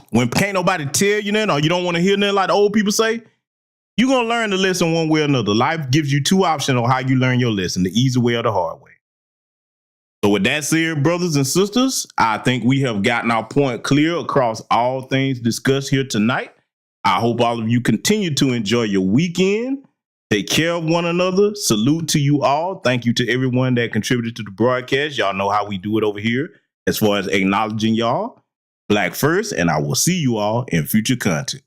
when can't nobody tell you nothing or you don't want to hear nothing like the old people say, you're going to learn the lesson one way or another. Life gives you two options on how you learn your lesson, the easy way or the hard way. So with that said, brothers and sisters, I think we have gotten our point clear across all things discussed here tonight. I hope all of you continue to enjoy your weekend. Take care of one another. Salute to you all. Thank you to everyone that contributed to the broadcast. Y'all know how we do it over here as far as acknowledging y'all. Black first, and I will see you all in future content.